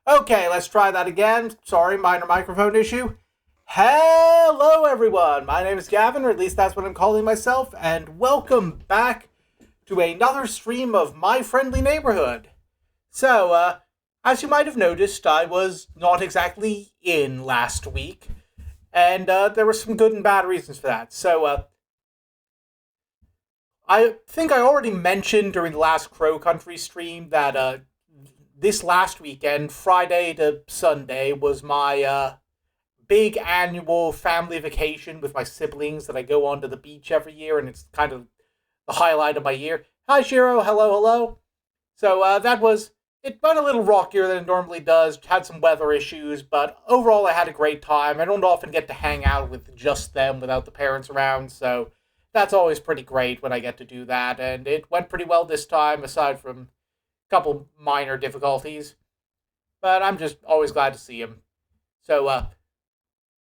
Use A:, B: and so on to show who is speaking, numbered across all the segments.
A: Okay, let's try that again. Sorry, minor microphone issue. Hello, everyone. My name is Gavin, or at least that's what I'm calling myself, and welcome back to another stream of My Friendly Neighborhood. So, as you might have noticed, I was not exactly in last week, and there were some good and bad reasons for that. So, I think I already mentioned during the last Crow Country stream that this last weekend, Friday to Sunday, was my big annual family vacation with my siblings that I go on to the beach every year, and it's kind of the highlight of my year. Hi, Shiro. Hello, hello. So it went a little rockier than it normally does, had some weather issues, but overall I had a great time. I don't often get to hang out with just them without the parents around, so that's always pretty great when I get to do that, and it went pretty well this time, aside from couple minor difficulties, but I'm just always glad to see him. So,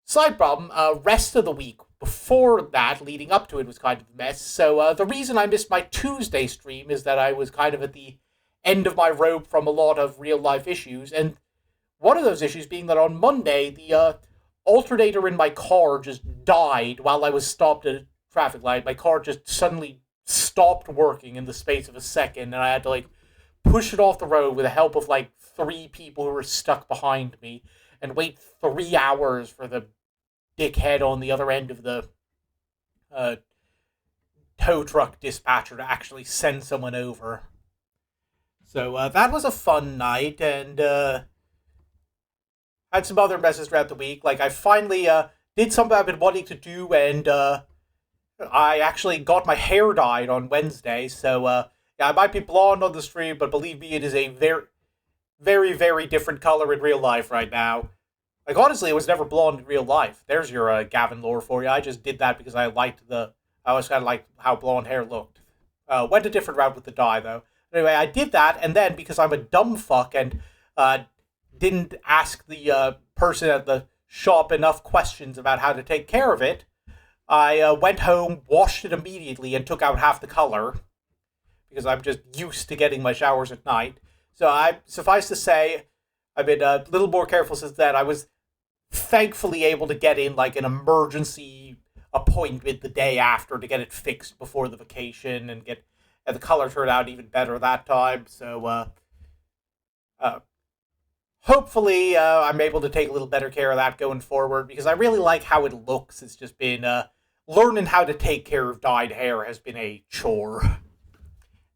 A: slight problem, rest of the week before that, leading up to it, was kind of a mess. So, the reason I missed my Tuesday stream is that I was kind of at the end of my rope from a lot of real-life issues, and one of those issues being that on Monday, the alternator in my car just died while I was stopped at a traffic light. My car just suddenly stopped working in the space of a second, and I had to, push it off the road with the help of, three people who were stuck behind me, and wait 3 hours for the dickhead on the other end of the tow truck dispatcher to actually send someone over. So, that was a fun night, and, had some other messes throughout the week. I finally, did something I've been wanting to do, and, I actually got my hair dyed on Wednesday, so, yeah, I might be blonde on the stream, but believe me, it is a very, very, very different color in real life right now. Honestly, it was never blonde in real life. There's your Gavin lore for you. I just did that because I always kind of liked how blonde hair looked. Went a different route with the dye, though. Anyway, I did that, and then, because I'm a dumb fuck and didn't ask the person at the shop enough questions about how to take care of it, I went home, washed it immediately, and took out half the color, because I'm just used to getting my showers at night. So suffice to say, I've been a little more careful since then. I was thankfully able to get in, an emergency appointment the day after to get it fixed before the vacation, and the color turned out even better that time. So, hopefully, I'm able to take a little better care of that going forward, because I really like how it looks. It's just been, learning how to take care of dyed hair has been a chore.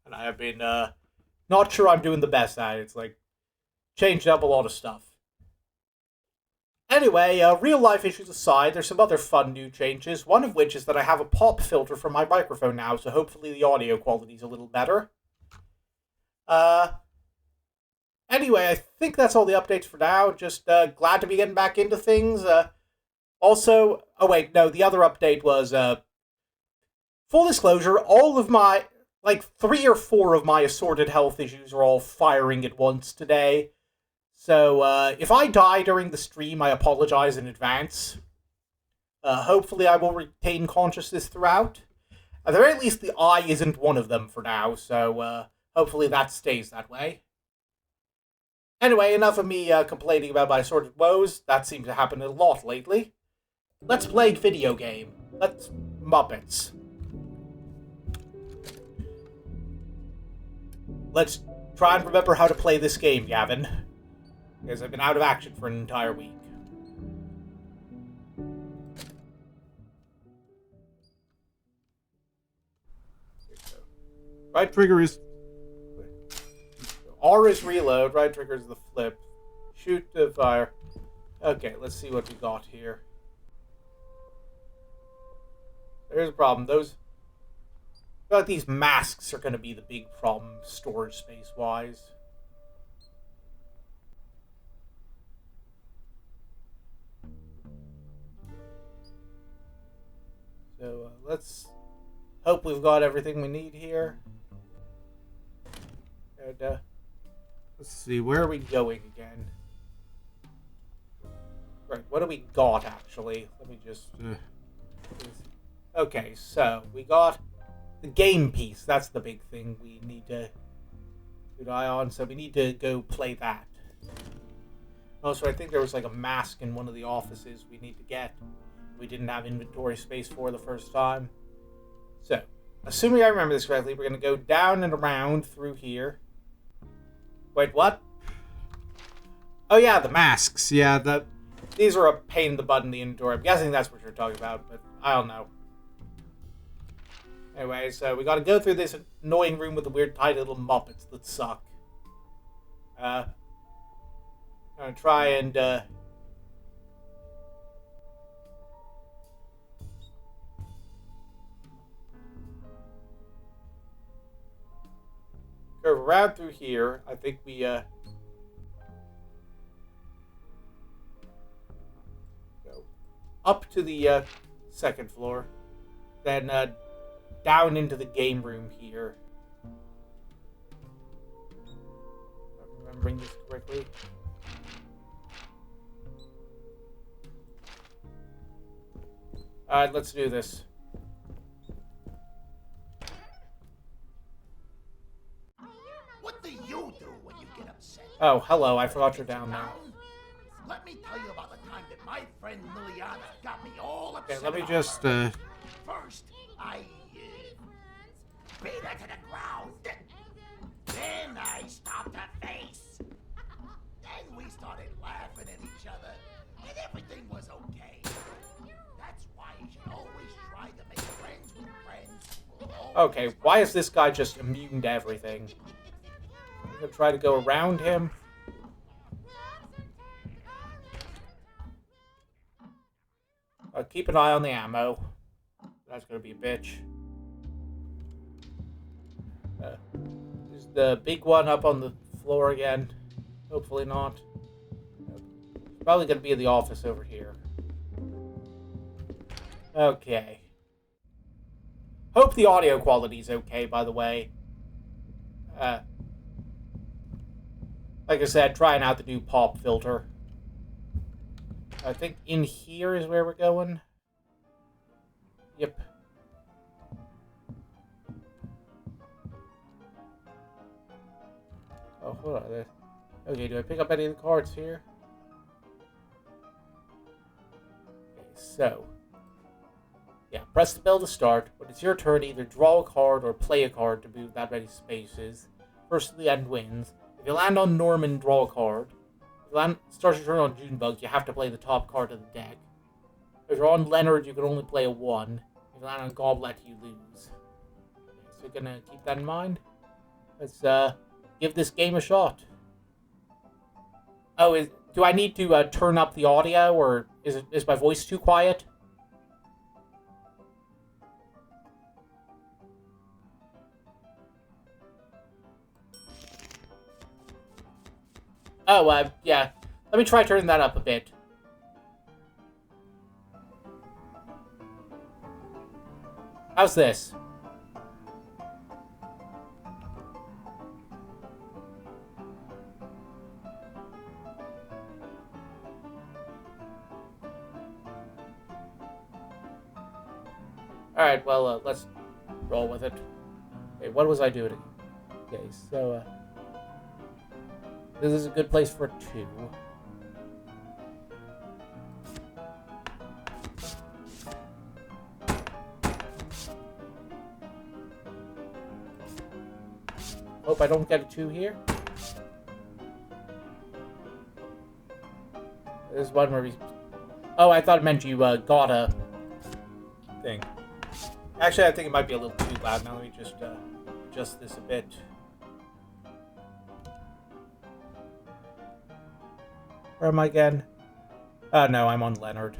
A: And I have been, not sure I'm doing the best at it. It's, changed up a lot of stuff. Anyway, real life issues aside, there's some other fun new changes, one of which is that I have a pop filter for my microphone now, so hopefully the audio quality's a little better. Anyway, I think that's all the updates for now. Just, glad to be getting back into things. Also, oh wait, no, the other update was, full disclosure, all of my 3 or 4 of my assorted health issues are all firing at once today. So, if I die during the stream, I apologize in advance. Hopefully I will retain consciousness throughout. At the very least, the eye isn't one of them for now, so, hopefully that stays that way. Anyway, enough of me complaining about my assorted woes. That seems to happen a lot lately. Let's play video game. Let's Muppets. Let's try and remember how to play this game, Gavin. Because I've been out of action for an entire week. Right trigger is... R is reload, right trigger is the flip. Shoot to fire. Okay, let's see what we got here. There's a problem. These masks are going to be the big problem, storage space-wise. So, let's hope we've got everything we need here. And, let's see, where are we going again? Right, what do we got, actually? Let me just... Okay, so, we got the game piece. That's the big thing we need to keep an eye on, so we need to go play that. Also, I think there was like a mask in one of the offices we need to get. We didn't have inventory space for the first time. So, assuming I remember this correctly, we're going to go down and around through here. Wait, what? Oh yeah, the masks. Yeah, these are a pain in the butt in the inventory. I'm guessing that's what you're talking about, but I don't know. Anyway, so we got to go through this annoying room with the weird tiny little Muppets that suck. I'm going to try and... go around through here. I think we... go up to the second floor. Then down into the game room here. If I'm remembering this correctly. Alright, let's do this.
B: What do you do when you get upset?
A: Oh, hello. I forgot you're down there.
B: Let me tell you about the time that my friend Liliana got me all upset.
A: Okay, let me
B: about
A: just...
B: her. First, I beat her to the ground. Then I stopped her face. Then we started laughing at each other, and everything was okay. That's why you should always try to make friends with friends.
A: Okay, why is this guy just immune to everything? I'm gonna try to go around him. Keep an eye on the ammo. That's gonna be a bitch. Is the big one up on the floor again? Hopefully not. Probably gonna be in the office over here. Okay. Hope the audio quality is okay, by the way. Like I said, trying out the new pop filter. I think in here is where we're going. Yep. Oh, hold on. Okay, do I pick up any of the cards here? Okay, so. Yeah, press the bell to start. When it's your turn, either draw a card or play a card to move that many spaces. First to the end wins. If you land on Norman, draw a card. If you start your turn on Junebug, you have to play the top card of the deck. If you're on Leonard, you can only play a 1. If you land on Goblet, you lose. Okay, so you're gonna keep that in mind. Let's give this game a shot. Oh, do I need to turn up the audio, or is my voice too quiet? Oh, yeah. Let me try turning that up a bit. How's this? Alright, well, let's roll with it. Okay, what was I doing? Okay, so, this is a good place for 2. Hope I don't get a 2 here. There's one where we... Oh, I thought it meant you got a thing. Actually, I think it might be a little too loud. Now let me just adjust this a bit. Where am I again? No, I'm on Leonard.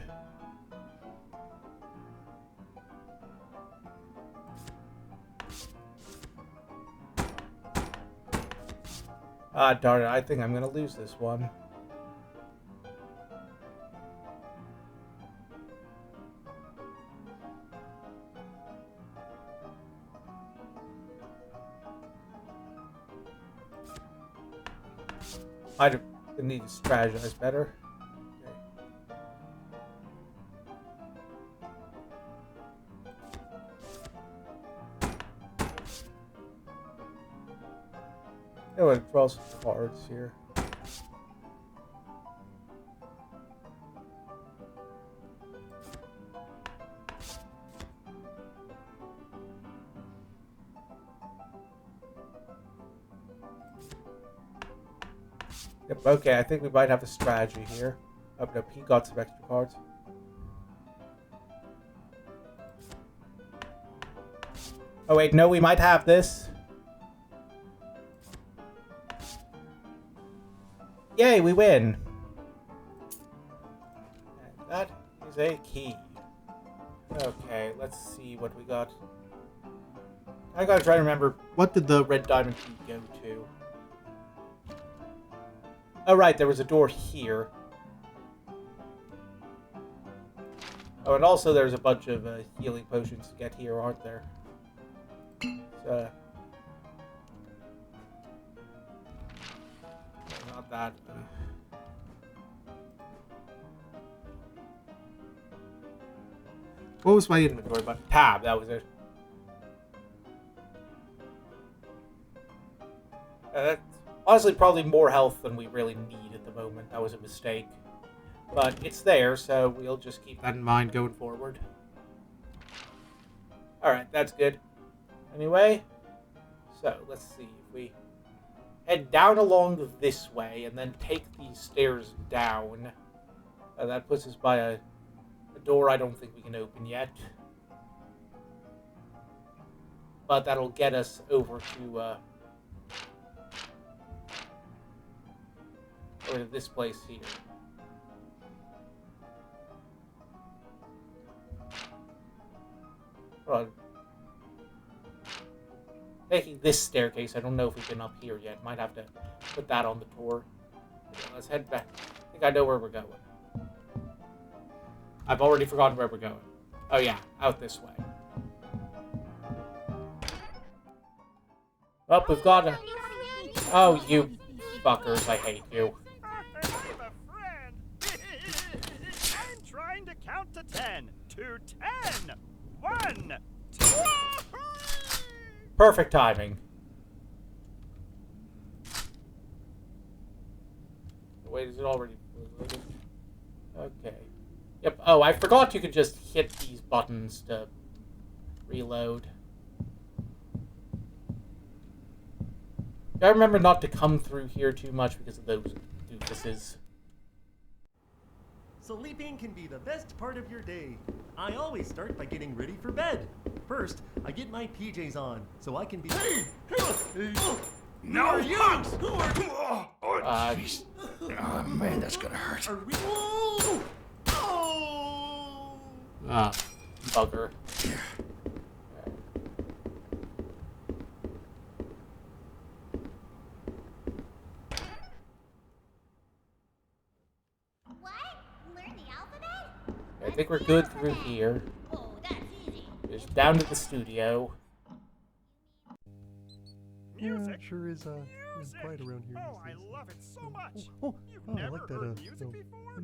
A: Ah, darn it. I think I'm going to lose this one. I need to strategize better. I'm going to draw some cards here. Yep, okay, I think we might have a strategy here. Oh, no, he got some extra cards. Oh, wait, no, we might have this. Yay, we win. And that is a key. Okay, let's see what we got. I gotta try to remember, what did the red diamond key go to? Oh, right, there was a door here. Oh, and also there's a bunch of healing potions to get here, aren't there? So, not that. What was my inventory button? Tab, that was it. That's honestly probably more health than we really need at the moment. That was a mistake. But it's there, so we'll just keep that in mind going forward. Alright, that's good. Anyway, so let's see. If we head down along this way and then take these stairs down, that puts us by a door I don't think we can open yet. But that'll get us over to this place here. Well, taking this staircase, I don't know if we've been up here yet. Might have to put that on the tour. Okay, let's head back. I think I know where we're going. I've already forgotten where we're going. Oh yeah, out this way. Oh, we've got a... Oh, you fuckers, I hate you.
C: I'm a friend. I'm trying to count to 10. To 10. 1, 2.
A: Perfect timing. Wait, is it already... Okay. Yep. Oh, I forgot you could just hit these buttons to reload. I remember not to come through here too much because of those doofuses.
D: Sleeping can be the best part of your day. I always start by getting ready for bed. First, I get my PJs on, so I can be...
B: No,
D: you?
B: Oh, jeez. Oh, man, that's gonna hurt.
D: Are we... Oh!
A: Ah, bugger. I think we're good through here.
E: Oh, that's easy.
A: Just down to the studio.
C: Music.
D: Sure is quiet around here.
C: Oh, I love it so much. You've
D: I
C: never
D: like that.
C: heard music before?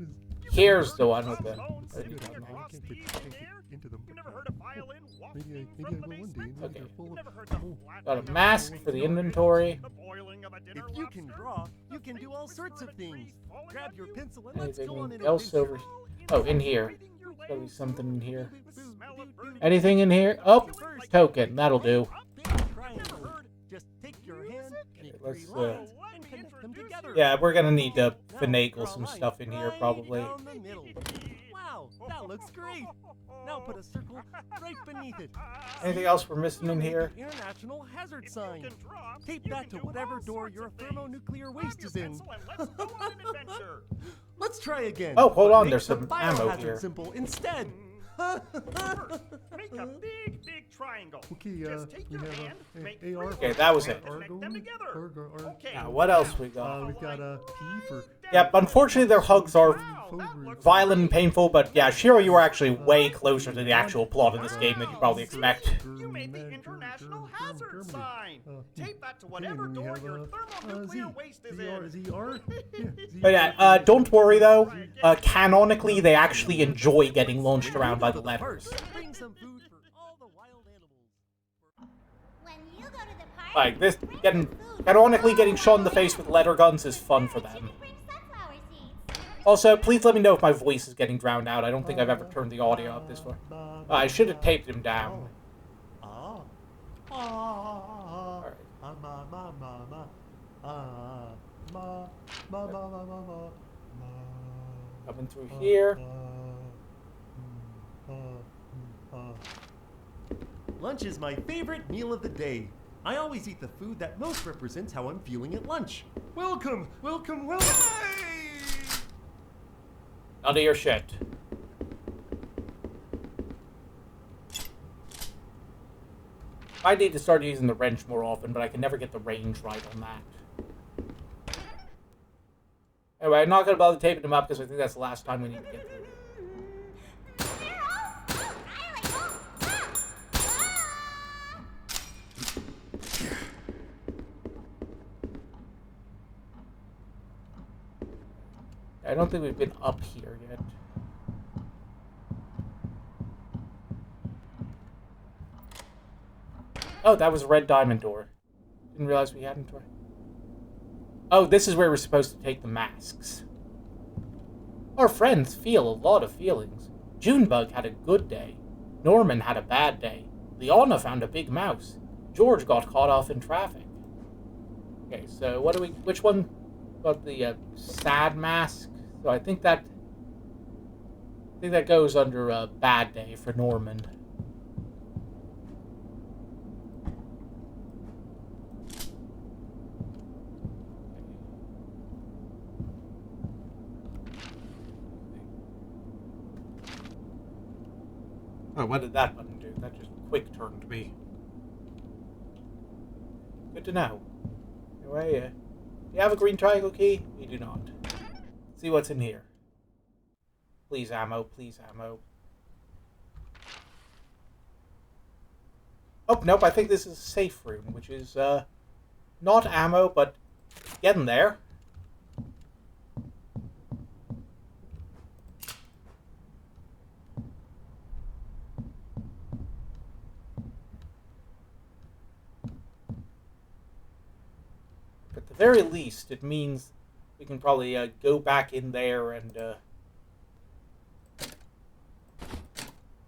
A: Here's the one with the...
C: Phones
D: I
C: singing
D: can't
C: across
D: get
C: the air?
D: into them.
C: You've never heard a violin wafting
D: Maybe I
C: from the
D: will one day.
C: basement?
D: Maybe
A: Okay.
D: they're full
C: You've
D: of...
C: never heard the flapping
A: Got a
C: of
A: mask
C: wings
A: for the
C: in
A: inventory.
C: the boiling of a dinner
D: If you can
C: lobster?
D: draw,
C: The
D: you can do all
C: faint
D: sorts of
C: whisper a
D: things.
C: tree falling
D: Grab
C: on
D: your
C: you?
D: pencil and let's go on an
A: Anything else
D: adventure.
A: over... Oh, in here.
C: Your
A: There's gotta be
C: legs,
A: something in here.
C: the smell of burning
A: Anything in here? Oh, token. That'll do.
D: Big triangle. Just take your hand, make
A: let's,
D: three lines, and connect them together.
A: Yeah, we're gonna need to
D: Now,
A: finagle
D: draw a
A: some
D: line
A: stuff in here,
D: right
A: probably.
D: down the middle. Wow, that looks great. Now put a circle right beneath it.
A: Anything else we're missing in here?
D: The international hazard sign.
C: can draw,
D: Tape
C: you
D: that
C: can
D: to
C: do
D: whatever
C: all
D: door
C: sorts
D: your
C: of things.
D: thermonuclear
C: Grab
D: waste
C: your
D: is in.
C: pencil and let's go on an adventure.
D: Let's try again.
A: Oh, hold
D: but
A: on,
D: make
A: there's
D: the
A: some ammo
D: biohazard
A: here.
D: symbol instead.
C: First, make a big, big triangle.
D: Okay,
C: Just take
D: we
C: your
D: have
C: hand, make
D: AR.
A: Okay, that was it.
C: connect them together. Okay.
A: Now, what else we got?
D: We've got a P for...
A: Yep, unfortunately their hugs are
C: Wow, that looks
A: violent and painful, but yeah, Shiro, you are actually way closer to the actual plot of this game than you probably expect.
C: You made the international hazard sign. Tape that to whatever door your thermonuclear waste is in.
D: ZR?
A: But yeah, don't worry though, canonically they actually enjoy getting launched around by the letters.
D: Bring some food for all the wild animals.
E: When you go to the park,
A: Like, this,
E: bring some food.
A: canonically getting shot in the face with letter guns is fun for them.
E: Bring sunflower seeds.
A: Also, please let me know if my voice is getting drowned out. I don't think I've ever turned the audio up this far. I should have taped him down.
D: Ma, ma, ma, ma, ma, ma, ma.
A: Coming through here.
D: Lunch is my favorite meal of the day. I always eat the food that most represents how I'm feeling at lunch. Welcome, welcome, welcome.
A: None of your shit. I need to start using the wrench more often, but I can never get the range right on that. Anyway, I'm not going to bother taping them up because I think that's the last time we need to get through. I don't think we've been up here yet. Oh, that was a red diamond door. Didn't realize we hadn't. Oh, this is where we're supposed to take the masks. Our friends feel a lot of feelings. Junebug had a good day. Norman had a bad day. Liana found a big mouse. George got caught off in traffic. Okay, so what do we... Which one got the sad mask? So I think that goes under a bad day for Norman. Oh, what did that button do? That just quick turned me. Good to know. Anyway, you have a green triangle key? We do not. See what's in here. Please ammo, please ammo. Oh, nope, I think this is a safe room, which is, not ammo, but getting there. At the very least, it means we can probably go back in there and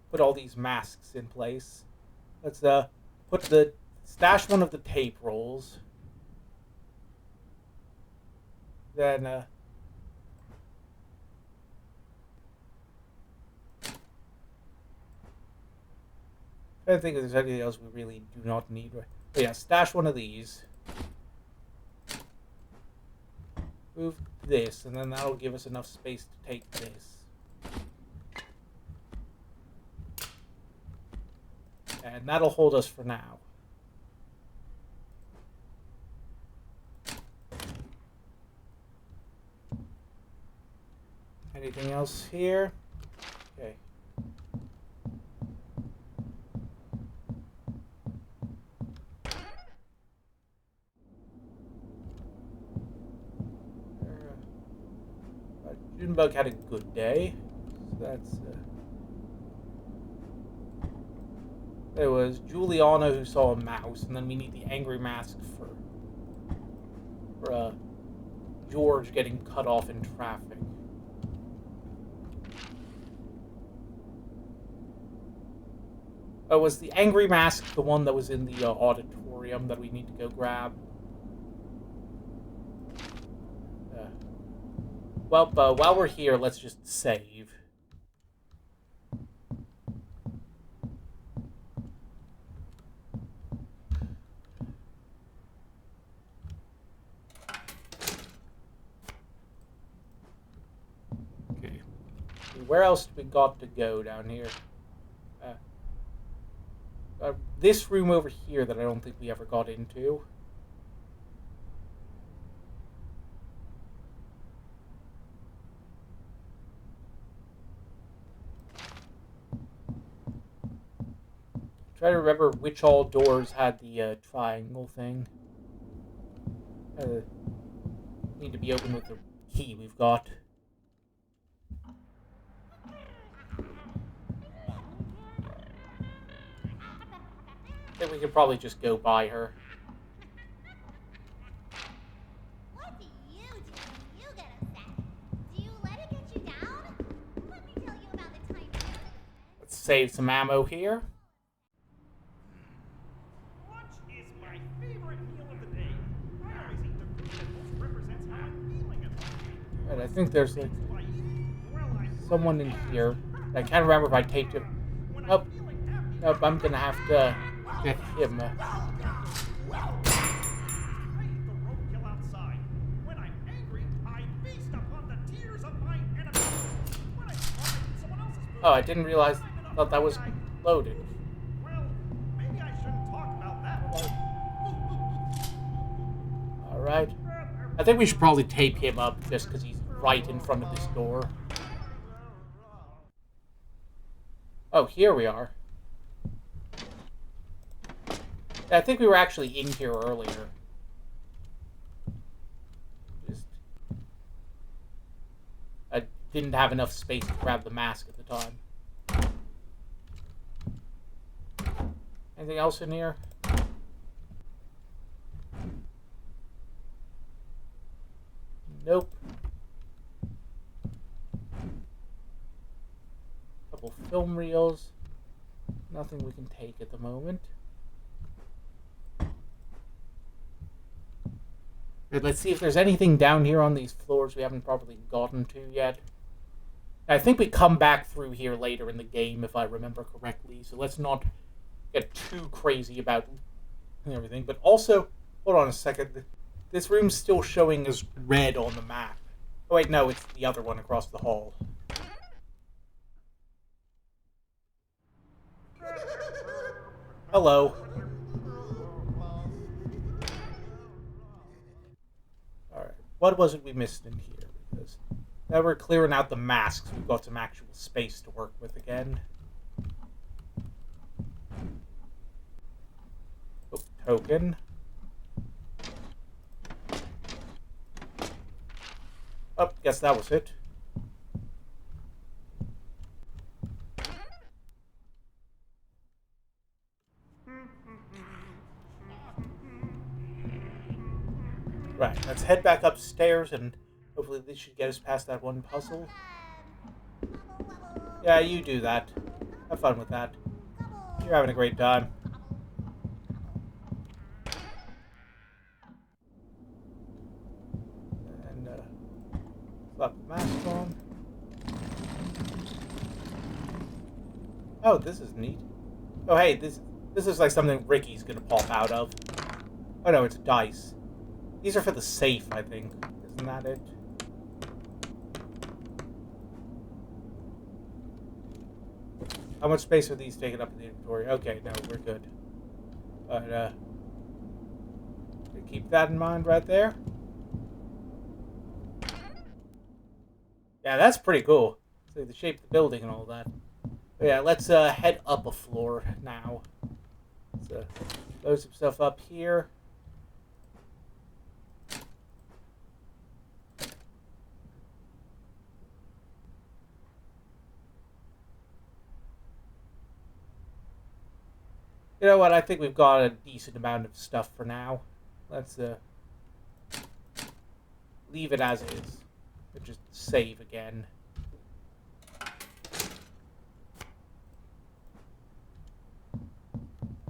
A: put all these masks in place. Let's stash one of the tape rolls. Then I don't think there's anything else we really do not need. But yeah, stash one of these. Move this, and then that'll give us enough space to take this. And that'll hold us for now. Anything else here? Okay. Junebug had a good day. So that's there was Juliana who saw a mouse, and then we need the angry mask for George getting cut off in traffic. Oh, was the angry mask the one that was in the auditorium that we need to go grab? Well, while we're here, let's just save. Okay. Where else do we got to go down here? This room over here that I don't think we ever got into. Try to remember which all doors had the triangle thing. Need to be open with the key we've got. I think we could probably just go by her.
E: What do you do when you get upset? Do you let it get you down? Let me tell you about the time.
A: Let's save some ammo here.
C: Lunch is my favorite meal of the day. I always eat the food that most represents how
A: And I think there's like someone in here. I can't remember if I taped him. Nope. Nope, I'm gonna have to get him. Oh, I didn't realize. Thought that was loaded.
C: Well, maybe I shouldn't talk about that.
A: Alright. I think we should probably tape him up just because he's right in front of this door. Oh, here we are. I think we were actually in here earlier. I didn't have enough space to grab the mask at the time. Anything else in here? Nope. Couple film reels. Nothing we can take at the moment. Let's see if there's anything down here on these floors we haven't probably gotten to yet. I think we come back through here later in the game, if I remember correctly, so let's not get too crazy about everything. But also, hold on a second, this room's still showing as red on the map. Oh wait, no, it's the other one across the hall. Hello. Alright, what was it we missed in here? Because now we're clearing out the masks, we've got some actual space to work with again. Oh, token. Oh, guess that was it. Right, let's head back upstairs and hopefully this should get us past that one puzzle. Yeah, you do that. Have fun with that. You're having a great time. And, slap the mask on. Oh, this is neat. Oh, hey, this is like something Ricky's gonna pop out of. Oh no, it's dice. These are for the safe, I think. Isn't that it? How much space are these taking up in the inventory? Okay, no, we're good. But, keep that in mind right there. Yeah, that's pretty cool. See the shape of the building and all that. But yeah, let's head up a floor now. Let's load some stuff up here. You know what? I think we've got a decent amount of stuff for now. Let's leave it as is. And just save again.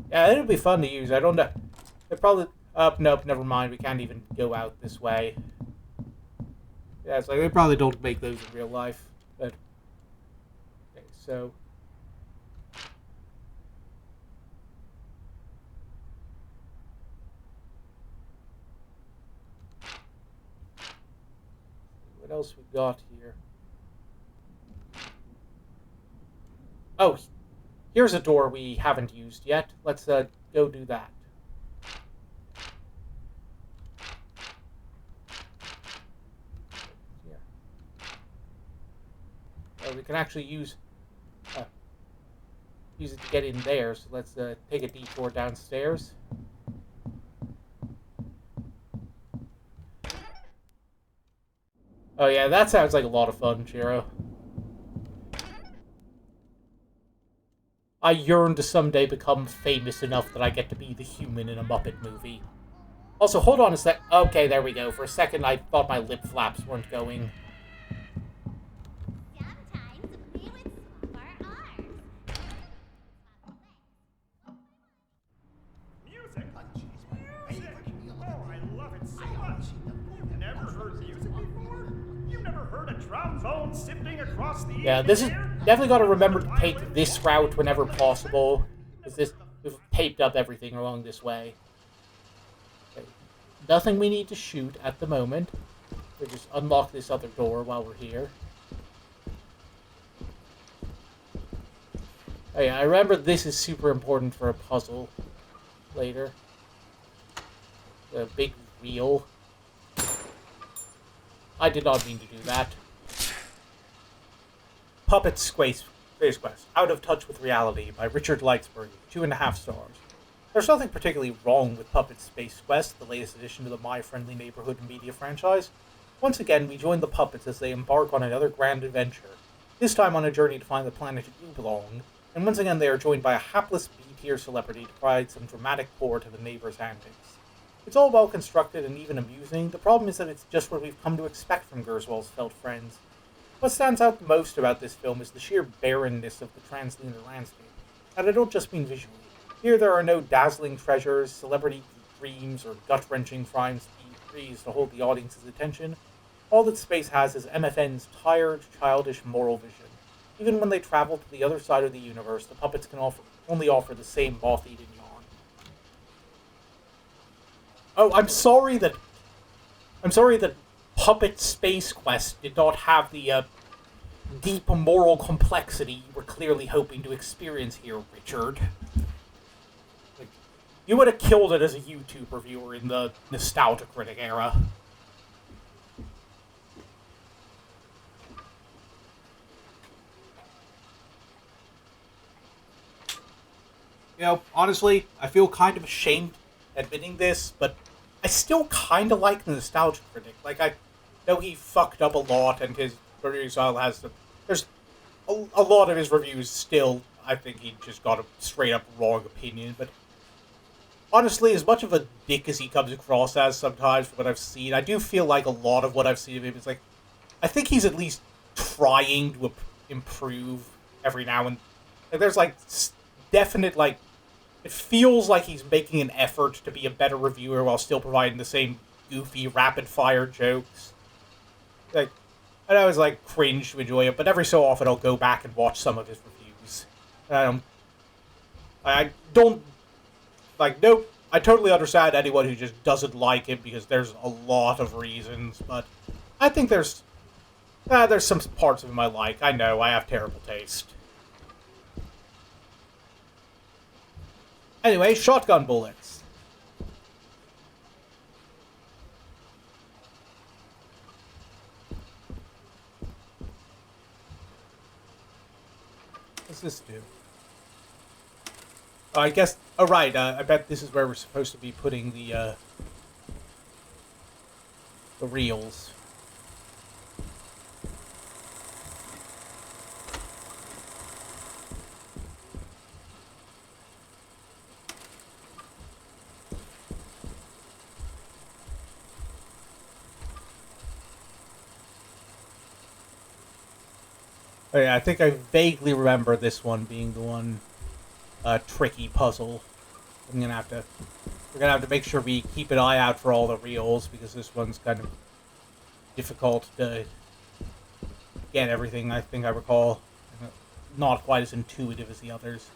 A: Yeah, it'll be fun to use. I don't know. It probably. Nope, never mind. We can't even go out this way. Yeah, it's like they probably don't make those in real life. But okay, so. What else we got here? Oh, here's a door we haven't used yet. Let's go do that. Here. Oh, we can actually use it to get in there. So let's take a detour downstairs. Oh yeah, that sounds like a lot of fun, Shiro. I yearn to someday become famous enough that I get to be the human in a Muppet movie. Also, hold on a sec. Okay, there we go. For a second, I thought my lip flaps weren't going.
E: Sometimes we would swap our arms.
C: Music?
B: Munchie's my favorite meal of
C: Oh,
B: the
C: I
B: day.
C: love it so
B: I
C: much.
B: always eat the food
C: You've
B: that
C: never
B: comes from
C: heard
B: the
C: music
B: food.
C: before? You've never heard a trombone sifting across the
A: Yeah,
C: evening
A: this is
C: air?
A: definitely got to remember to take this route whenever possible, because we've taped up everything along this way. Okay. Nothing we need to shoot at the moment. We'll just unlock this other door while we're here. Oh yeah, I remember this is super important for a puzzle later. The big wheel. I did not mean to do that. Puppet Space Quest, Out of Touch with Reality by Richard Lightsberg, 2.5 stars. There's nothing particularly wrong with Puppet Space Quest, the latest addition to the My Friendly Neighborhood media franchise. Once again, we join the puppets as they embark on another grand adventure, this time on a journey to find the planet Oolong, and once again they are joined by a hapless B-tier celebrity to provide some dramatic core to the neighbors' antics. It's all well constructed and even amusing. The problem is that it's just what we've come to expect from Gerswell's felt friends. What stands out the most about this film is the sheer barrenness of the translunar landscape, and I don't just mean visually. Here there are no dazzling treasures, celebrity dreams, or gut-wrenching crimes to hold the audience's attention. All that space has is MFN's tired, childish moral vision. Even when they travel to the other side of the universe, the puppets can only offer the same moth-eaten yawn. Oh, I'm sorry that Puppet Space Quest did not have the deep moral complexity you were clearly hoping to experience here, Richard. Like, you would have killed it as a YouTube reviewer in the Nostalgia Critic era. You know, honestly, I feel kind of ashamed admitting this, but I still kind of like the Nostalgia Critic. Like, I know he fucked up a lot, and his review style has some... There's a lot of his reviews still, I think he just got a straight-up wrong opinion, but honestly, as much of a dick as he comes across as sometimes from what I've seen, I do feel like a lot of what I've seen of him is like... I think he's at least trying to improve every now and... Like, there's, like, definite, like... It feels like he's making an effort to be a better reviewer while still providing the same goofy, rapid-fire jokes. Like, I always, like, cringe to enjoy it, but every so often I'll go back and watch some of his reviews. I don't... Like, nope, I totally understand anyone who just doesn't like it, because there's a lot of reasons, but I think there's some parts of him I like. I know, I have terrible taste. Anyway, shotgun bullets. What's this do? Oh, I guess... Oh, right, I bet this is where we're supposed to be putting the reels. Oh yeah, I think I vaguely remember this one being the one tricky puzzle. We're gonna have to make sure we keep an eye out for all the reels, because this one's kind of difficult to get everything, I think I recall. Not quite as intuitive as the others.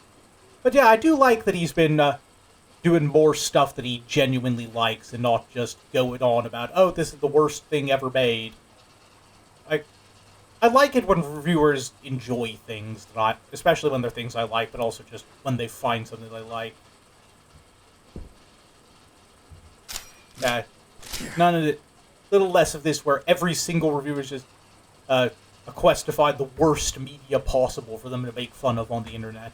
A: But yeah, I do like that he's been doing more stuff that he genuinely likes and not just going on about, oh, this is the worst thing ever made. I like it when reviewers enjoy things, especially when they're things I like, but also just when they find something they like. Yeah, none of it. Little less of this where every single reviewer is just a quest to find the worst media possible for them to make fun of on the internet.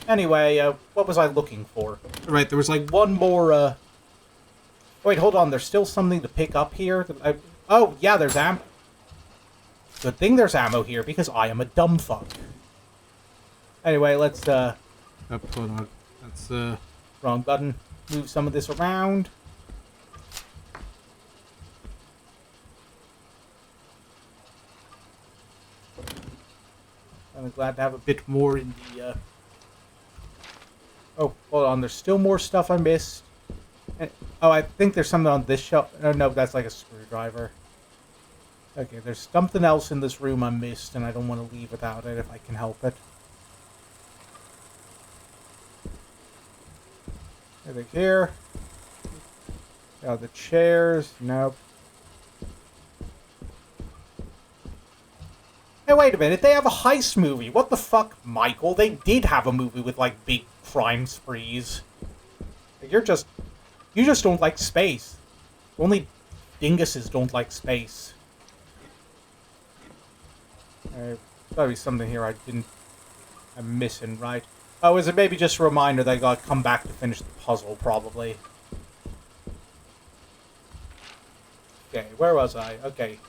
A: Anyway, what was I looking for? Right, there was like one more, Wait, hold on, there's still something to pick up here? Oh, yeah, there's ammo. Good thing there's ammo here, because I am a dumb fuck. Anyway, let's, hold on. That's, wrong button. Move some of this around. I'm glad to have a bit more in the, Oh, hold on, there's still more stuff I missed. And, oh, I think there's something on this shelf. Oh, no, that's like a screwdriver. Okay, there's something else in this room I missed, and I don't want to leave without it if I can help it. Anything here? The chairs. Nope. Hey, wait a minute. They have a heist movie. What the fuck, Michael? They did have a movie with, like, big crime sprees. Like, you just don't like space. Only dinguses don't like space. There's gotta be something here I'm missing, right? Oh, is it maybe just a reminder that I gotta come back to finish the puzzle, probably. Okay, where was I? Okay.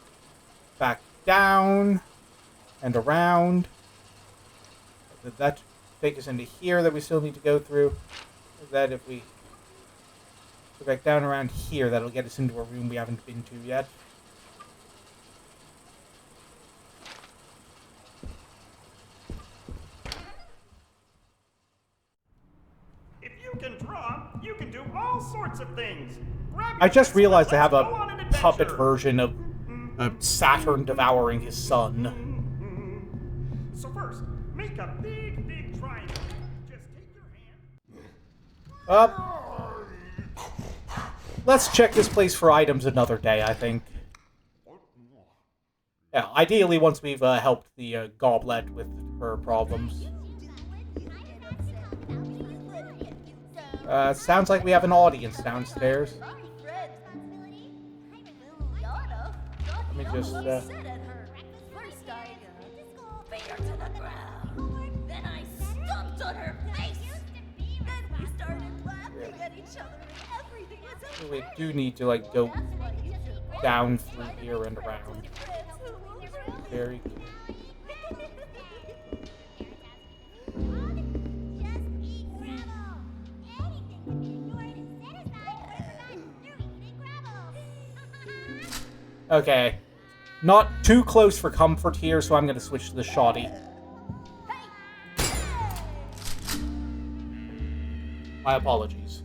A: Back down. And around. Did that take us into here that we still need to go through? That if we go back down around here, that'll get us into a room we haven't been to yet.
C: If you can draw, you can do all sorts of things. Grab
A: I
C: your
A: just
C: pencil
A: realized
C: and
A: I have
C: let's go
A: a
C: on an
A: puppet
C: adventure.
A: version of Saturn devouring his son.
C: So first, make a big, big triangle. Just take your hand.
A: Up. Let's check this place for items another day, I think. Yeah, ideally once we've helped the goblet with her problems. Sounds like we have an audience downstairs. Let me just,
E: First I beat her to the ground. Then I stomped on her face. Then we started laughing at each other and everything was okay.
A: we do need to, like, go down through here and around. Very good. Okay. Not too close for comfort here, so I'm going to switch to the shoddy. My apologies.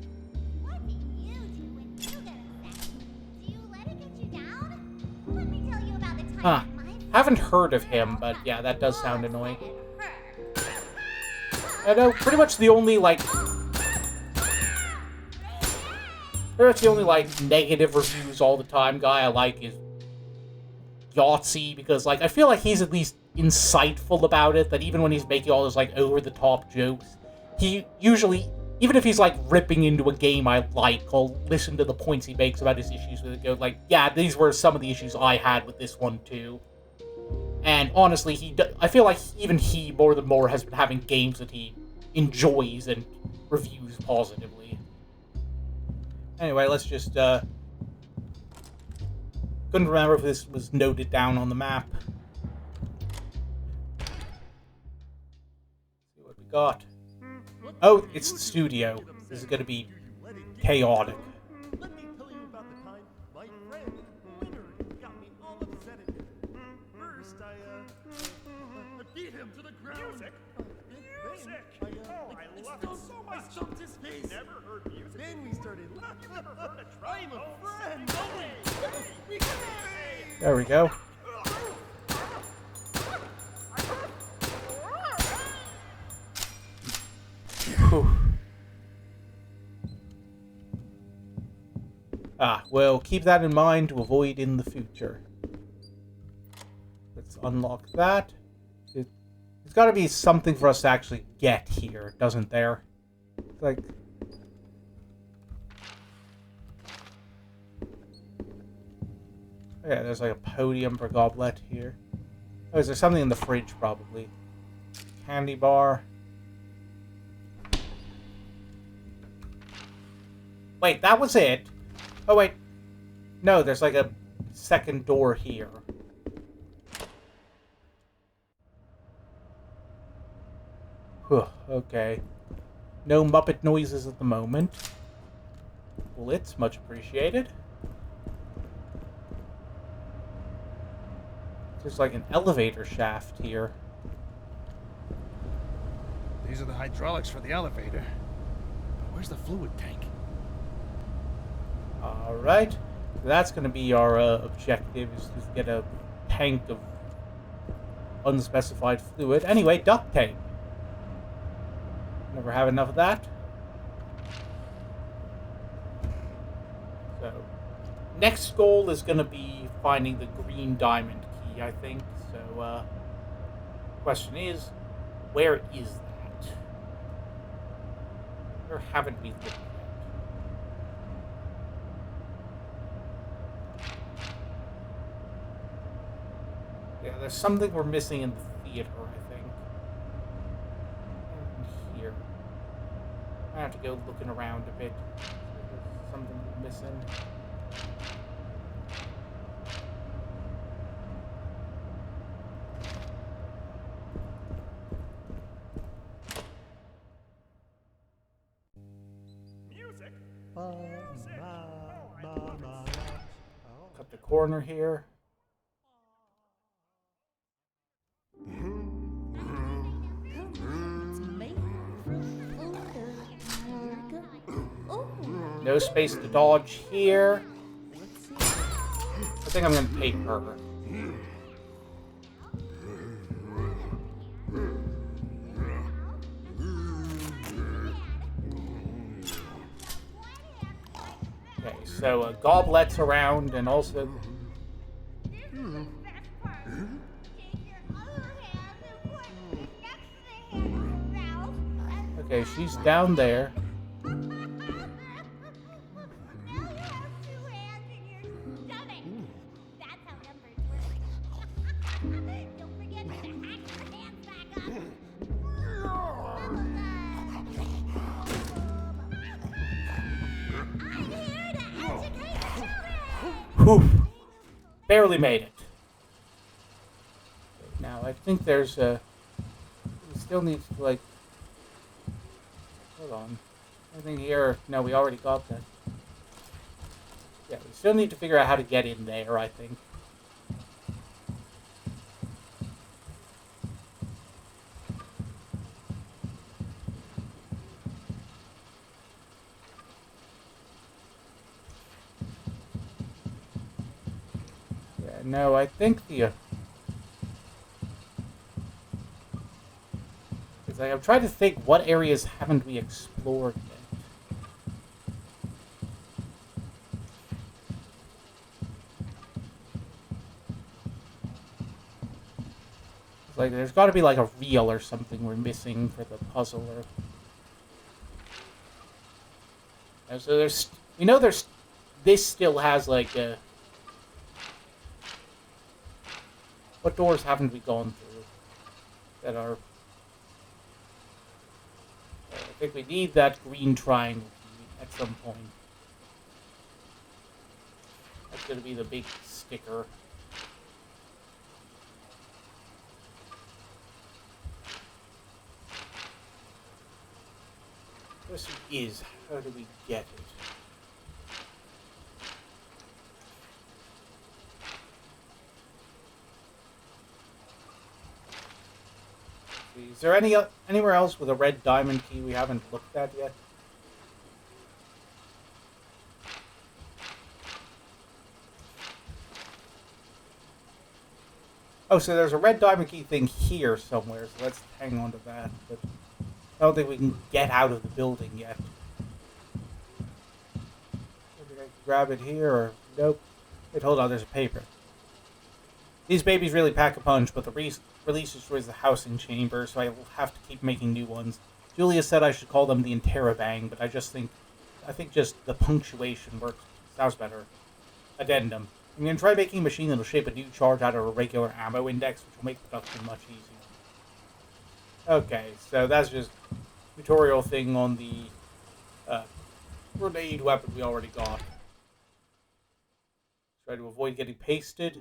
E: What do you do when you get upset? Do you let it get you down? Let me tell you about the time
A: Huh.
E: that my
A: Haven't heard of him, but yeah, that does sound annoying. I know, pretty much the only, like... Pretty much the only, like, negative reviews all the time guy I like is Yahtzee, because, like, I feel like he's at least insightful about it, that even when he's making all those, like, over-the-top jokes, he usually, even if he's, like, ripping into a game I like, I'll listen to the points he makes about his issues with it, go, like, yeah, these were some of the issues I had with this one, too. And, honestly, I feel like even he, more than more, has been having games that he enjoys and reviews positively. Anyway, let's just, couldn't remember if this was noted down on the map. See what we got. Oh, it's the studio. This is gonna be chaotic.
D: Let me tell you about the time my friend Leonard got me all upset at him. First, I beat him to the ground.
C: Music? Music!
D: Then
C: Oh, I love it so much.
D: I stomped his face.
C: Never heard music.
D: Then we started laughing.
C: You've never heard a
D: I'm
C: trombone?
D: a friend.
C: Hey,
A: There we go. Whew. Well, keep that in mind to avoid in the future. Let's unlock that. There's got to be something for us to actually get here, doesn't there? It's like... Yeah, there's like a podium for goblet here. Oh, is there something in the fridge, probably? Candy bar. Wait, that was it? Oh, wait. No, there's like a second door here. Whew, okay. No Muppet noises at the moment. Bullets, much appreciated. There's like an elevator shaft here.
F: These are the hydraulics for the elevator. Where's the fluid tank?
A: Alright. That's going to be our objective, is to get a tank of unspecified fluid. Anyway, duct tape. Never have enough of that. So, next goal is going to be finding the green diamond key, I think. So, question is, where is that? Where haven't we looked yet? Yeah, there's something we're missing in the theater, I think. And here. I have to go looking around a bit. There's something we're missing.
C: Music?
A: Cut the corner here. No space to dodge here. I think I'm gonna take her. Okay, so goblets around and also. Okay, she's down there. Whew. Barely made it. Now, I think there's a... We still need to, like... Hold on. Anything here? No, we already got that. Yeah, we still need to figure out how to get in there, I think. No, I think the... It's like I'm trying to think what areas haven't we explored yet. It's like there's got to be like a reel or something we're missing for the puzzle. Or... And so there's... We know there's... This still has like a... What doors haven't we gone through that are... I think we need that green triangle at some point. That's going to be the big sticker. This is, how do we get it? Is there anywhere else with a red diamond key we haven't looked at yet? Oh, so there's a red diamond key thing here somewhere, so let's hang on to that. But I don't think we can get out of the building yet. Maybe I can grab it here, or... Nope. Wait, hold on, there's a paper. These babies really pack a punch, but the release destroys the housing chamber, so I will have to keep making new ones. Julia said I should call them the Interrobang, but I think just the punctuation works. Sounds better. Addendum. I'm going to try making a machine that will shape a new charge out of a regular ammo index, which will make production much easier. Okay, so that's just a tutorial thing on the grenade weapon we already got. Try to avoid getting pasted.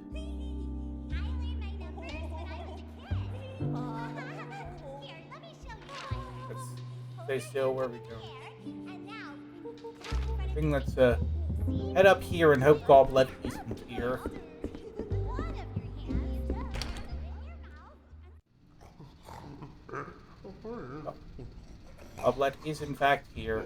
A: Let's stay still. Where we go? I think let's head up here and hope Goblet isn't here. Oh. Goblet is in fact here.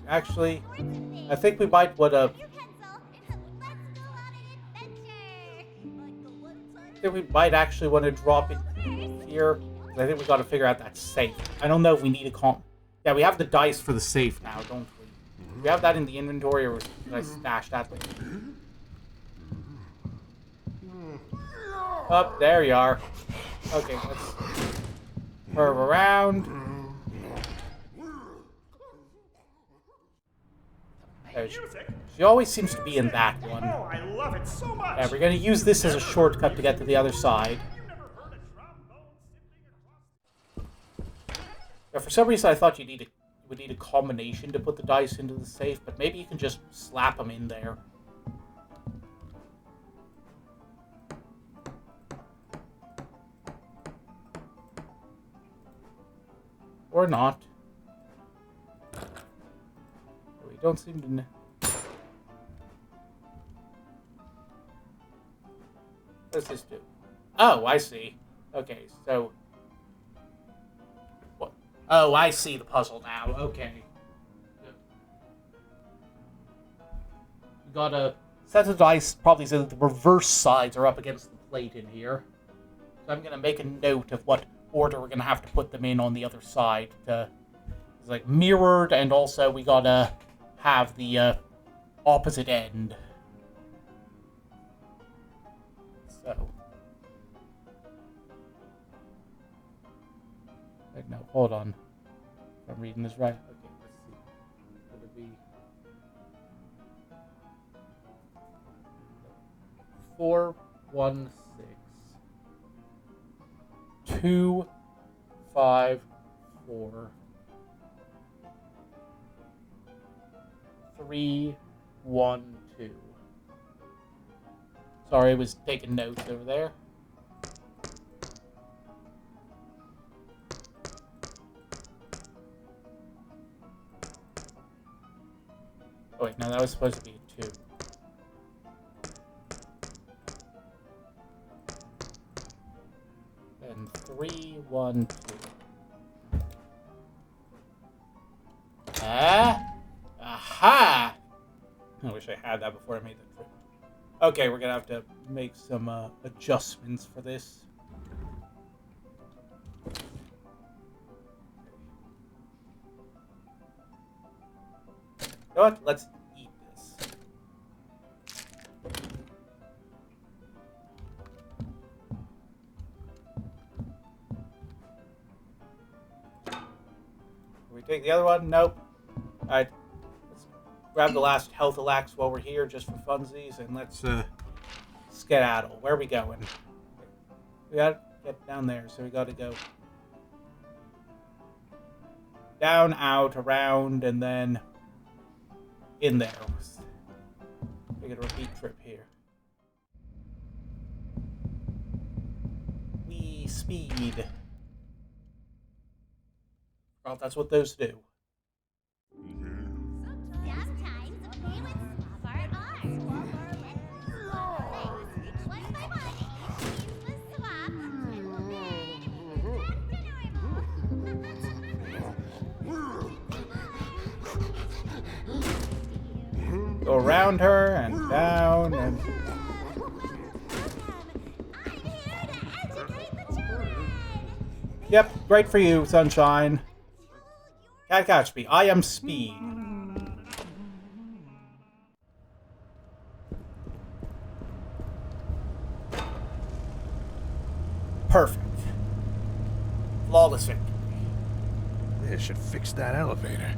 A: Actually, I think we might want to... I think we might actually want to drop it here. I think we got to figure out that safe. I don't know if we need a Yeah, we have the dice for the safe now, don't we? Do we have that in the inventory, or did I stash that thing? Oh, there you are. Okay, let's curve around. She always seems to be in that one.
C: Oh, I love it so much.
A: Yeah, we're going to use this as a shortcut to get to the other side. Yeah, for some reason I thought you would need a combination to put the dice into the safe, but maybe you can just slap them in there. Or not. We don't seem to know. What does this do? Oh, I see. Okay, so... What? Oh, I see the puzzle now. Okay. We got a set of dice, probably so that the reverse sides are up against the plate in here. So I'm going to make a note of what order we're going to have to put them in on the other side. It's like mirrored, and also we got to have the opposite end. So. Wait, no, hold on. If I'm reading this right. Okay, let's see. Would it be 4, 1, 6, 2, 5, 4, 3, 1, 2. Sorry, I was taking notes over there. Oh wait, no, that was supposed to be a 2. And 3, 1, 2. Aha! I wish I had that before I made the trip. Okay, we're gonna have to make some adjustments for this. You know what? Let's eat this. Can we take the other one? Nope. Alright. Grab the last health elix while we're here, just for funsies, and let's skedaddle. Where are we going? We gotta get down there, so we gotta go down, out, around, and then in there. We get a repeat trip here. We speed. Well, that's what those do. Go around her and down and... Yep, great for you, sunshine. Can't catch me. I am speed. Perfect. Flawless victory.
F: This should fix that elevator.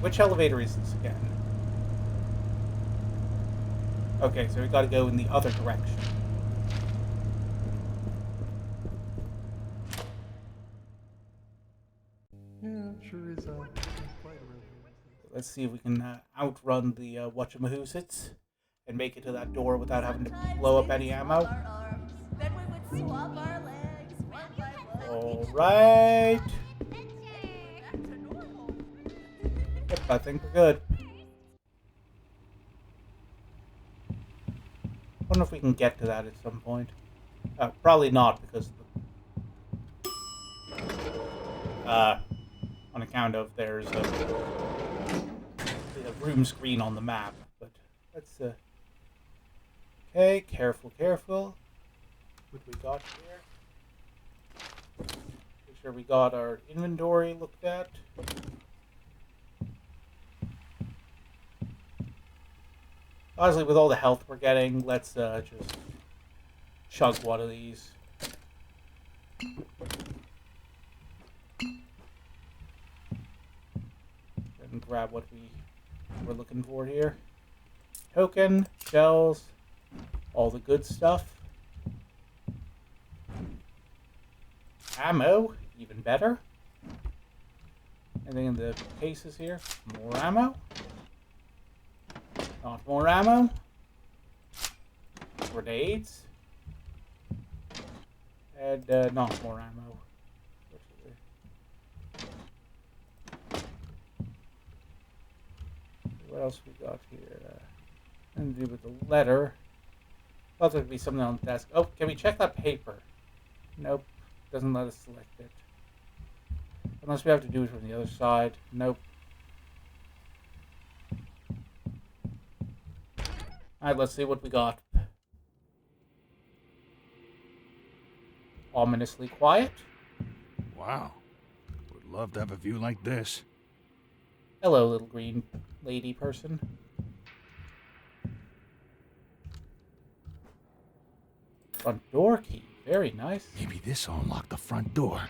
A: Which elevator is this again? Okay, so we gotta go in the other direction.
D: Yeah, sure is quite a
A: Let's see if we can outrun the whatchamahootsits and make it to that door without having to blow up any ammo. Alright. Yep, I think we're good. Wonder if we can get to that at some point. Probably not, because on account of there's a room's green on the map, but let's okay, careful. What we got here? Make sure we got our inventory looked at. Honestly, with all the health we're getting, let's just chug one of these. And grab what we're looking for here. Token, shells, all the good stuff. Ammo, even better. Anything in the cases here? More ammo. Not more ammo. Grenades. And not more ammo. What else we got here? Nothing to do with the letter. Thought there'd be something on the desk. Oh, can we check that paper? Nope. Doesn't let us select it. Unless we have to do it from the other side. Nope. Alright, let's see what we got. Ominously quiet.
F: Wow. Would love to have a view like this.
A: Hello, little green lady person. Front door key. Very nice.
F: Maybe this will unlock the front door.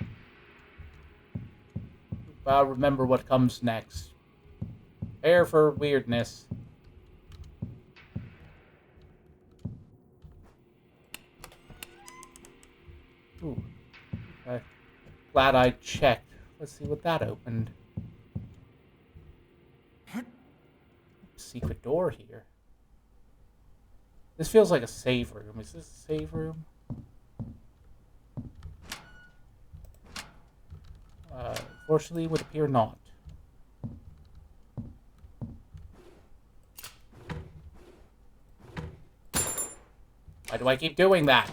A: I'll remember what comes next. Prepare for weirdness. Ooh. Glad I checked. Let's see what that opened. Secret door here. This feels like a save room. Is this a save room? Unfortunately, it would appear not. Why do I keep doing that?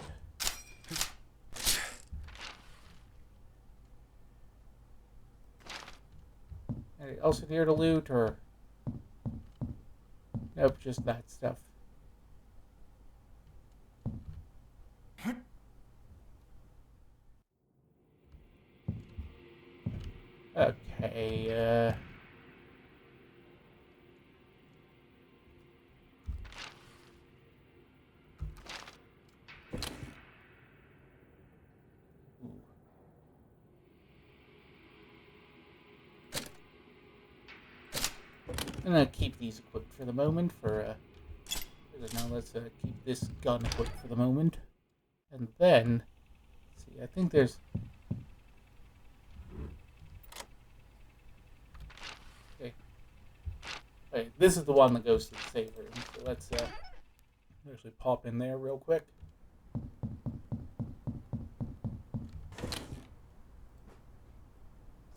A: Anything else in here to loot, or... Nope, just that stuff. Okay, I'm gonna keep these equipped for the moment. Now let's keep this gun equipped for the moment, and then let's see. I think there's. Okay. Okay, this is the one that goes to the save room. So let's actually pop in there real quick.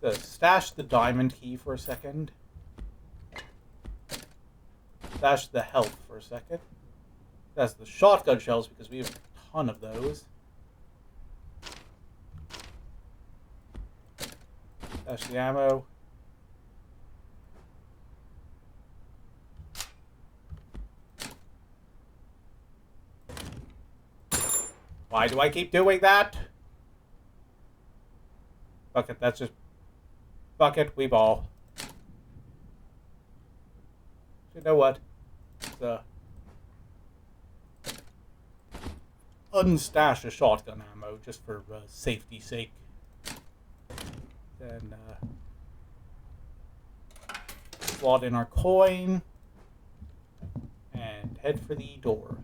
A: So stash the diamond key for a second. Stash the health for a second. That's the shotgun shells because we have a ton of those. Stash the ammo. Why do I keep doing that? Fuck it, that's just... Fuck it, we ball. You know what? Unstash a shotgun ammo just for safety's sake. Then slot in our coin and head for the door.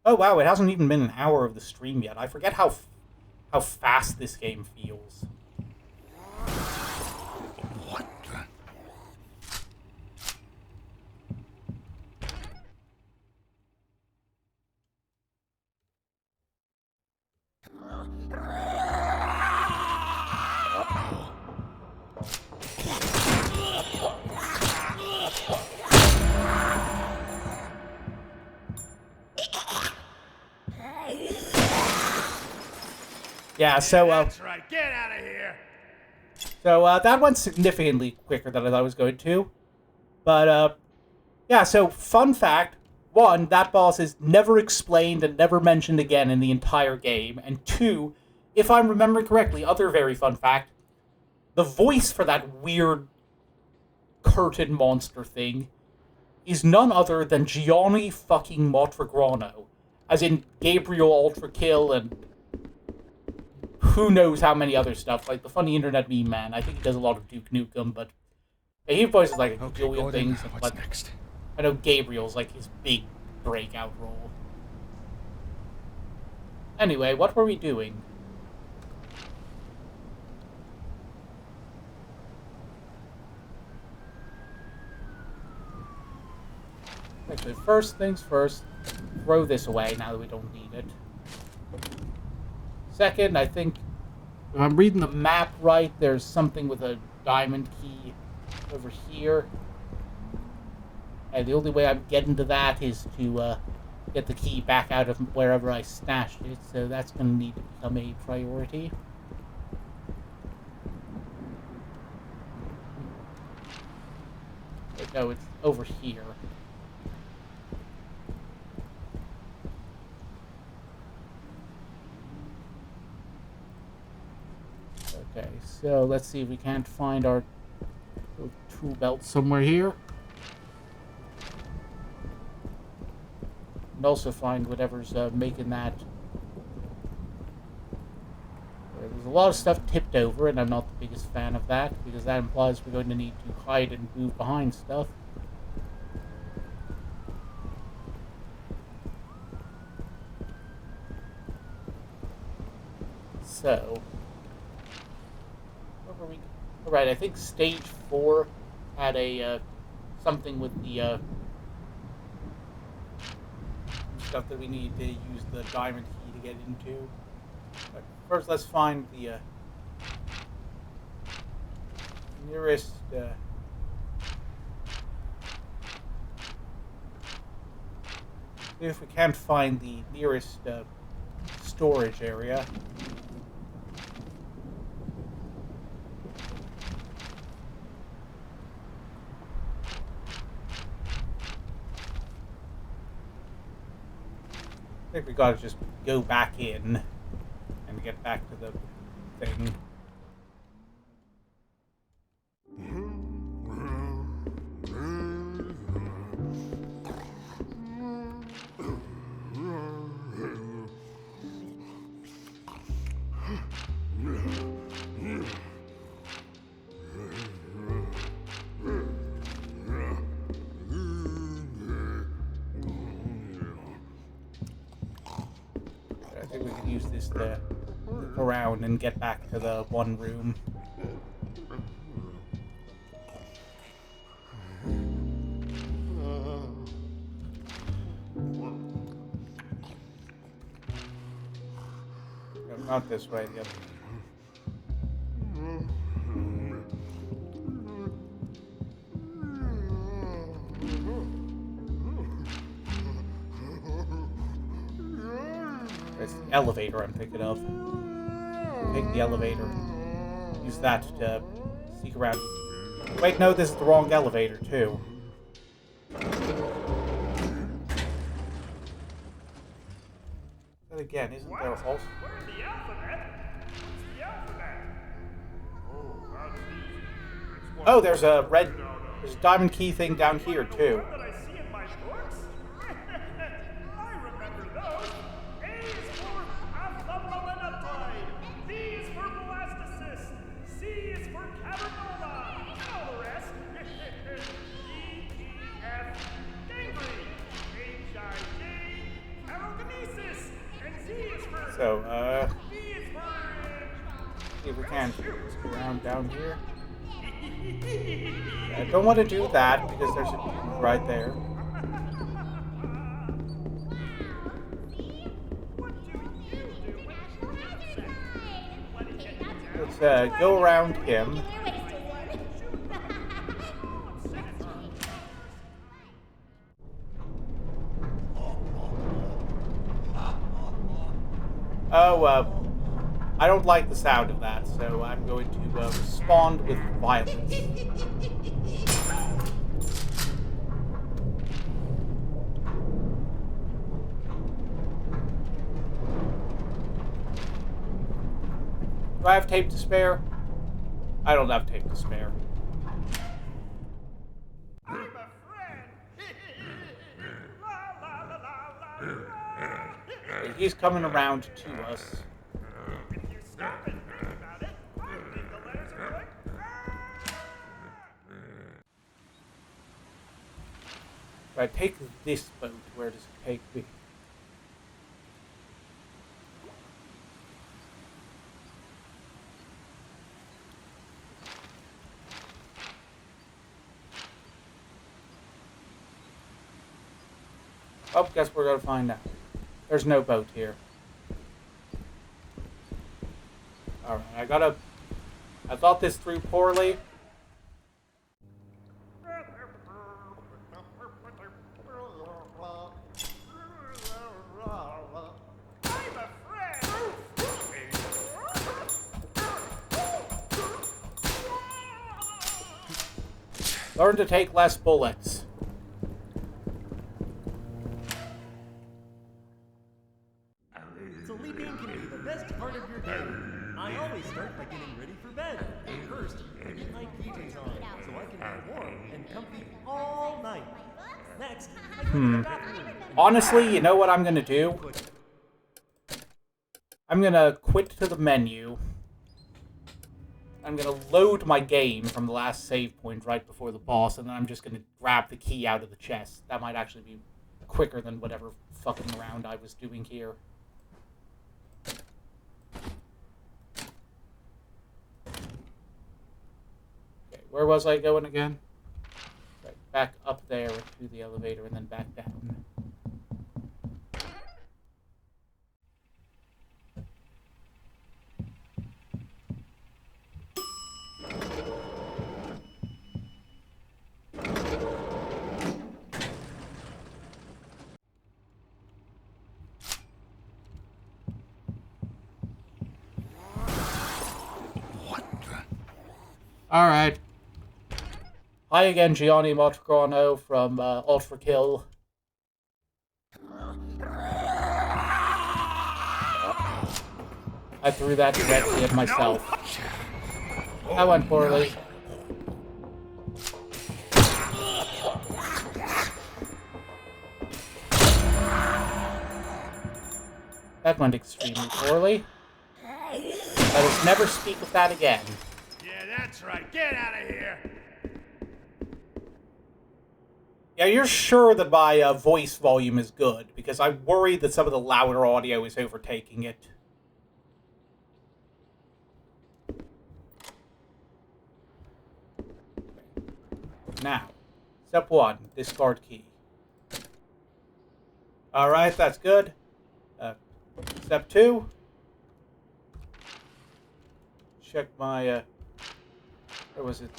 A: Oh wow, it hasn't even been an hour of the stream yet. I forget how fast this game feels.
F: What the?
A: Yeah, so,
C: That's right. Get out of here.
A: So that went significantly quicker than I thought it was going to. But, yeah, so fun fact. One, that boss is never explained and never mentioned again in the entire game. And two, if I'm remembering correctly, other very fun fact, the voice for that weird curtain monster thing is none other than Gianni fucking Montegrano. As in Gabriel Ultra Kill and who knows how many other stuff, like the funny internet meme man. I think he does a lot of Duke Nukem, but he voices like a
F: Okay,
A: billion
F: Gordon,
A: things.
F: what's
A: But
F: next?
A: I know Gabriel's like his big breakout role. Anyway, what were we doing? Actually, first things first, throw this away now that we don't need it. Second, I think, if I'm reading the map right, there's something with a diamond key over here. And the only way I'm getting to that is to get the key back out of wherever I stashed it, so that's going to need to become a priority. But no, it's over here. Okay, so let's see if we can't find our tool belt somewhere here. And also find whatever's making that. There's a lot of stuff tipped over, and I'm not the biggest fan of that, because that implies we're going to need to hide and move behind stuff. So, where were we? Alright, I think stage 4 had a, something with the, stuff that we need to use the diamond key to get into. But first, let's find the, nearest, see if we can't find the nearest, storage area. I think we gotta just go back in and get back to the thing. I think we can use this to loop around and get back to the one room. No, not this way, the other way. It's the elevator I'm thinking of. Take the elevator and use that to sneak around. Wait, no, this is the wrong elevator, too. But again, isn't there also...
C: Where's the alphabet? What's the alphabet? Oh, that's easy. It's one
A: Oh, there's a red... There's a diamond key thing down here, too.
C: that I see in my books. I remember those. A is for alpha-melanoptide. B is for blastocyst. C is for cavernoma. And all the rest. D, E, F, gangrene. H, I, J, aerokinesis. And Z is for...
A: So,
C: B is for...
A: see if we can go around down here. I don't want to do that because there's a dude right there. Let's go around him. I don't like the sound of that, so I'm going to respond with violence. Do I have tape to spare? I don't have tape to spare.
C: I'm a friend. La la la la la la.
A: He's coming around to us.
C: If you stop and think about it, I think the letters are going.
A: If I take this boat, where does it take me? Oh, guess we're gonna find out. There's no boat here. Alright, I thought this through poorly.
C: I'm a friend.
A: Learn to take less bullets.
D: So leaping can be the best part of your day. I always start by getting ready for bed. First, I get my PJs on so I can feel warm and comfy all night. Next, I go to the bathroom.
A: Honestly, you know what I'm gonna do? I'm gonna quit to the menu. I'm gonna load my game from the last save point right before the boss, and then I'm just gonna grab the key out of the chest. That might actually be quicker than whatever fucking round I was doing here. Okay, where was I going again? Right, back up there to the elevator and then back down. Alright. Hi again, Gianni Montegrano from Ultra Kill. I threw that directly at myself. That went poorly. That went extremely poorly. Let us never speak of that again.
C: Yeah, that's right. Get out of here.
A: Yeah, you're sure that my voice volume is good, because I'm worried that some of the louder audio is overtaking it. Now, step 1, discard key. Alright, that's good. Step 2, check my, where was it?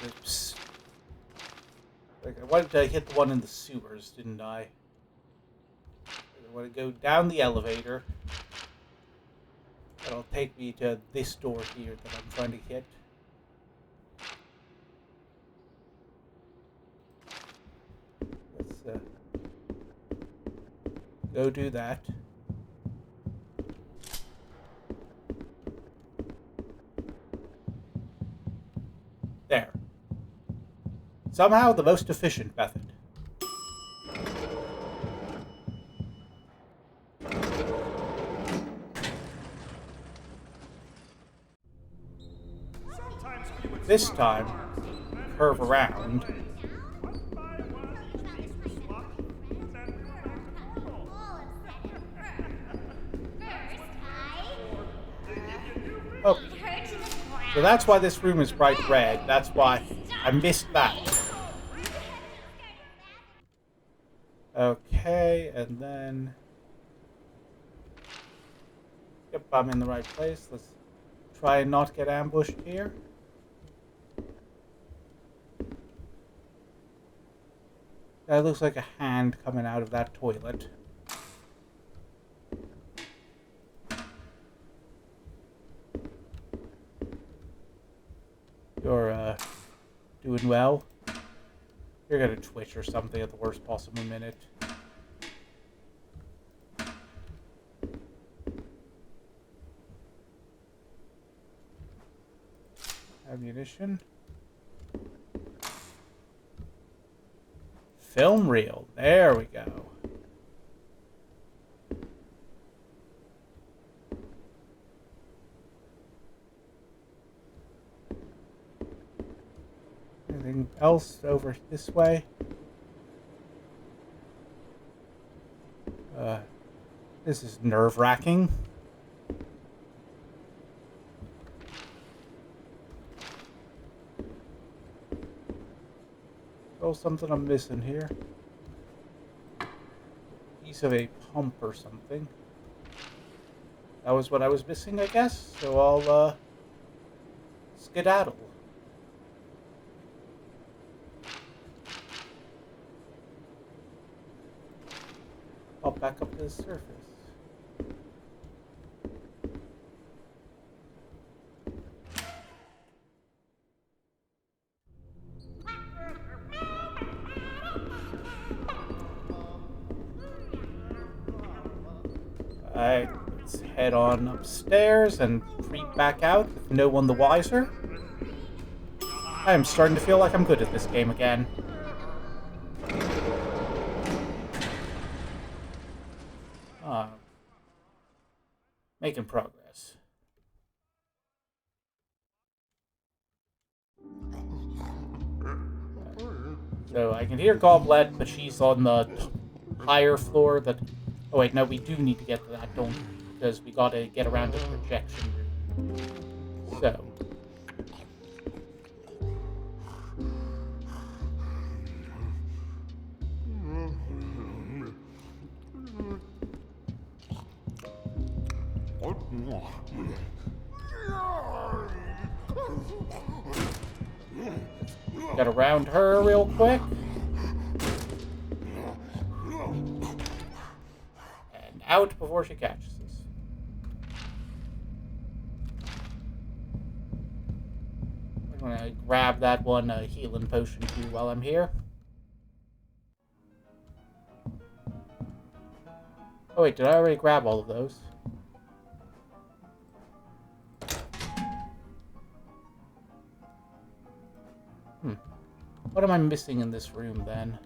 A: I wanted to hit the one in the sewers, didn't I? I want to go down the elevator. That'll take me to this door here that I'm trying to hit. Let's go do that. There. Somehow the most efficient method. This time, curve around. Oh, so that's why this room is bright red. That's why I missed that. Okay, and then... Yep, I'm in the right place. Let's try and not get ambushed here. That looks like a hand coming out of that toilet. Doing well. You're gonna twitch or something at the worst possible minute. Ammunition. Film reel. There we go. Anything else over this way? This is nerve-wracking. Oh, something I'm missing here. Piece of a pump or something. That was what I was missing, I guess. So I'll, skedaddle. I'll back up to the surface. Alright, let's head on upstairs and creep back out with no one the wiser. I am starting to feel like I'm good at this game again. Making progress. So I can hear Goblet, but she's on the higher floor. That. Oh wait, no, we do need to get to that, don't we? Because we gotta get around to the projection room. So. Get around her real quick. And out before she catches us. I'm gonna grab that one healing potion too while I'm here. Oh wait, did I already grab all of those? What am I missing in this room, then?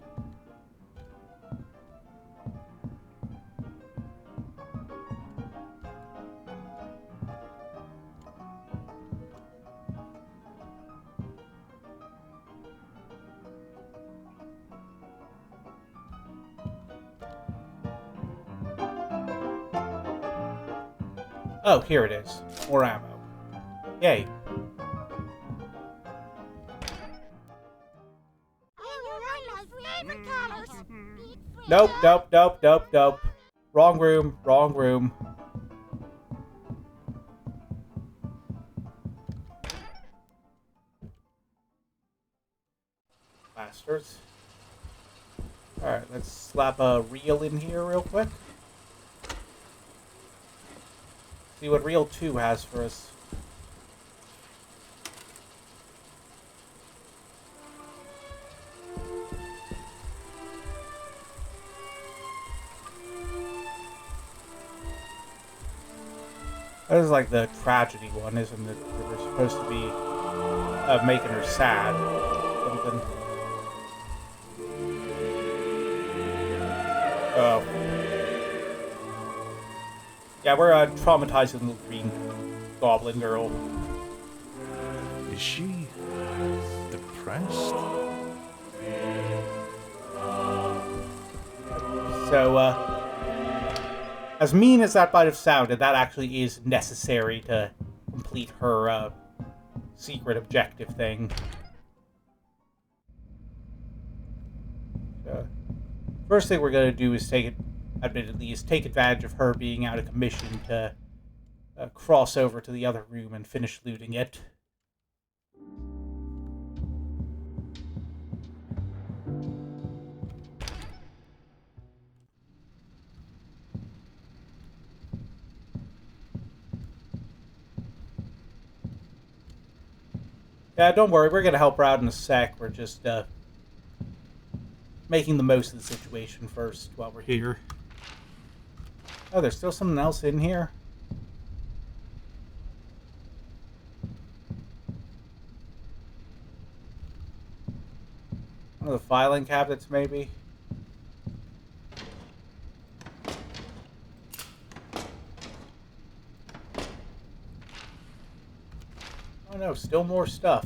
A: Oh, here it is. More ammo. Yay. Nope, nope, nope, nope, nope. Wrong room, wrong room. Bastards. Alright, let's slap a reel in here real quick. See what reel 2 has for us. That is like the tragedy one, isn't it? Where we're supposed to be making her sad. Something. Oh. Yeah, we're traumatizing the green goblin girl.
F: Is she depressed?
A: So, as mean as that might have sounded, that actually is necessary to complete her secret objective thing. So, first thing we're going to do is take advantage of her being out of commission to cross over to the other room and finish looting it. Yeah, don't worry. We're gonna help her out in a sec. We're just making the most of the situation first while we're here. Oh, there's still something else in here. One of the filing cabinets, maybe. Oh no, still more stuff.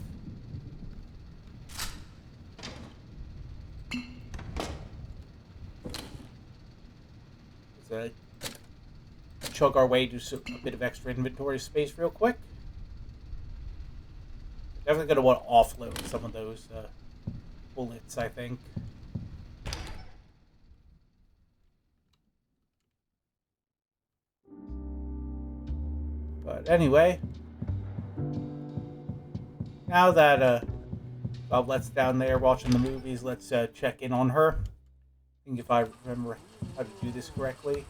A: Let's chug our way to a bit of extra inventory space real quick. Definitely going to want to offload some of those bullets, I think. But anyway, now that Boblette's down there watching the movies, let's check in on her. I think if I remember how to do this correctly.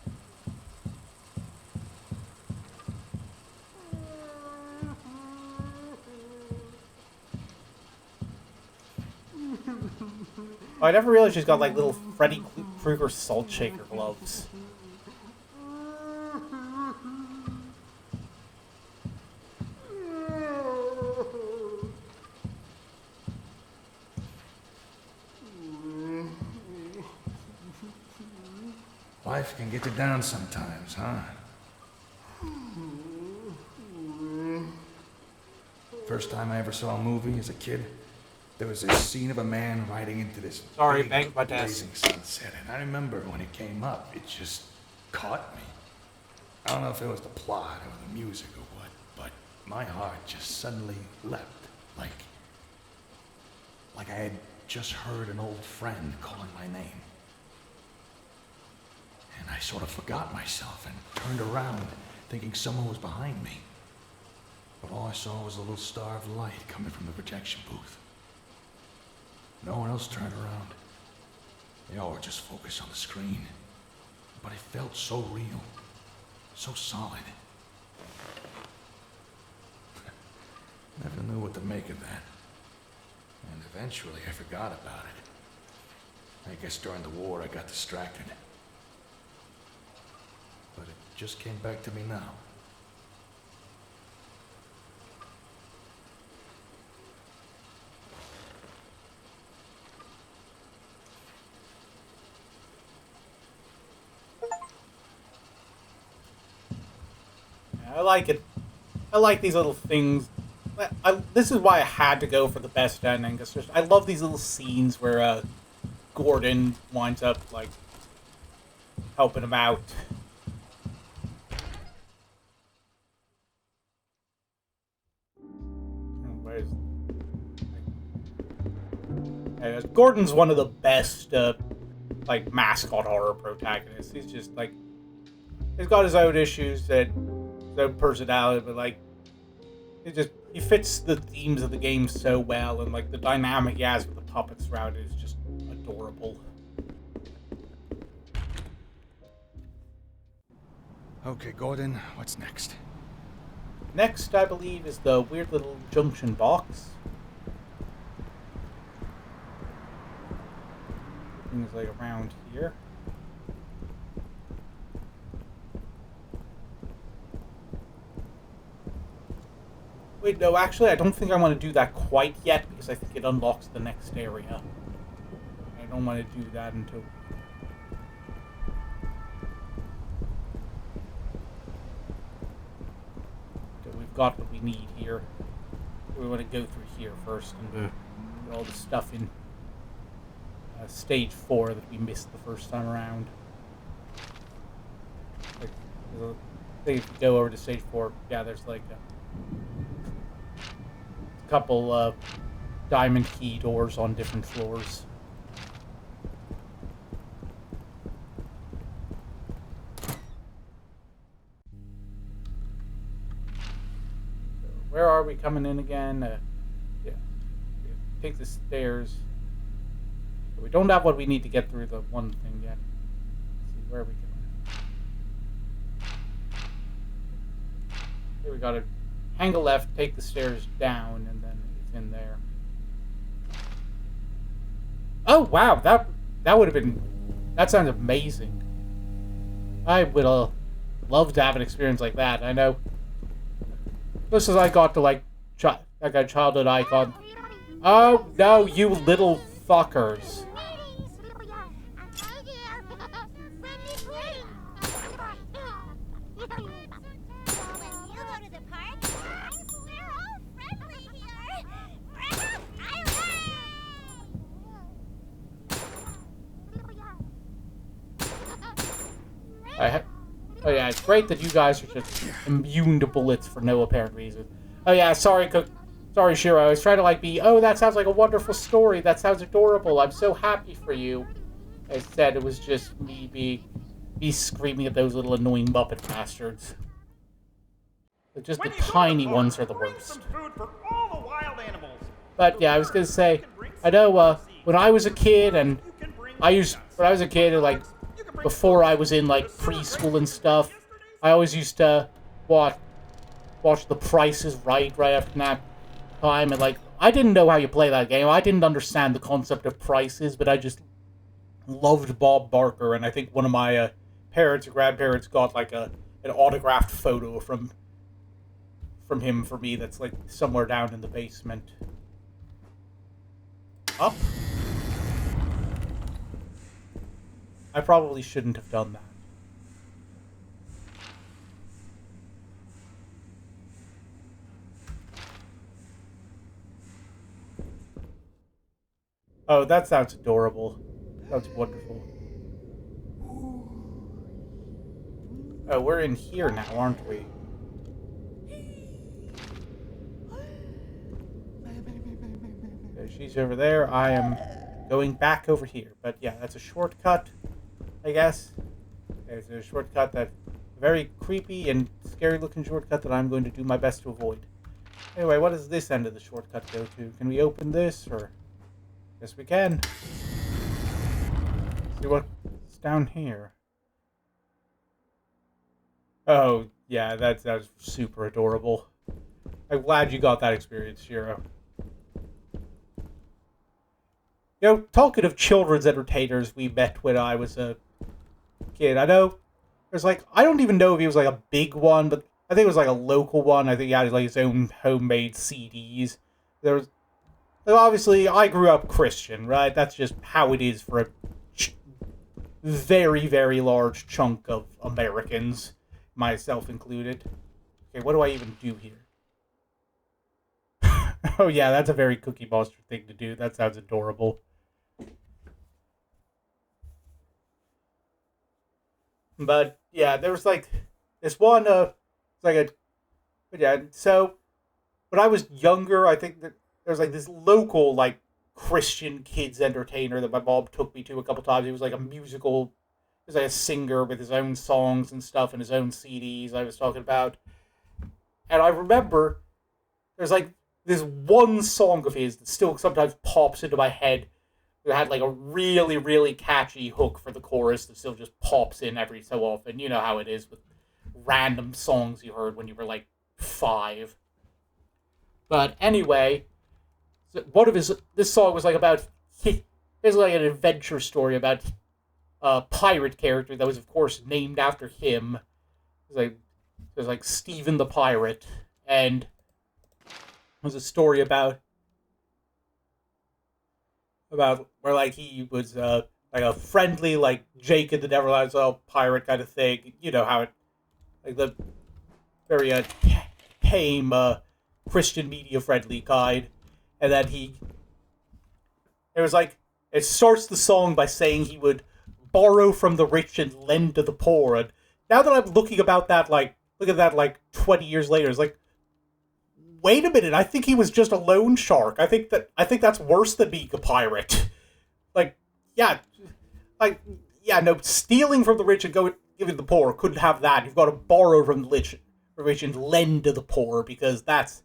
A: Oh, I never realized she's got like little Freddy Krueger salt shaker gloves.
F: Life can get you down sometimes, huh? First time I ever saw a movie as a kid, there was this scene of a man riding into this big, blazing sunset, and I remember when it came up, it just caught me. I don't know if it was the plot or the music or what, but my heart just suddenly leapt, like I had just heard an old friend calling my name. And I sort of forgot myself and turned around, thinking someone was behind me. But all I saw was a little star of light coming from the projection booth. No one else turned around. They all were just focused on the screen. But it felt so real, so solid. Never knew what to make of that. And eventually I forgot about it. I guess during the war I got distracted. But it just came back to me now.
A: I like it. I like these little things. This is why I had to go for the best ending. Cause I love these little scenes where Gordon winds up like helping him out. Gordon's one of the best like mascot horror protagonists. He's just like he's got his own issues and his own personality, but like he fits the themes of the game so well, and like the dynamic he has with the puppets around it is just adorable.
F: Okay, Gordon, what's next?
A: Next, I believe, is the weird little junction box. Things like around here. Wait, no, actually, I don't think I want to do that quite yet, because I think it unlocks the next area. I don't want to do that until... we've got what we need here. We want to go through here first and get all the stuff in stage 4 that we missed the first time around. Like, I think if you go over to stage 4, yeah, there's like a couple diamond key doors on different floors. Where are we coming in again? Yeah, take the stairs. We don't have what we need to get through the one thing yet. Let's see, where are we going? Here we gotta hang a left, take the stairs down, and then in there. Oh wow, that would have been. That sounds amazing. I would love to have an experience like that. I know. Just as I got to like a childhood icon. Oh no, you little fuckers. Oh yeah, it's great that you guys are just immune to bullets for no apparent reason. Oh yeah, sorry Shiro, I was trying to like be, oh that sounds like a wonderful story, that sounds adorable, I'm so happy for you. Instead it was just me screaming at those little annoying Muppet bastards. But just the tiny ones are the worst. But yeah, I was gonna say, I know when I was a kid and like before I was in like preschool and stuff, I always used to watch The Price is Right after nap time, and like I didn't know how you play that game. I didn't understand the concept of prices, but I just loved Bob Barker, and I think one of my parents or grandparents got like an autographed photo from him for me that's like somewhere down in the basement. Up? I probably shouldn't have done that. Oh, that sounds adorable. That's wonderful. Oh, we're in here now, aren't we? Okay, she's over there. I am going back over here. But yeah, that's a shortcut, I guess. Okay, it's a shortcut that very creepy and scary looking shortcut that I'm going to do my best to avoid. Anyway, what does this end of the shortcut go to? Can we open this, or... Yes, we can. See what's down here. Oh, yeah, that was super adorable. I'm glad you got that experience, Shiro. You know, talking of children's entertainers we met when I was a kid, I know there's like, I don't even know if he was like a big one, but I think it was like a local one. I think he had like his own homemade CDs. There was, obviously, I grew up Christian, right? That's just how it is for a very, very large chunk of Americans, myself included. Okay, what do I even do here? Oh yeah, that's a very Cookie Monster thing to do. That sounds adorable. But yeah, there was like this one, so when I was younger, I think that there was like this local like Christian kids entertainer that my mom took me to a couple times. He was like he was like a singer with his own songs and stuff and his own CDs I was talking about. And I remember there's like this one song of his that still sometimes pops into my head. It had like a really, really catchy hook for the chorus that still just pops in every so often. You know how it is with random songs you heard when you were like 5. But anyway, this song was like about, it was like an adventure story about a pirate character that was of course named after him. It was like Stephen the Pirate, and it was a story about where like he was like a friendly like Jake in the Neverland pirate kind of thing. You know how it, like the very tame Christian media friendly kind. And then it starts the song by saying he would borrow from the rich and lend to the poor. And now that I'm looking at that like 20 years later, it's like, wait a minute, I think he was just a loan shark. I think that's worse than being a pirate. No, stealing from the rich and giving to the poor, couldn't have that. You've got to borrow from the rich and lend to the poor, because that's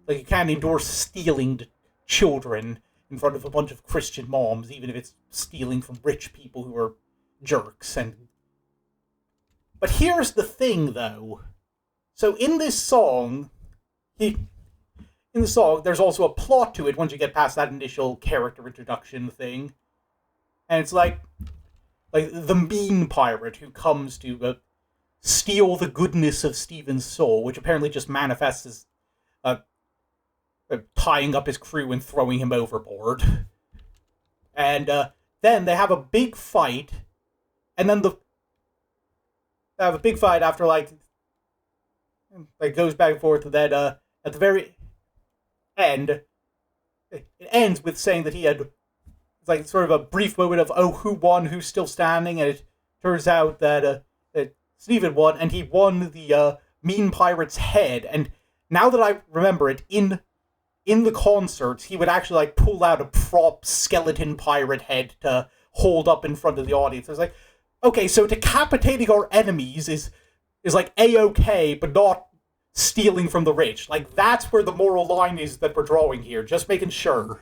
A: you can't endorse stealing to children in front of a bunch of Christian moms, even if it's stealing from rich people who are jerks. But here's the thing, though. So in this song, he in the song, there's also a plot to it once you get past that initial character introduction thing. And it's like the mean pirate who comes to steal the goodness of Steven's soul, which apparently just manifests as tying up his crew and throwing him overboard. And then they have a big fight, and then they have a big fight after, like goes back and forth, and then at the very end, it ends with saying that he had like sort of a brief moment of, oh, who won, who's still standing, and it turns out that Stephen won, and he won the mean pirate's head. And now that I remember it, in the concerts, he would actually like pull out a prop skeleton pirate head to hold up in front of the audience. It's like, okay, so decapitating our enemies is like A-okay, but not stealing from the rich. Like, that's where the moral line is that we're drawing here. Just making sure.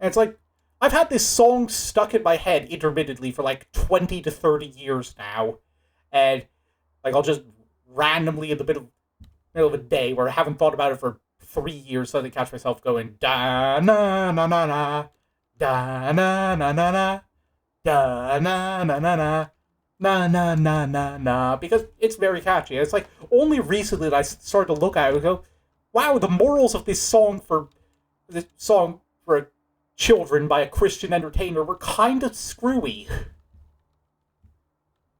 A: And it's like, I've had this song stuck in my head intermittently for like 20 to 30 years now. And like, I'll just randomly in the middle of a day where I haven't thought about it for 3 years, suddenly catch myself going, da na na na na, da na na na na, da na na na na, na na na na na, because it's very catchy. It's like only recently that I started to look at it and go, wow, the morals of this song for children by a Christian entertainer were kind of screwy.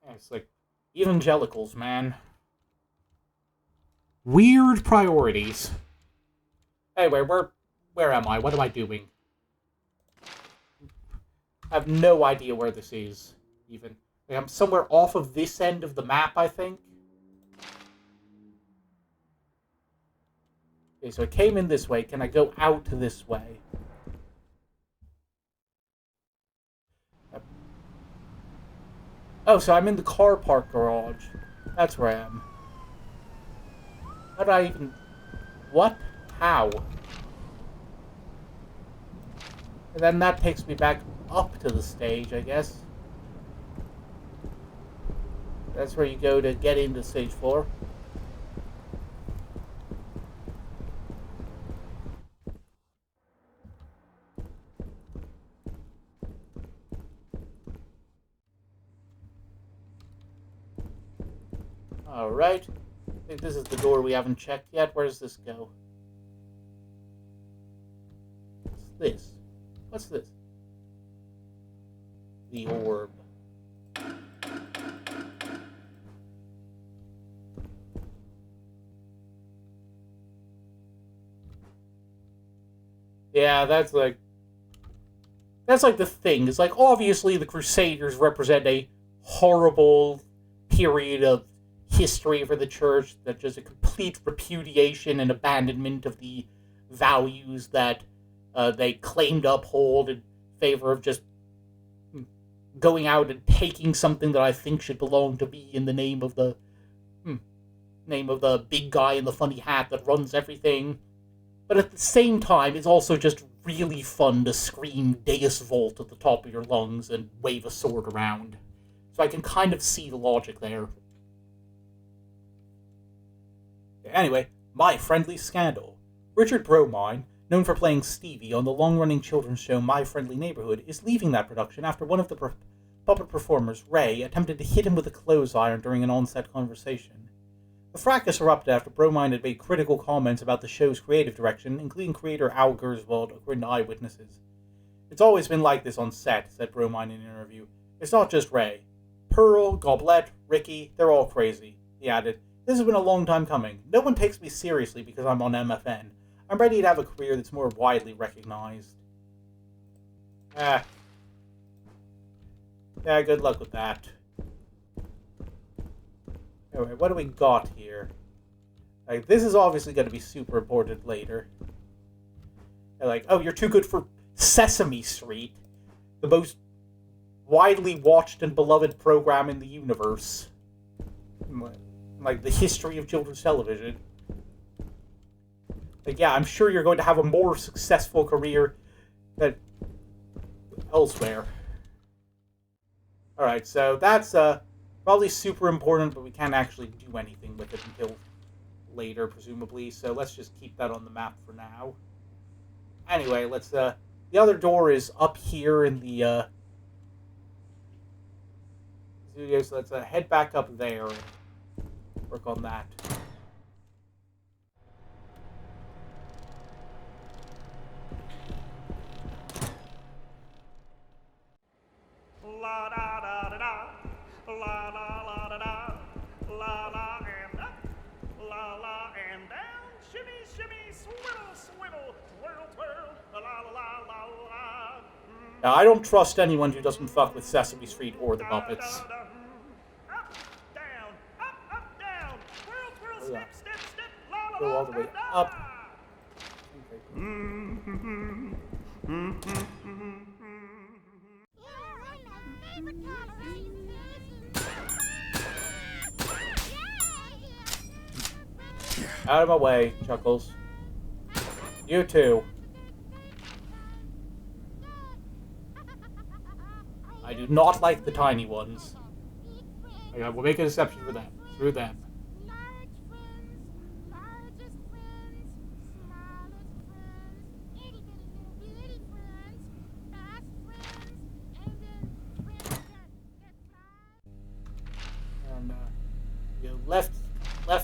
A: Yeah, it's like evangelicals, man. Weird priorities. Anyway, where am I? What am I doing? I have no idea where this is, even. Like, I'm somewhere off of this end of the map, I think. Okay, so I came in this way. Can I go out this way? Oh, so I'm in the car park garage. That's where I am. How did I even... What? How? And then that takes me back up to the stage, I guess. That's where you go to get into stage 4. Alright. I think this is the door we haven't checked yet. Where does this go? What's this? What's this? The orb. Yeah, that's like the thing. It's like, obviously the Crusaders represent a horrible period of history for the church, that just a complete repudiation and abandonment of the values that they claim to uphold in favor of just going out and taking something that I think should belong to me in the name of the big guy in the funny hat that runs everything. But at the same time, it's also just really fun to scream Deus Volt at the top of your lungs and wave a sword around. So I can kind of see the logic there. Anyway, My Friendly Scandal. Richard Bromine, known for playing Stevie on the long-running children's show My Friendly Neighborhood, is leaving that production after one of the puppet performers, Ray, attempted to hit him with a clothes iron during an on-set conversation. The fracas erupted after Bromine had made critical comments about the show's creative direction, including creator Al Gerswald, according to eyewitnesses. "It's always been like this on set," said Bromine in an interview. "It's not just Ray. Pearl, Goblet, Ricky, they're all crazy." He added, "This has been a long time coming. No one takes me seriously because I'm on MFN. I'm ready to have a career that's more widely recognized." Yeah, good luck with that. Anyway, what do we got here? Like, this is obviously going to be super important later. They're like, oh, you're too good for Sesame Street, the most widely watched and beloved program in the universe. Like, the history of children's television. Like, yeah, I'm sure you're going to have a more successful career than elsewhere. Alright, so that's probably super important, but we can't actually do anything with it until later, presumably. So let's just keep that on the map for now. Anyway, let's, the other door is up here in the, studio, so let's head back up there and work on that.
C: La da da da da, la la la da da, la la and up, la la and down, shimmy shimmy, swivel swivel, twirl twirl, la la la la la.
A: Now, I don't trust anyone who doesn't fuck with Sesame Street or the Muppets.
C: Up down, up down, twirl twirl, step step step, la la
A: Go
C: la
A: all the way
C: da.
A: up. Out of my way, Chuckles. You too. I do not like the tiny ones. Okay, we'll make an exception for them. Through them. And you left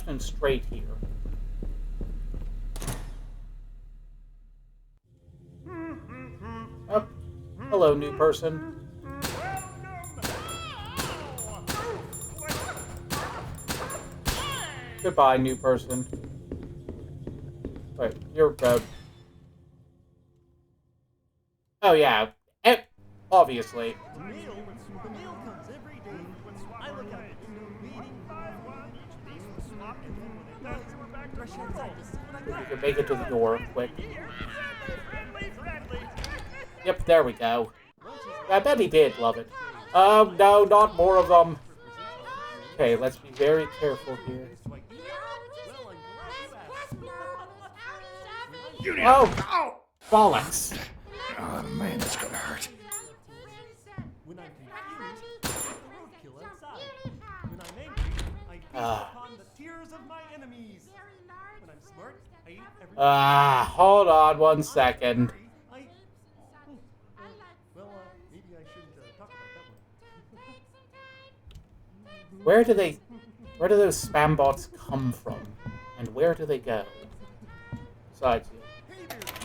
A: and straight here. Oh, hello, new person. Goodbye, new person. Wait, you're, oh, yeah. Obviously.
D: The mail comes every day. I look out the window reading. Rush outside to see what I
A: We
D: got.
A: can make it to the door quick.
C: Friendly.
A: Yep, there we go. I bet he did love it. No, not more of them. Okay, let's be very careful here. Oh! Bollocks!
F: Oh man, that's gonna hurt.
D: When I'm confused, I eat the roadkill outside. When I'm angry, I feast upon the tears of my enemies. When I'm smart, I eat every
A: Hold on one second.
D: Well, maybe I shouldn't talk about that one.
A: Where do those spam bots come from? And where do they go? Besides,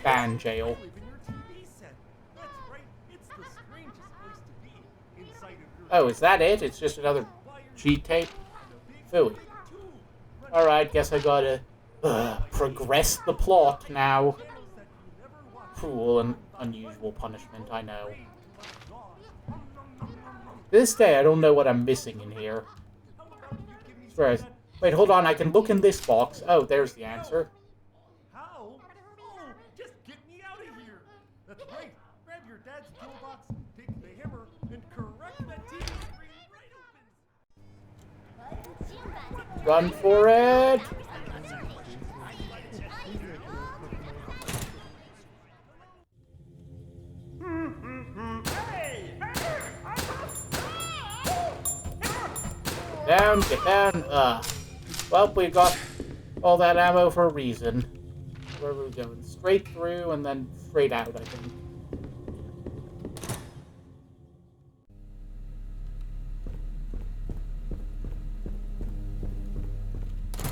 A: ban jail.
D: Live in your TV set. That's right. It's the strangest place to be. Inside of your
A: Oh, is that it? It's just another cheat tape? Phooey. Alright, guess I gotta progress the plot now. Cruel and unusual punishment, I know. To this day, I don't know what I'm missing in here. Stress. Wait, hold on, I can look in this box. Oh, there's the answer.
D: How? Oh, just get me out of here. That's right. Grab your dad's toolbox, take the hammer, and correct that TV screen right open.
A: Run for it! Down, get down. Well, we got all that ammo for a reason. Where are we going? Straight through and then straight out, I think.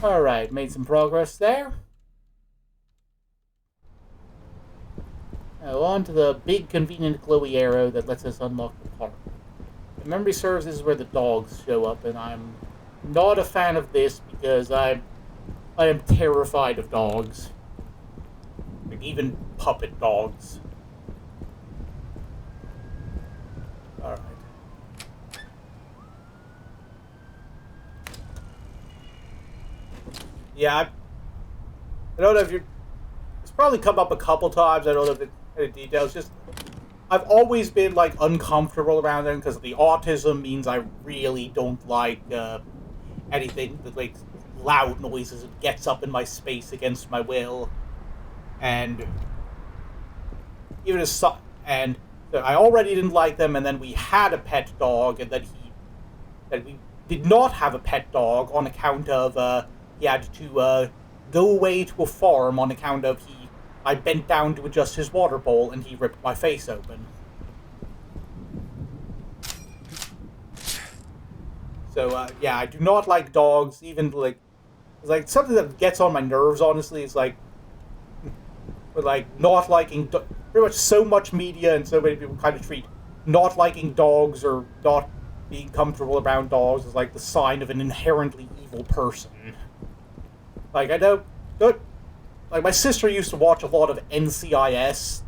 A: Alright, made some progress there. Now on to the big convenient glowy arrow that lets us unlock the park. If memory serves, this is where the dogs show up, and I'm not a fan of this because I am terrified of dogs. Like, even puppet dogs. Alright. Yeah, I don't know if you're... It's probably come up a couple times, I don't know if it's any details, just... I've always been, like, uncomfortable around them because the autism means I really don't like, anything that makes loud noises and gets up in my space against my will. And even as So I already didn't like them, and then we had a pet dog, and then we did not have a pet dog on account of he had to go away to a farm on account of I bent down to adjust his water bowl, and he ripped my face open. So yeah, I do not like dogs. Even like something that gets on my nerves. Honestly, is like with like not liking pretty much so much media and so many people kind of treat not liking dogs or not being comfortable around dogs as like the sign of an inherently evil person. Like I know, like my sister used to watch a lot of NCIS,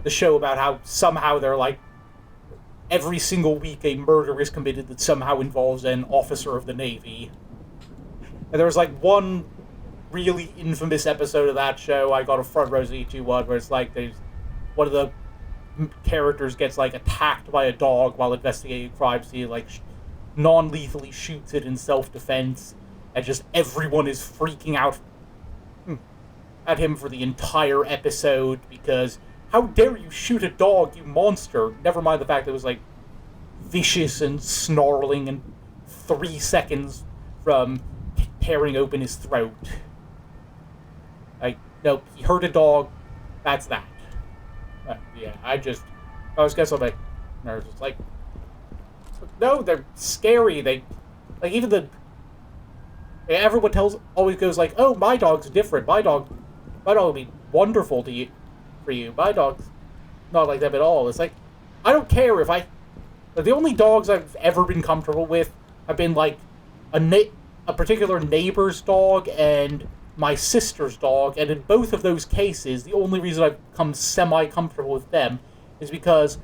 A: the show about how somehow they're like every single week a murder is committed that somehow involves an officer of the Navy. And there was like one really infamous episode of that show. I got a front row seat to one where it's like there's one of the characters gets like attacked by a dog while investigating a crime scene, like non-lethally shoots it in self-defense, and just everyone is freaking out at him for the entire episode because how dare you shoot a dog, you monster? Never mind the fact that it was like vicious and snarling and 3 seconds from tearing open his throat. Like, no, he hurt a dog. That's that. Yeah, I was guess on my nerves. It's like, no, they're scary. They, like, even everyone always goes like, oh, my dog's different. My dog will be wonderful for you. My dog's not like them at all. It's like, I don't care if the only dogs I've ever been comfortable with have been like a particular neighbor's dog and my sister's dog, and in both of those cases, the only reason I've become semi-comfortable with them is because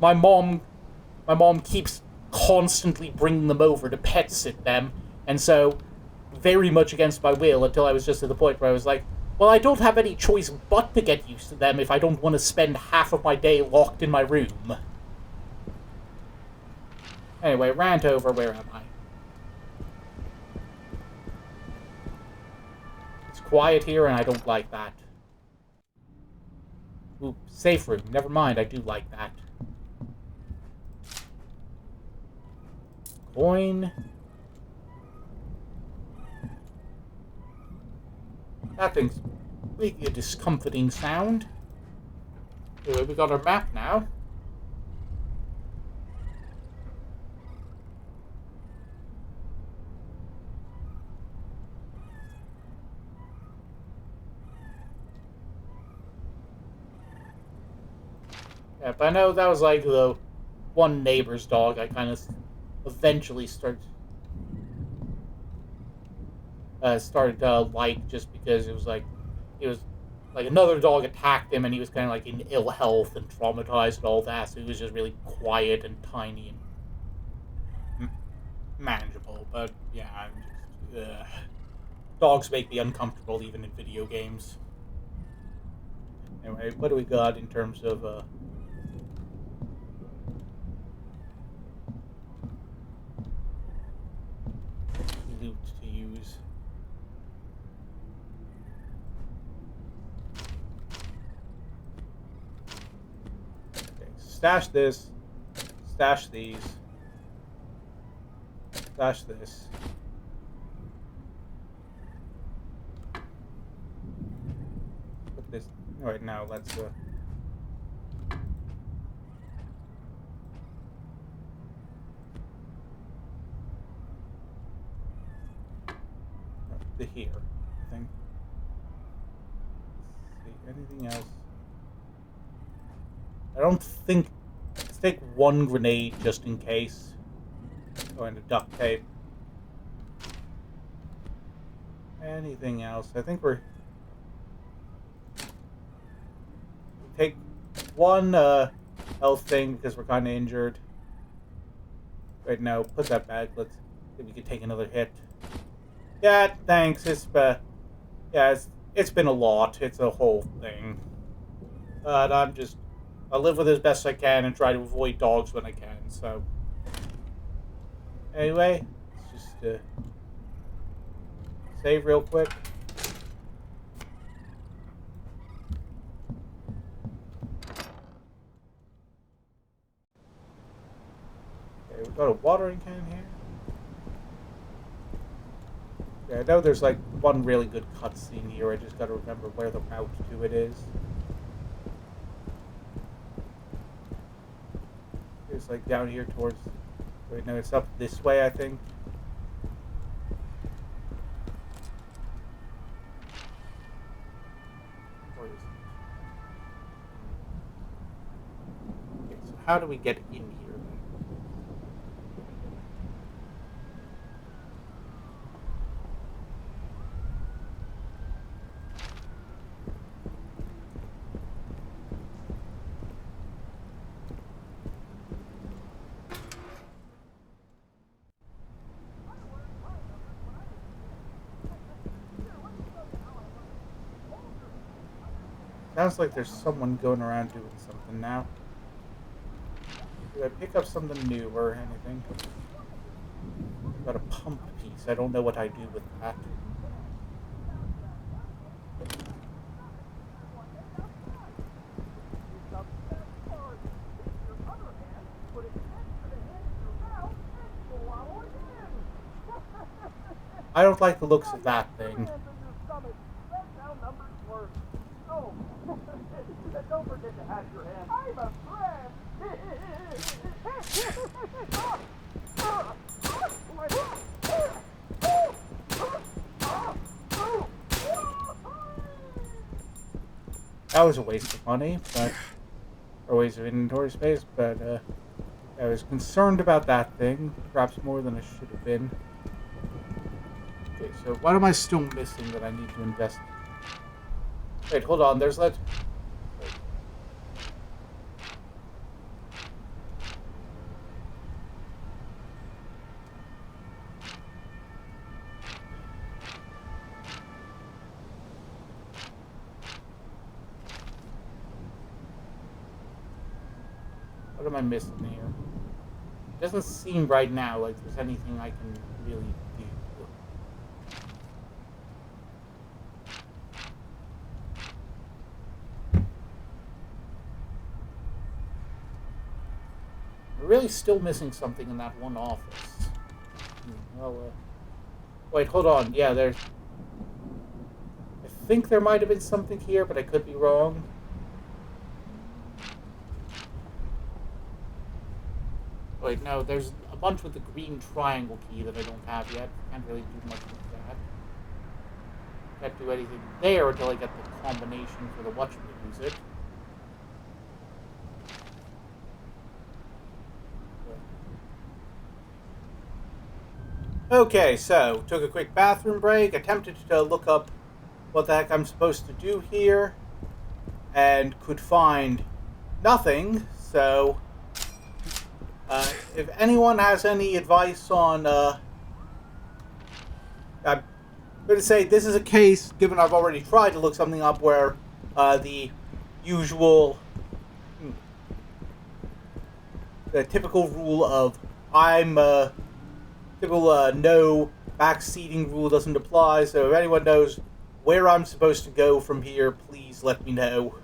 A: my mom keeps constantly bringing them over to pet sit them, and so, very much against my will, until I was just at the point where I was like, well, I don't have any choice but to get used to them if I don't want to spend half of my day locked in my room. Anyway, rant over, where am I? Quiet here, and I don't like that. Ooh, safe room. Never mind, I do like that. Coin. That thing's making a discomforting sound. Anyway, we got our map now. Yeah, but I know that was like the one neighbor's dog I kind of eventually started to like, just because it was like another dog attacked him and he was kind of like in ill health and traumatized and all that, so he was just really quiet and tiny and manageable. But yeah, I'm just, dogs make me uncomfortable even in video games. Anyway, what do we got in terms of loot to use? Okay, stash this, stash these, stash this. Put this. All right, now let's the here, I think. Let's see, anything else? I don't think. Let's take one grenade just in case. Oh, and a duct tape. Anything else? I think we're. Take one health thing because we're kind of injured. Right now, put that back. Let's see if we can take another hit. Yeah, thanks. It's been a lot. It's a whole thing. But I live with it as best I can and try to avoid dogs when I can. So anyway, let's just save real quick. Got a watering can here. Yeah, I know there's like one really good cutscene here. I just gotta remember where the route to it is. It's like down here towards... Wait, no, it's up this way, I think. Where is it? Okay, so how do we get in here? Sounds like there's someone going around doing something now. Did I pick up something new or anything? Got a pump piece. I don't know what I do with that. I don't like the looks of that thing.
C: Don't forget to hat your hand. I'm a friend.
A: That was a waste of money, but or a waste of inventory space. But I was concerned about that thing, perhaps more than I should have been. Okay, so what am I still missing that I need to invest? Wait, hold on. There's that. What am I missing here? It doesn't seem right now like there's anything I can really do. We're really still missing something in that one office. Well, wait, hold on. Yeah, there's... I think there might have been something here, but I could be wrong. Wait, no, there's a bunch with the green triangle key that I don't have yet. Can't really do much with that. Can't do anything there until I get the combination for the whatchamacallit. Okay, so took a quick bathroom break, attempted to look up what the heck I'm supposed to do here, and could find nothing, so if anyone has any advice on, I'm going to say this is a case, given I've already tried to look something up, where the usual, the typical rule of typical no backseating rule doesn't apply, so if anyone knows where I'm supposed to go from here, please let me know.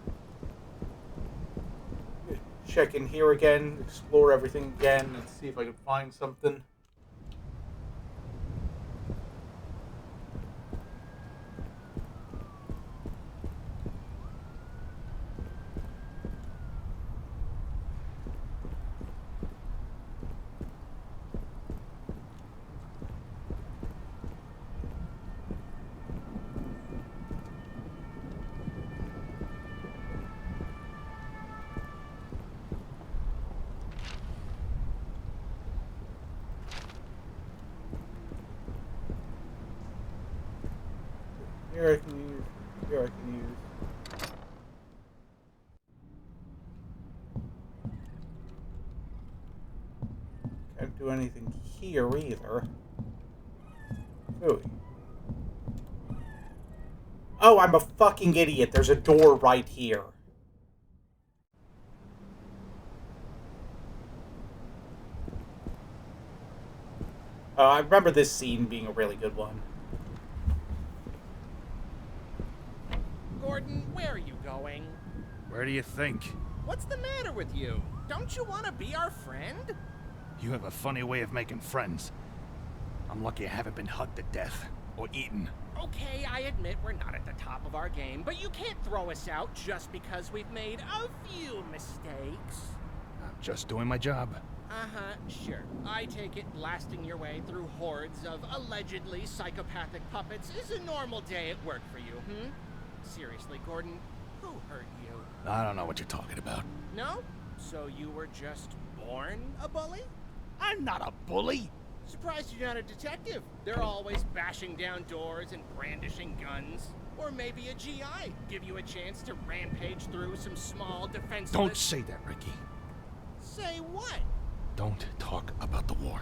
A: Check in here again, explore everything again, and see if I can find something. Here I can use, here I can use. Can't do anything here either. Ooh. Oh, I'm a fucking idiot. There's a door right here. I remember this scene being a really good one.
G: Gordon, where are you going?
F: Where do you think?
G: What's the matter with you? Don't you want to be our friend?
F: You have a funny way of making friends. I'm lucky I haven't been hugged to death or eaten.
G: Okay, I admit we're not at the top of our game, but you can't throw us out just because we've made a few mistakes.
F: I'm just doing my job.
G: Uh-huh, sure. I take it blasting your way through hordes of allegedly psychopathic puppets is a normal day at work for you, Seriously, Gordon, who hurt you?
F: I don't know what you're talking about.
G: No? So you were just born a bully?
F: I'm not a bully!
G: Surprised you're not a detective. They're always bashing down doors and brandishing guns. Or maybe a GI. Give you a chance to rampage through some small defenseless...
F: Don't say that, Ricky.
G: Say what?
F: Don't talk about the war.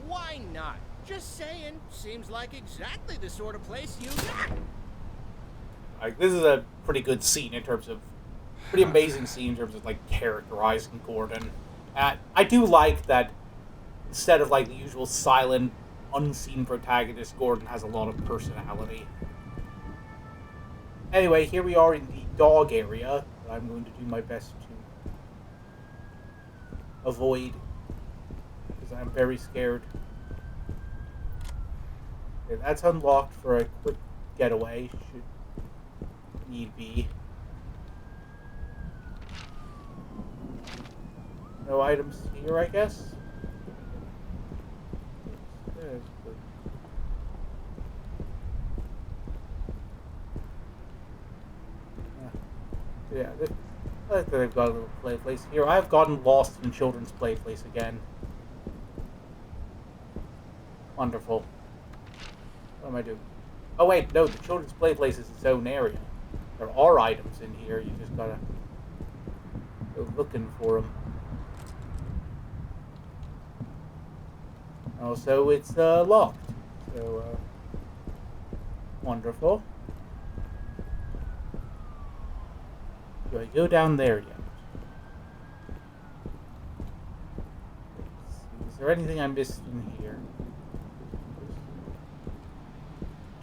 G: Why not? Just saying. Seems like exactly the sort of place you...
A: Like, this is a pretty good scene in terms of... Pretty amazing scene in terms of, like, characterizing Gordon. I do like that instead of, like, the usual silent, unseen protagonist, Gordon has a lot of personality. Anyway, here we are in the dog area. I'm going to do my best to avoid, because I'm very scared. Okay, that's unlocked for a quick getaway, should need be. No items here, I guess? Yeah, I like that they've got a little play place here. I've gotten lost in children's play place again. Wonderful. What am I doing? Oh wait, no, the children's play place is its own area. There are items in here, you just gotta go looking for them. Also, it's locked. So, wonderful. Do I go down there yet? Let's see. Is there anything I missed in here?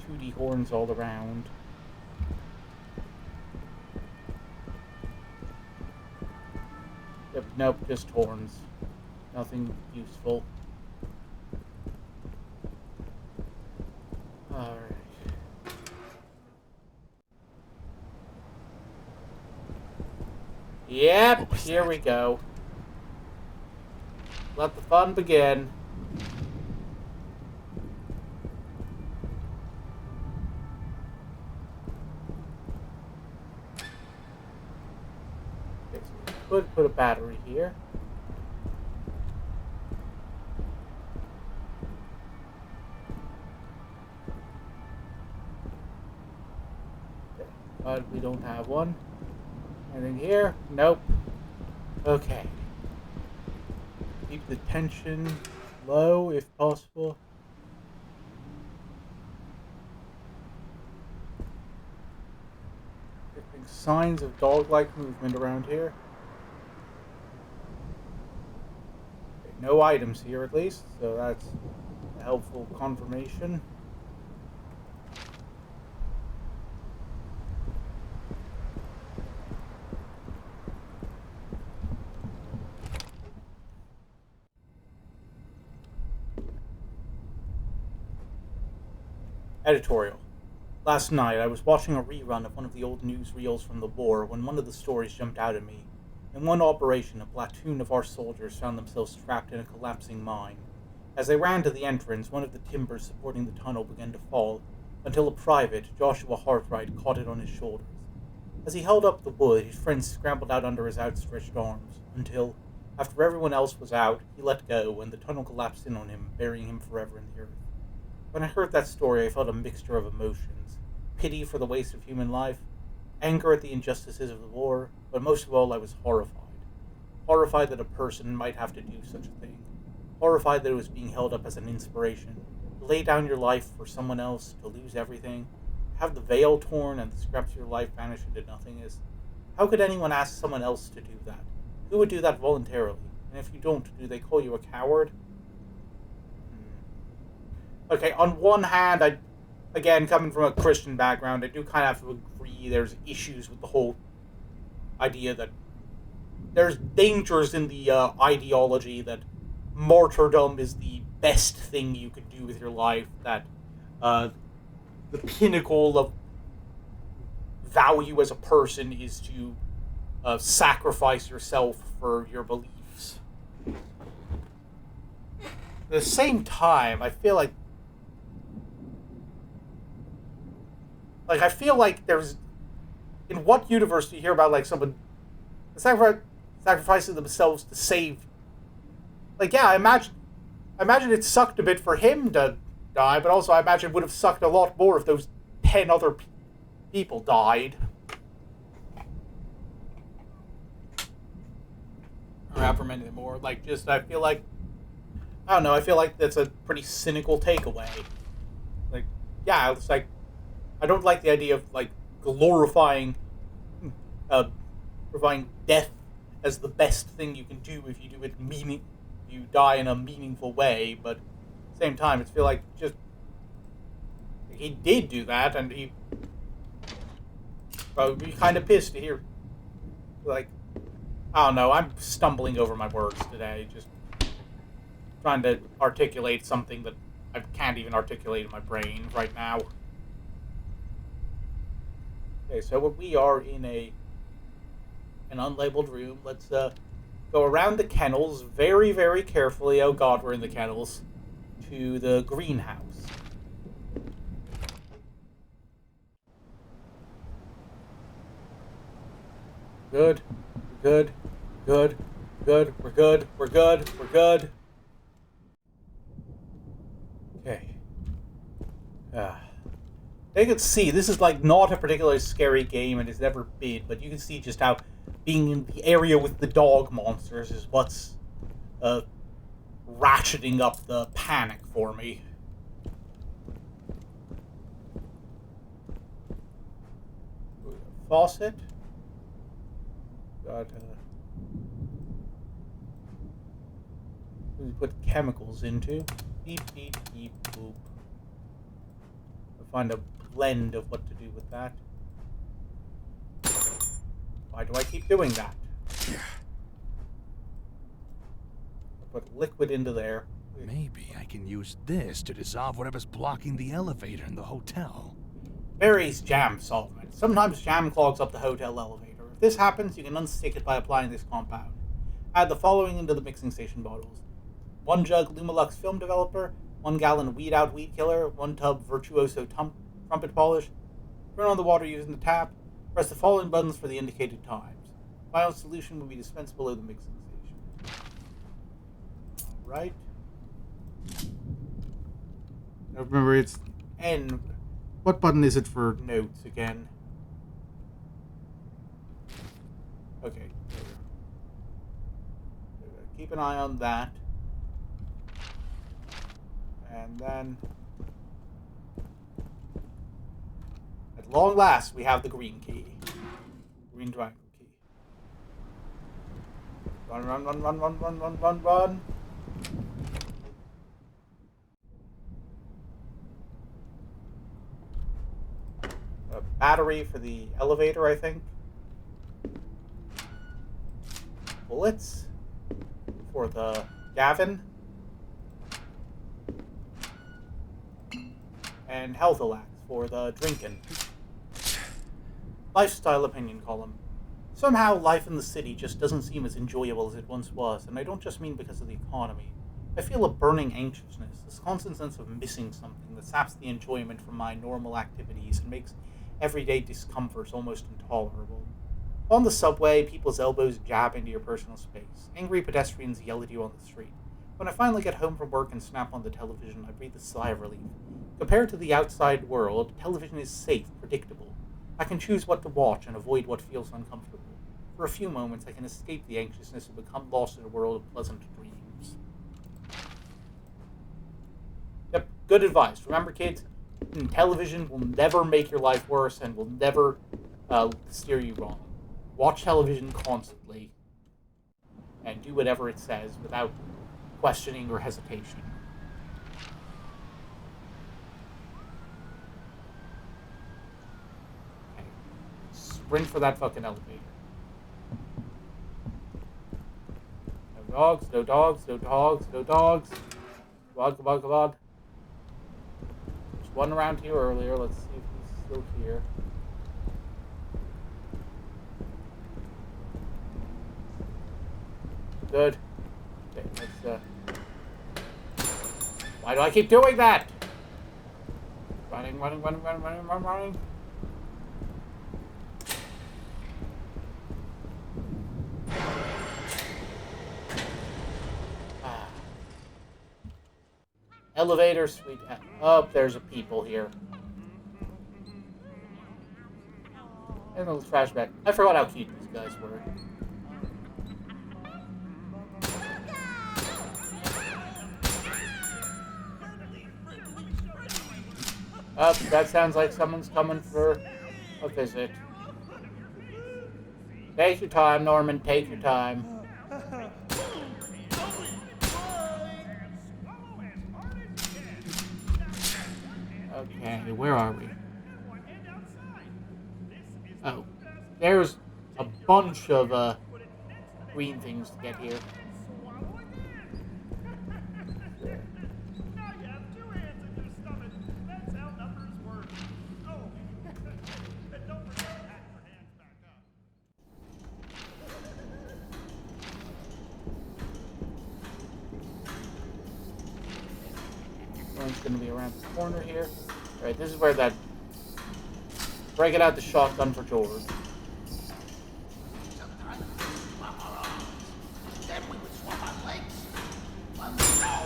A: 2D horns all around. Yep, nope, just horns. Nothing useful. Alright. Yep, here we go. Let the fun begin. Okay, so we could put a battery here. Okay, but we don't have one. Anything here? Nope. Okay. Keep the tension low if possible. Getting signs of dog-like movement around here. Okay, no items here at least, so that's a helpful confirmation. Editorial. Last night, I was watching a rerun of one of the old newsreels from the war when one of the stories jumped out at me. In one operation, a platoon of our soldiers found themselves trapped in a collapsing mine. As they ran to the entrance, one of the timbers supporting the tunnel began to fall, until a private, Joshua Hartwright, caught it on his shoulders. As he held up the wood, his friends scrambled out under his outstretched arms, until, after everyone else was out, he let go and the tunnel collapsed in on him, burying him forever in the earth. When I heard that story, I felt a mixture of emotions. Pity for the waste of human life, anger at the injustices of the war, but most of all I was horrified. Horrified that a person might have to do such a thing. Horrified that it was being held up as an inspiration. To lay down your life for someone else, to lose everything, to have the veil torn and the scraps of your life vanish into nothingness. How could anyone ask someone else to do that? Who would do that voluntarily? And if you don't, do they call you a coward? Okay, on one hand, again, coming from a Christian background, I do kind of have to agree there's issues with the whole idea that there's dangers in the ideology that martyrdom is the best thing you could do with your life, that the pinnacle of value as a person is to sacrifice yourself for your beliefs. At the same time, I feel like there's, in what universe do you hear about like someone sacrificing themselves to save? Like, yeah, I imagine it sucked a bit for him to die, but also I imagine it would have sucked a lot more if those 10 other people died. Or however many more. Like, just, I feel like, I don't know, I feel like that's a pretty cynical takeaway. Like, yeah, it's like, I don't like the idea of, like, glorifying death as the best thing you can do if you do it you die in a meaningful way, but at the same time, it's feel like just he did do that, and he would be kind of pissed to hear. Like, I don't know, I'm stumbling over my words today, just trying to articulate something that I can't even articulate in my brain right now. Okay, so we are in an unlabeled room. Let's go around the kennels very, very carefully. Oh god, we're in the kennels. To the greenhouse. Good. Good. Good. Good. We're good. We're good. We're good. Okay. You can see, this is like not a particularly scary game, and it's never been, but you can see just how being in the area with the dog monsters is what's ratcheting up the panic for me. Faucet. Got we put chemicals into. Beep, beep, beep, boop. I'll find a blend of what to do with that. Why do I keep doing that? I put liquid into there.
F: Maybe I can use this to dissolve whatever's blocking the elevator in the hotel.
A: Barry's jam solvent. Sometimes jam clogs up the hotel elevator. If this happens, you can unstick it by applying this compound. Add the following into the mixing station bottles. 1 jug Lumalux film developer, 1 gallon Weed Out Weed Killer, 1 tub Virtuoso trumpet polish. Turn on the water using the tap. Press the following buttons for the indicated times. Final solution will be dispensed below the mixing station. Alright. Now remember, it's N. What button is it for notes again? Okay. Keep an eye on that. And then, at long last, we have the green key. Green triangle key. Run, run, run, run, run, run, run, run, run. A battery for the elevator, I think. Bullets for the Gavin. And health alax for the drinking. Lifestyle opinion column. Somehow life in the city just doesn't seem as enjoyable as it once was, and I don't just mean because of the economy. I feel a burning anxiousness, this constant sense of missing something that saps the enjoyment from my normal activities and makes everyday discomforts almost intolerable. On the subway, people's elbows jab into your personal space. Angry pedestrians yell at you on the street. When I finally get home from work and snap on the television, I breathe a sigh of relief. Compared to the outside world, television is safe, predictable. I can choose what to watch and avoid what feels uncomfortable. For a few moments, I can escape the anxiousness and become lost in a world of pleasant dreams. Yep, good advice. Remember, kids, television will never make your life worse and will never steer you wrong. Watch television constantly and do whatever it says without questioning or hesitation. Okay. Sprint for that fucking elevator. dogs, no dogs, no dogs, no dogs. Come on, come on, come on. There's one around here earlier. Let's see if he's still here. Good. Okay, let's, why do I keep doing that? Running, running, running, running, running, running, running. Elevator, sweet. Oh, there's a people here. And a little flashback. I forgot how cute these guys were. Oh, that sounds like someone's coming for a visit. Take your time, Norman. Take your time. Okay, where are we? Oh, there's a bunch of green things to get here. One's going to be around the corner here. Alright, this is where that... Breaking out the shotgun for George.
B: Sometimes we swap our arms. Then we would swap our legs. But no!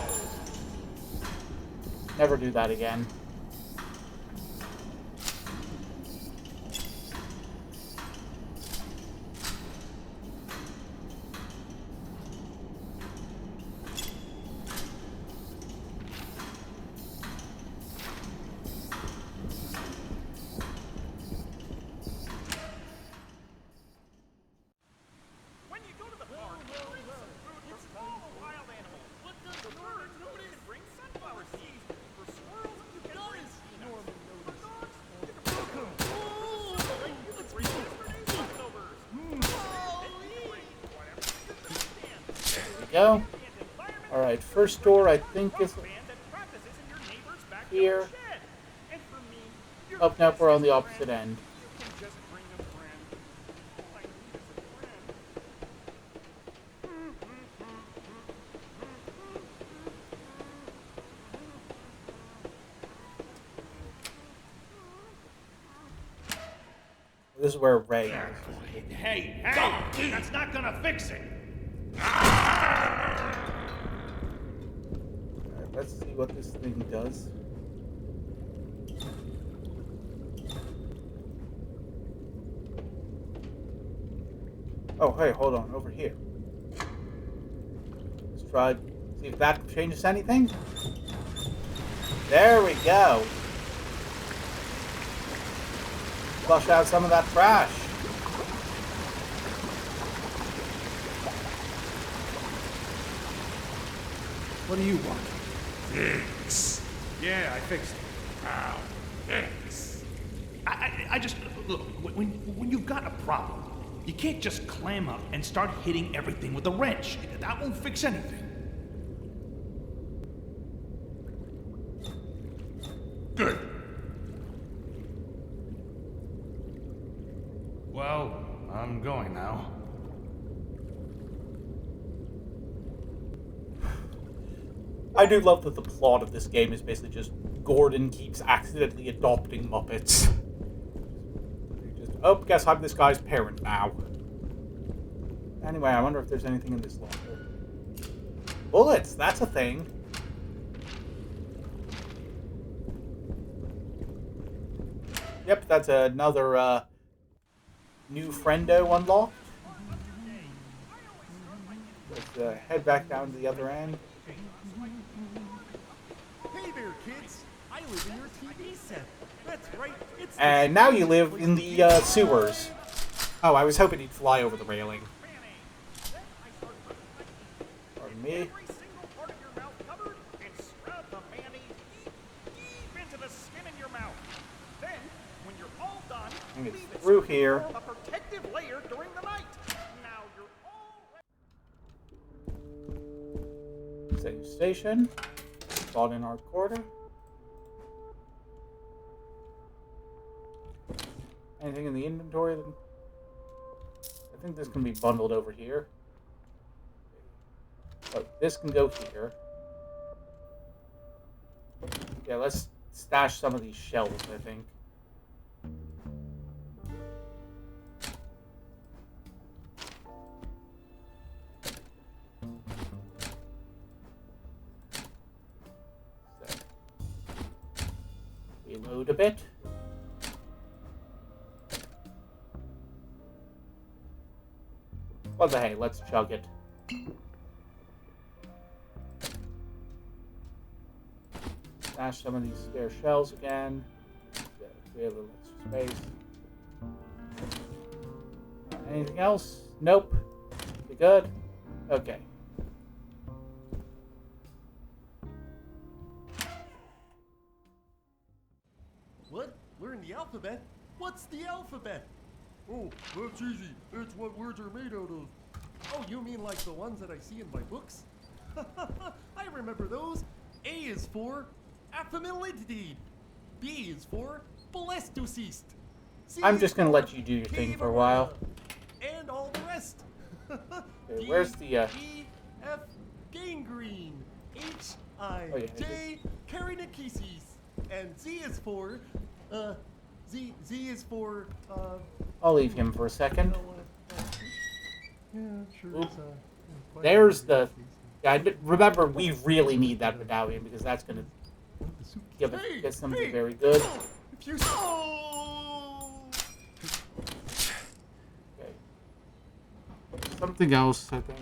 A: Never do that again. Go. Alright, first door I think is here. Oh, nope, we're on the opposite end. This is where Ray is.
C: Hey, that's not gonna fix it.
A: Alright, let's see what this thing does. Oh, hey, hold on, over here. Let's try, see if that changes anything. There we go. Flush out some of that trash.
F: What do you want?
H: Fix.
F: Yeah, I fixed it.
H: How? Fix.
F: I just look when you've got a problem, you can't just clam up and start hitting everything with a wrench. That won't fix anything.
H: Good.
F: Well, I'm going now.
A: I do love that the plot of this game is basically just Gordon keeps accidentally adopting Muppets. Just, oh, guess I'm this guy's parent now. Anyway, I wonder if there's anything in this locker. Bullets, that's a thing. Yep, that's another new friendo unlocked. Let's head back down to the other end.
D: Hey there, kids! I live in your TV set. That's right, it's
A: And now you live in the sewers. Oh, I was hoping he'd fly over the railing. Pardon me.
C: Every single part of your mouth covered and scrub the mayonnaise deep into the skin in your mouth. Then, when you're all done,
A: And it's
C: leave it
A: through
C: so
A: here.
C: form a protective layer during the night. Now you're all
A: Save station. Bought in our quarter. Anything in the inventory? I think this can be bundled over here. Oh, this can go here. Yeah, let's stash some of these shells, I think. So, reload a bit. What the hey, let's chug it. Stash some of these spare shells again. Create a little extra space. Anything else? Nope. We good? Okay.
D: What? Learn the alphabet? What's the alphabet? Oh, that's easy. It's what words are made out of. Oh, you mean like the ones that I see in my books? I remember those. A is for affamilidity. B is for balestusist.
A: I'm just gonna let you do your thing for a while.
D: And all the rest.
A: Okay, where's the
D: E, F, gangrene. H, I,
A: Oh, yeah,
D: J, keratoconus. And Z is for, Z is for,
A: I'll leave him for a second.
D: yeah, sure.
A: Oop. There's the... Yeah, remember, we really need that medallion because that's gonna give us get something very good.
D: If you
A: Okay. Something else, I think.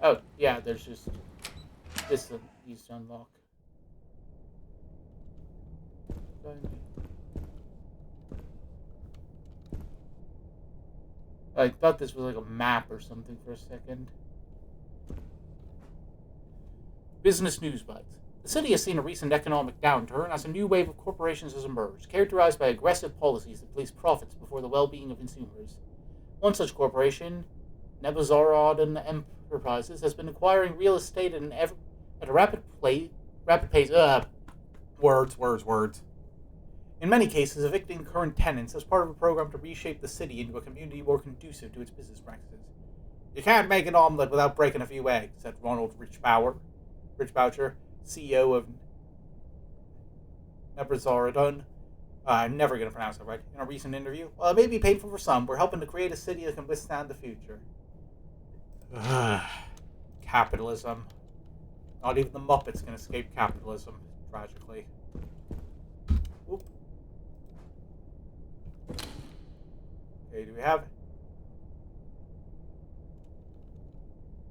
A: Oh, yeah, there's just this that needs to unlock. I thought this was like a map or something for a second. Business News Bites. The city has seen a recent economic downturn as a new wave of corporations has emerged, characterized by aggressive policies that place profits before the well-being of consumers. One such corporation, Nebuzarodon Enterprises, has been acquiring real estate at a rapid pace. Words. In many cases, evicting current tenants as part of a program to reshape the city into a community more conducive to its business practices. You can't make an omelet without breaking a few eggs, said Ronald Richboucher, CEO of Nebuzarodon. I'm never going to pronounce that right. In a recent interview, while it may be painful for some, we're helping to create a city that can withstand the future. Capitalism. Not even the Muppets can escape capitalism, tragically. Oop. Okay, do we have...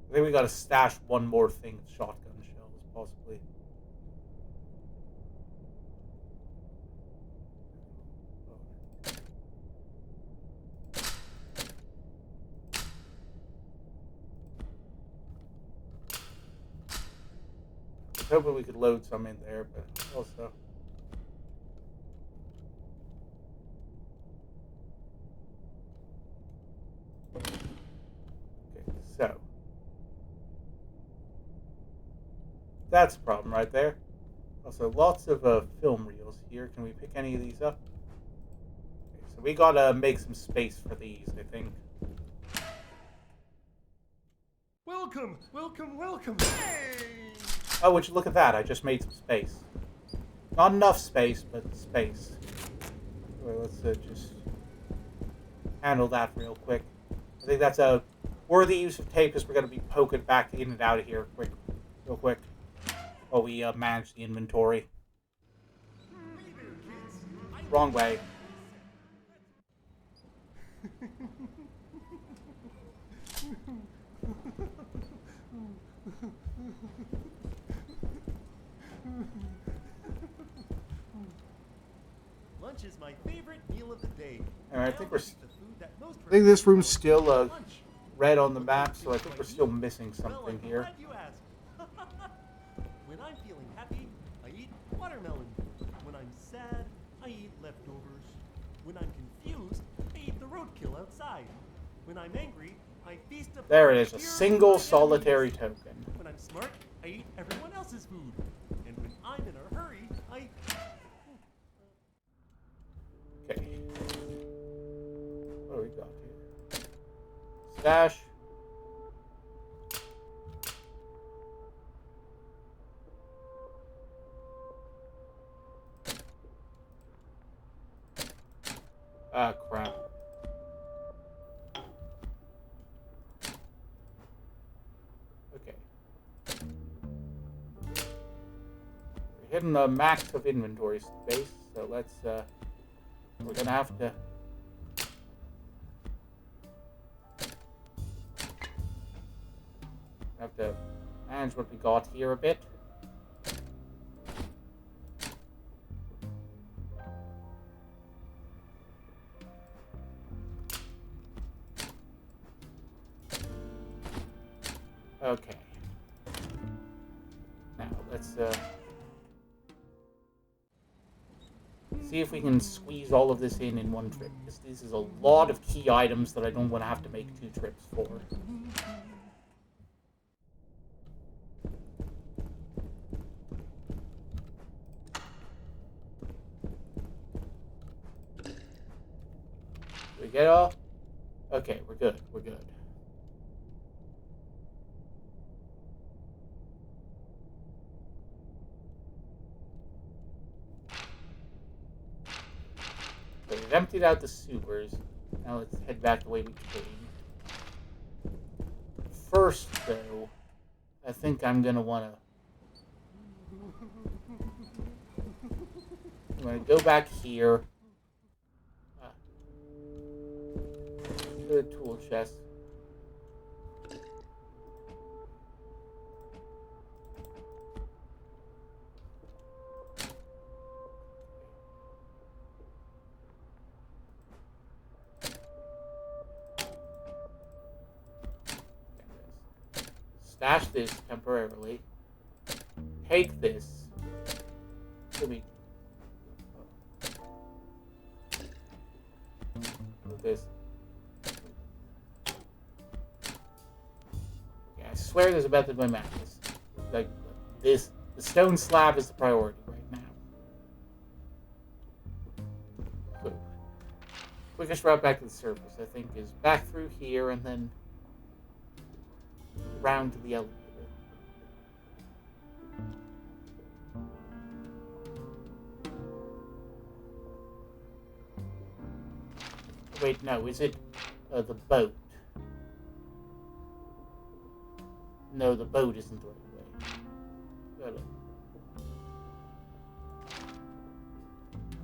A: I think we gotta stash one more thing, shotgun shells, possibly. I was hoping we could load some in there, but also... Okay, so... That's a problem right there. Also, lots of film reels here. Can we pick any of these up? Okay, so we gotta make some space for these, I think.
D: Welcome. Hey!
A: Oh, would you look at that? I just made some space. Not enough space, but space. Okay, let's just handle that real quick. I think that's a worthy use of tape because we're going to be poking back in and out of here real quick, while we manage the inventory. Wrong way.
D: Lunch is my favorite meal of the day.
A: Alright, I think this room's still red on the map, so I think we're still missing something here.
D: When I'm feeling happy, I eat watermelon. When I'm sad, I eat leftovers. When I'm confused, I eat the roadkill outside. When I'm angry, I feast upon
A: There it is, a
D: pure
A: single
D: my
A: solitary
D: enemies.
A: token.
D: When I'm smart, I eat everyone else's food. And when I'm in a hurry, I...
A: Okay. What do we got here? Stash. Ah, crap. Okay. We're hitting the max of inventory space, so let's, we're gonna have to manage what we got here a bit. Okay. Now, let's, see if we can squeeze all of this in one trip. This is a lot of key items that I don't want to have to make 2 trips for. Did we get all? Okay, we're good. We're good. So we've emptied out the sewers. Now let's head back the way we came. First, though, I think I'm gonna wanna go back here to the tool chest. Stash this temporarily. Take this. Put this. Yeah, I swear there's a method my madness. Like this, the stone slab is the priority right now. So, quickest route back to the surface, I think, is back through here and then around to the elevator. Wait, no, is it the boat? No, the boat isn't the right way.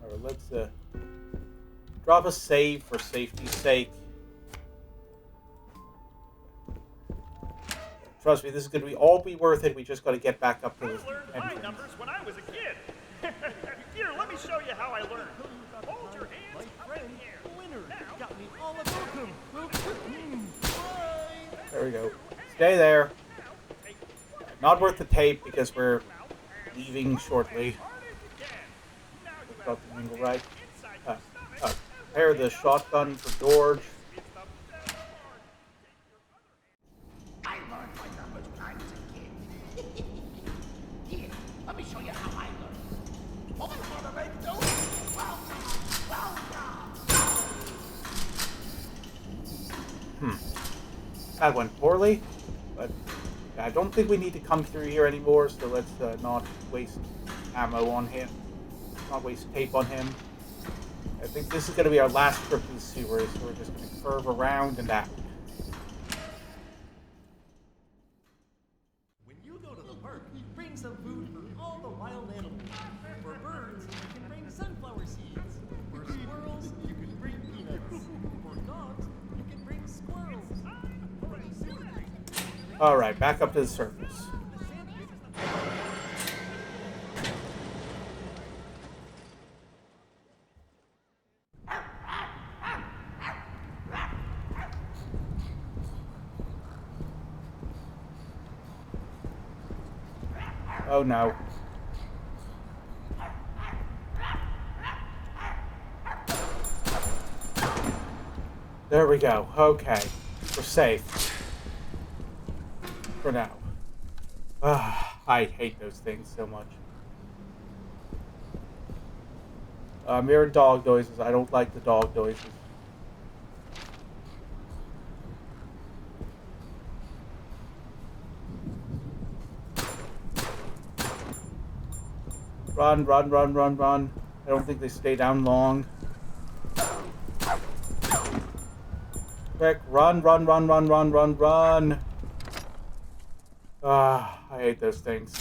A: Alright, let's drop a save for safety's sake. Trust me, this is going to all be worth it. We just got to get back up to the
C: I learned my
A: entrance.
C: numbers when I was a kid. Here, let me show you how I learned. Hold your hands
D: My
C: up
D: friend,
C: in the air.
D: winner,
C: Now,
D: got me all about him. Bye.
A: There we go. Stay there. Not worth the tape because we're leaving shortly. Got the angle right. Prepare the shotgun for George.
B: I learned my numbers when I was a kid. Here, let me show you how I learned. All I want to make do is welcome.
A: That went poorly, but I don't think we need to come through here anymore, so let's not waste ammo on him. Not waste tape on him. I think this is going to be our last trip to the sewers, so we're just going to curve around and out.
D: When you go to the park, bring some food for all the wild animals. For birds, you can bring sunflower seeds. For squirrels, you can bring peanuts. For dogs, you can bring squirrels. For the sewer creek,
A: Alright, back up to the surface. Oh no. There we go. Okay. We're safe. For now. I hate those things so much. I'm hearing dog noises. I don't like the dog noises. Run, run, run, run, run. I don't think they stay down long. Quick, run, run, run, run, run, run, run. I hate those things.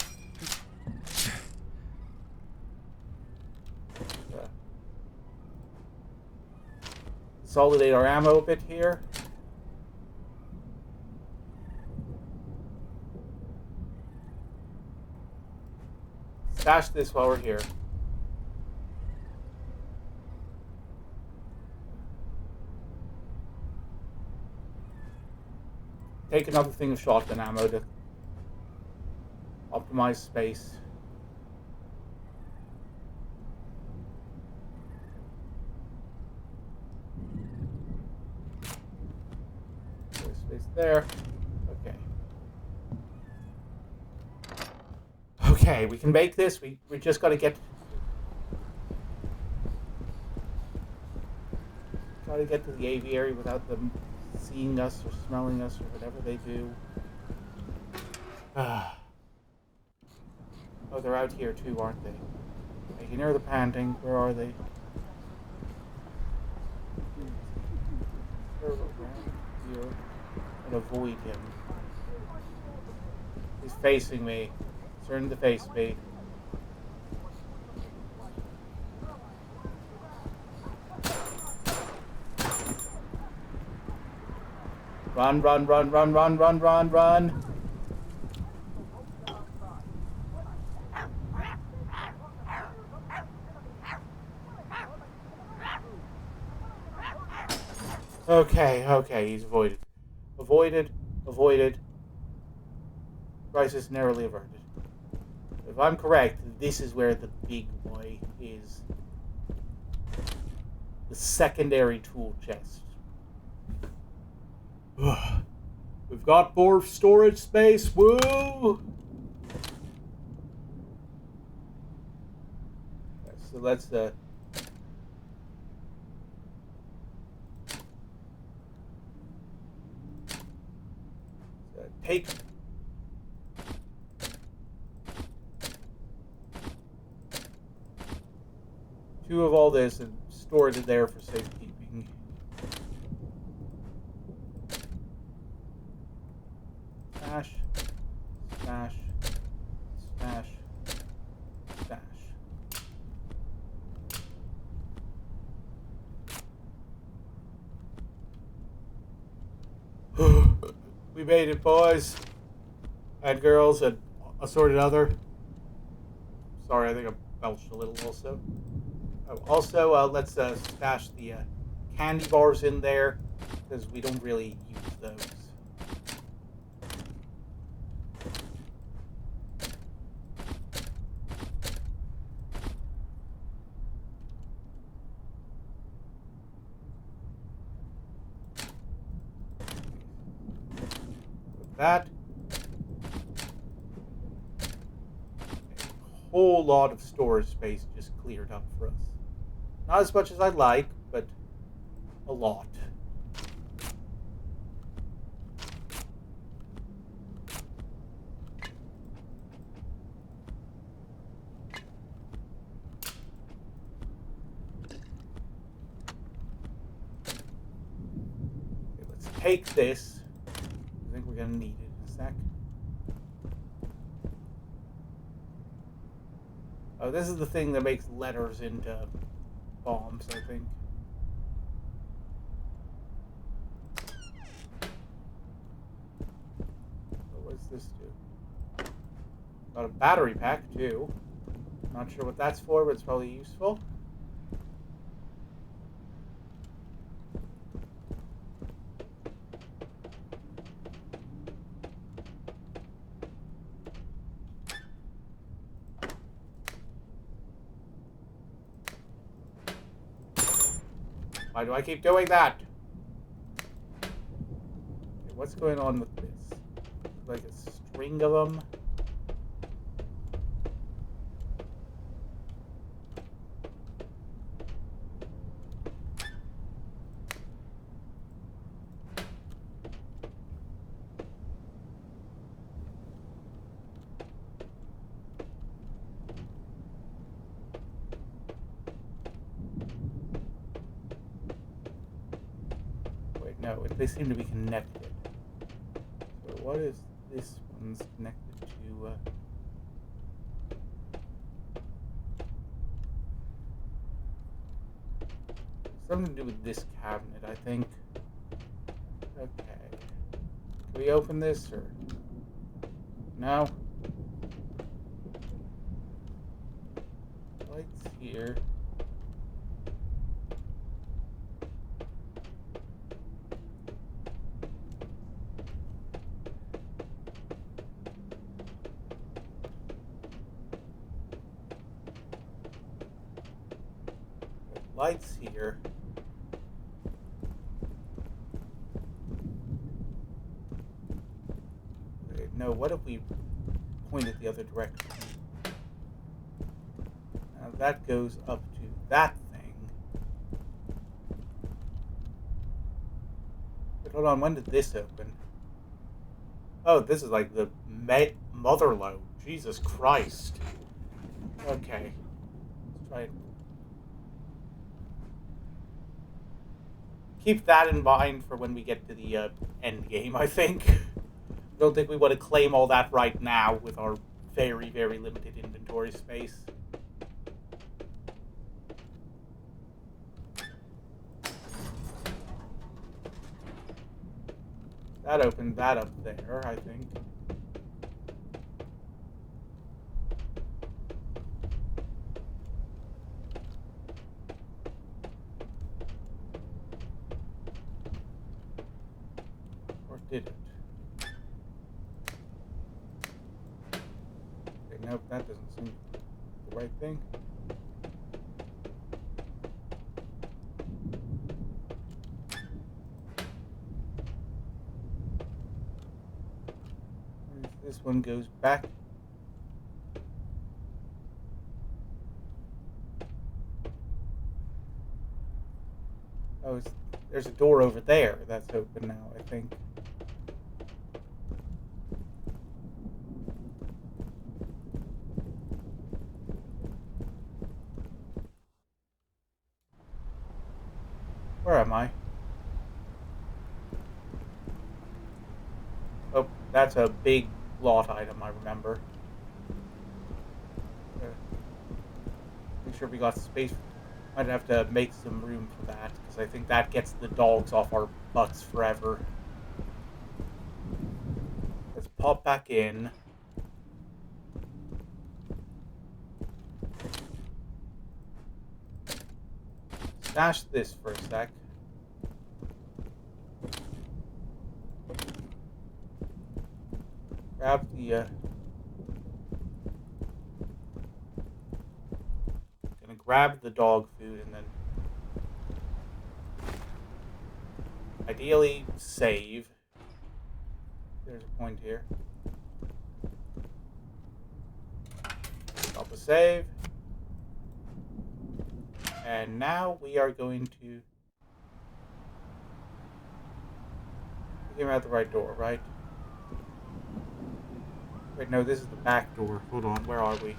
A: Consolidate our ammo a bit here. Stash this while we're here. Take another thing of shotgun ammo to optimize space. There's space there. Okay. Okay, we can make this. We just gotta get to the aviary without them seeing us or smelling us or whatever they do. Oh, they're out here too, aren't they? I can hear the panting. Where are they? They're around here. And avoid him. He's facing me. Turn to face me. Run, run, run, run, run, run, run, run. Okay, he's avoided. Avoided. Crisis narrowly averted. If I'm correct, this is where the big boy is. The secondary tool chest. We've got more storage space. Woo! So let's take 2 of all this and store it in there for safekeeping. Stash, stash, stash, stash. We made it, boys and girls and assorted other. Sorry, I think I belched a little also. Let's stash the candy bars in there because we don't really use those. With that, a whole lot of storage space just cleared up for us. Not as much as I'd like, but a lot. Okay, let's take this. I think we're going to need it in a sec. Oh, this is the thing that makes letters into bombs, I think. So what's this do? Got a battery pack, too. Not sure what that's for, but it's probably useful. Why do I keep doing that? what's going on with this? Like a string of them? No, they seem to be connected. So what is this one's connected to? Something to do with this cabinet, I think. Okay. Can we open this or no? Lights here. Lights here. Okay, no, what if we pointed the other direction? Now that goes up to that thing. But hold on, when did this open? Oh, this is like the mother load. Jesus Christ. Okay. Let's try it. Keep that in mind for when we get to the end game, I think. I don't think we want to claim all that right now with our very, very limited inventory space. That opened that up there, I think. Did it? Okay, nope, that doesn't seem the right thing. This one goes back. Oh, there's a door over there that's open now, I think. Where am I? Oh, that's a big lot item, I remember. Make sure we got space. Might have to make some room for that, because I think that gets the dogs off our butts forever. Let's pop back in. Stash this for a sec. Grab the gonna grab the dog food and then ideally save. There's a point here. Stop the save. And now we are going to... We came out the right door, right? Wait, no, this is the back door. Hold on, where are we?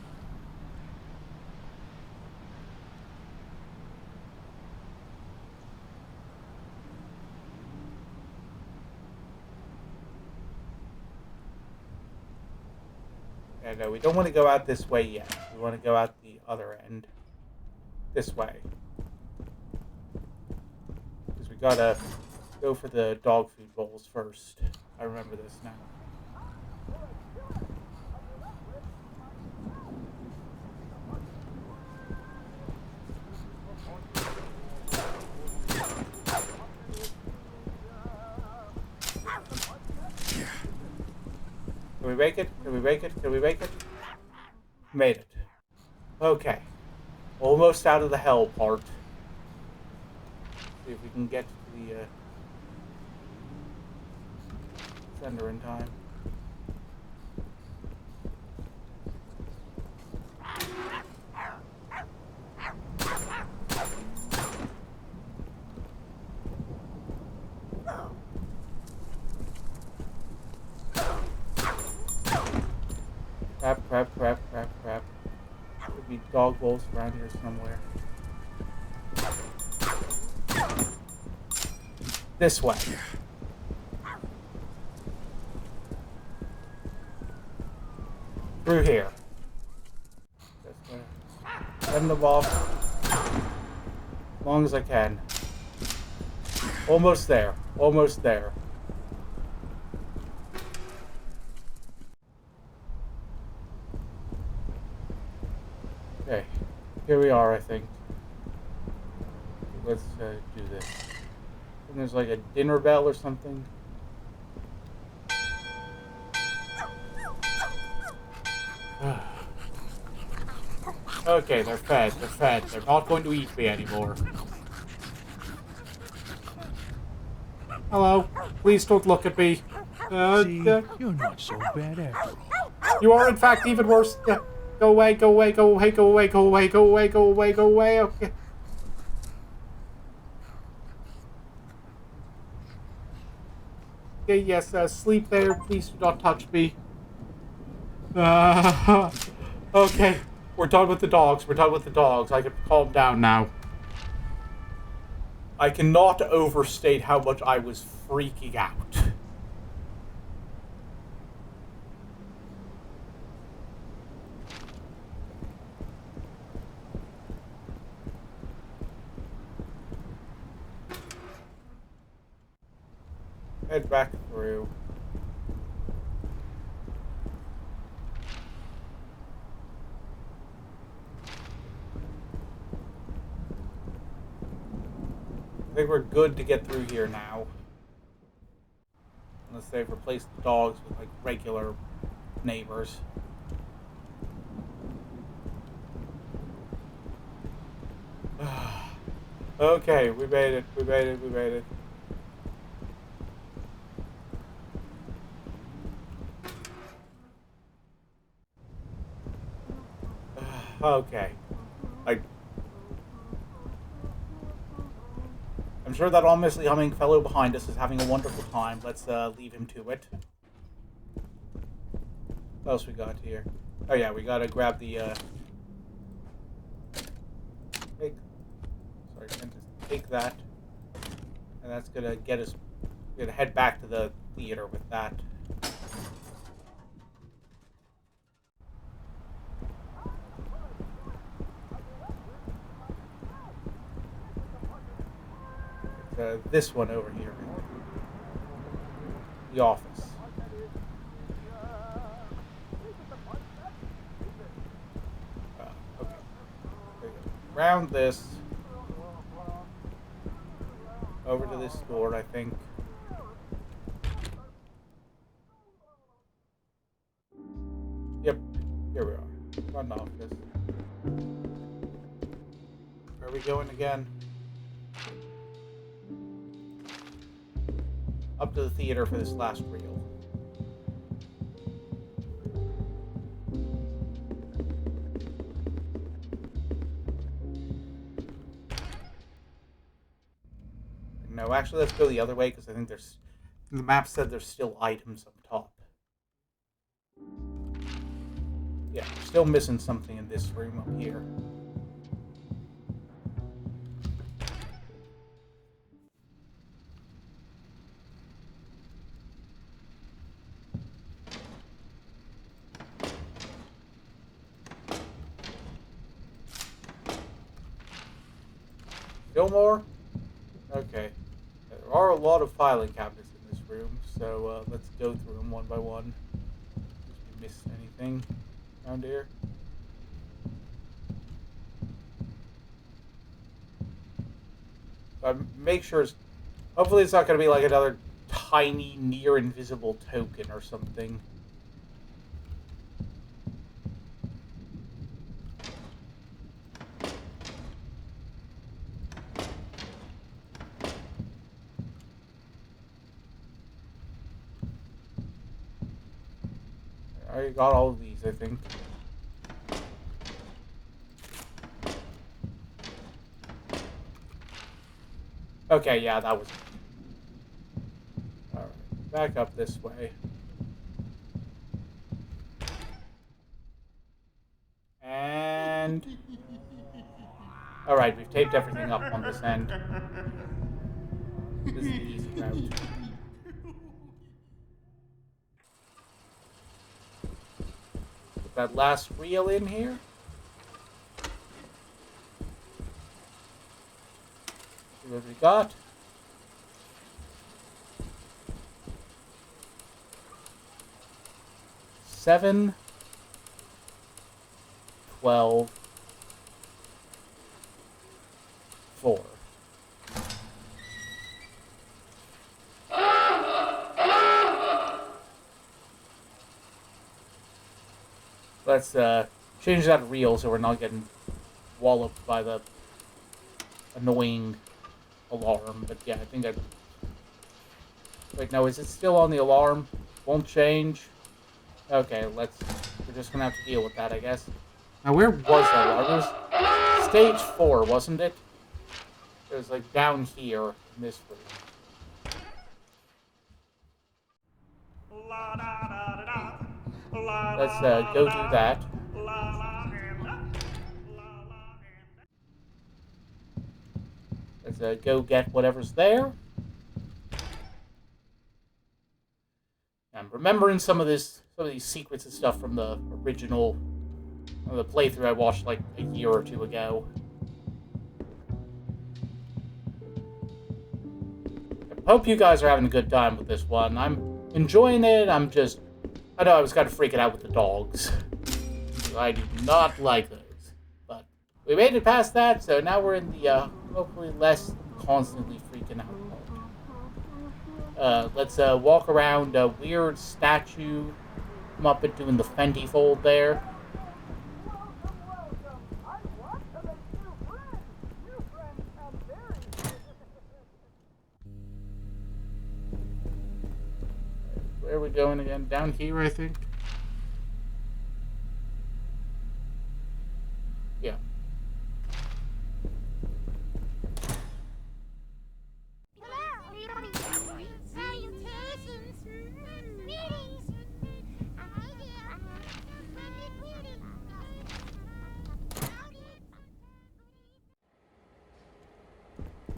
A: Yeah, no, we don't want to go out this way yet. We want to go out the other end. This way. Because we gotta go for the dog food bowls first. I remember this now. Can we make it? Can we make it? Can we make it? Made it. Okay. Almost out of the hell part. See if we can get to the... Send her in time. Crap. Could be dog wolves around here somewhere. This way. Through here. Just gonna send them off as long as I can. Almost there. Almost there. Okay. Here we are, I think. Let's do this. And there's like a dinner bell or something. Okay, they're fed. They're fed. They're not going to eat me anymore. Hello. Please don't look at me.
F: See, you're not so bad after all.
A: You are, in fact, even worse. Go away, go away, go away, go away, go away, go away, go away, go away. Okay. Okay, yes, sleep there. Please do not touch me. Okay. We're done with the dogs. We're done with the dogs. I can calm down now. I cannot overstate how much I was freaking out. Head back through. I think we're good to get through here now. Unless they've replaced the dogs with, like, regular neighbors. Okay, we made it. We made it. We made it. Okay. I'm sure that ominously humming fellow behind us is having a wonderful time. Let's leave him to it. What else we got here? Oh yeah, we gotta grab the take that. And that's gonna get us, we're gonna head back to the theater with that. This one over here. The office. Okay. Round this. Over to this door, I think. Yep. Here we are. Front office. Where are we going again? Up to the theater for this last reel. No, actually, let's go the other way because I think there's... The map said there's still items up top. Yeah, we're still missing something in this room up here. Still more? Okay. There are a lot of filing cabinets in this room, so let's go through them one by one. If we missed anything around here. Make sure it's... Hopefully it's not going to be like another tiny, near-invisible token or something. I got all of these, I think. Okay, yeah, that was... Alright, back up this way. And... Alright, we've taped everything up on this end. This is the easy route. Put that last reel in here. See what we got. Seven, 12, 4. Let's change that reel so we're not getting walloped by the annoying alarm. But yeah, I think I... Wait, no, is it still on the alarm? Won't change? Okay, we're just gonna have to deal with that, I guess. Now, where was that alarm? It was stage 4, wasn't it? It was, like, down here in this room. Let's go do that. Let's go get whatever's there. I'm remembering some of these secrets and stuff from the original, the playthrough I watched like a year or two ago. I hope you guys are having a good time with this one. I'm enjoying it. I know I was kind of freaking out with the dogs. I do not like those. But we made it past that, so now we're in the, hopefully less constantly freaking out mode. Let's walk around a weird statue. Come up and doing the Fenty fold there. Where are we going again? Down here, I think? Yeah.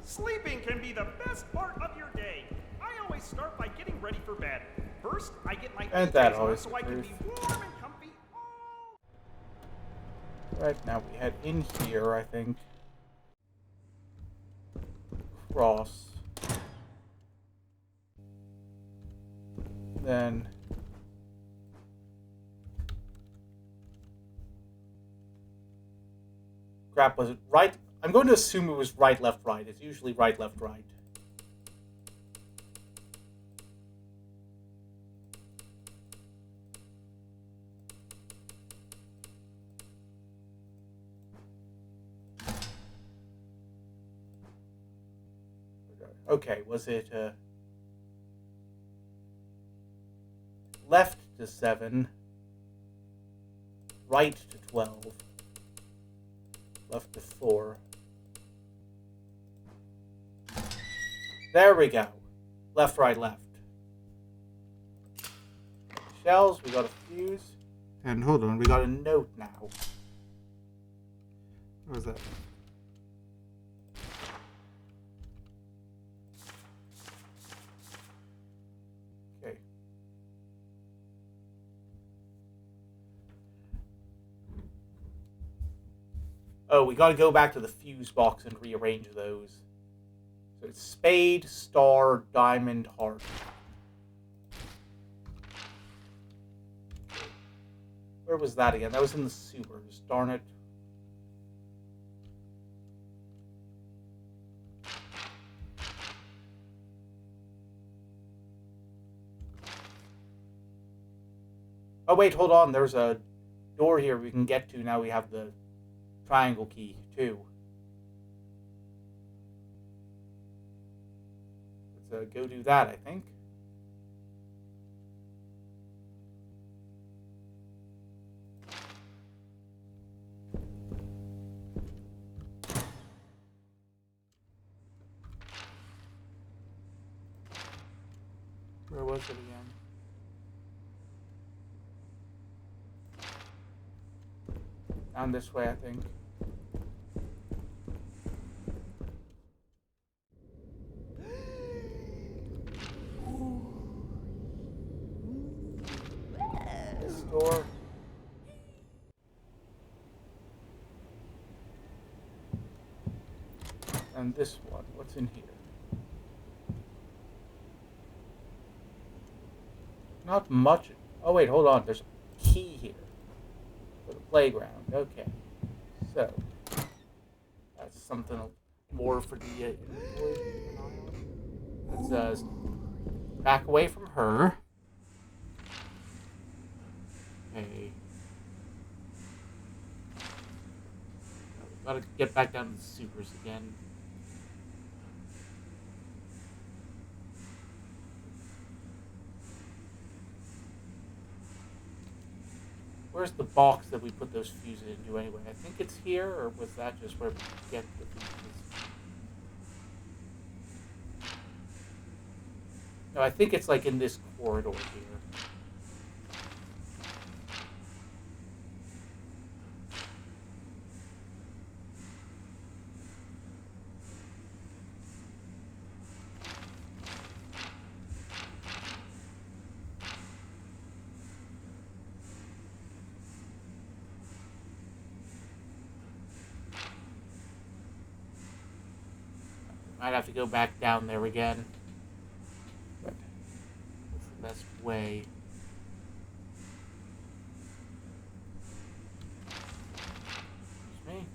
C: Sleeping can be the best part of your day. I always start by getting ready for bed. First, I get my PJs on so I can be warm and comfy all...
A: Right, now we head in here, I think. Cross. Then... Crap, was it right? I'm going to assume it was right, left, right. It's usually right, left, right. Okay, was it left to 7, right to 12, left to 4. There we go. Left, right, left. Shells, we got a fuse. And hold on, we got a note now. What was that? Okay. Oh, we gotta go back to the fuse box and rearrange those. So it's spade, star, diamond, heart. Where was that again? That was in the sewers. Darn it. Oh, wait, hold on. There's a door here we can get to now we have the triangle key, too. Let's go do that, I think. Where was it again? Down this way, I think. This door. And this one. What's in here? Not much. Oh wait, hold on. There's a key here for the playground. Okay, so that's something more for the inventory. Let's back away from her. Okay. Gotta get back down to the sewers again. Where's the box that we put those fuses into anyway? I think it's here, or was that just where we get the fuses? No, I think it's like in this corridor here. Might have to go back down there again. But what's the best way? Excuse me.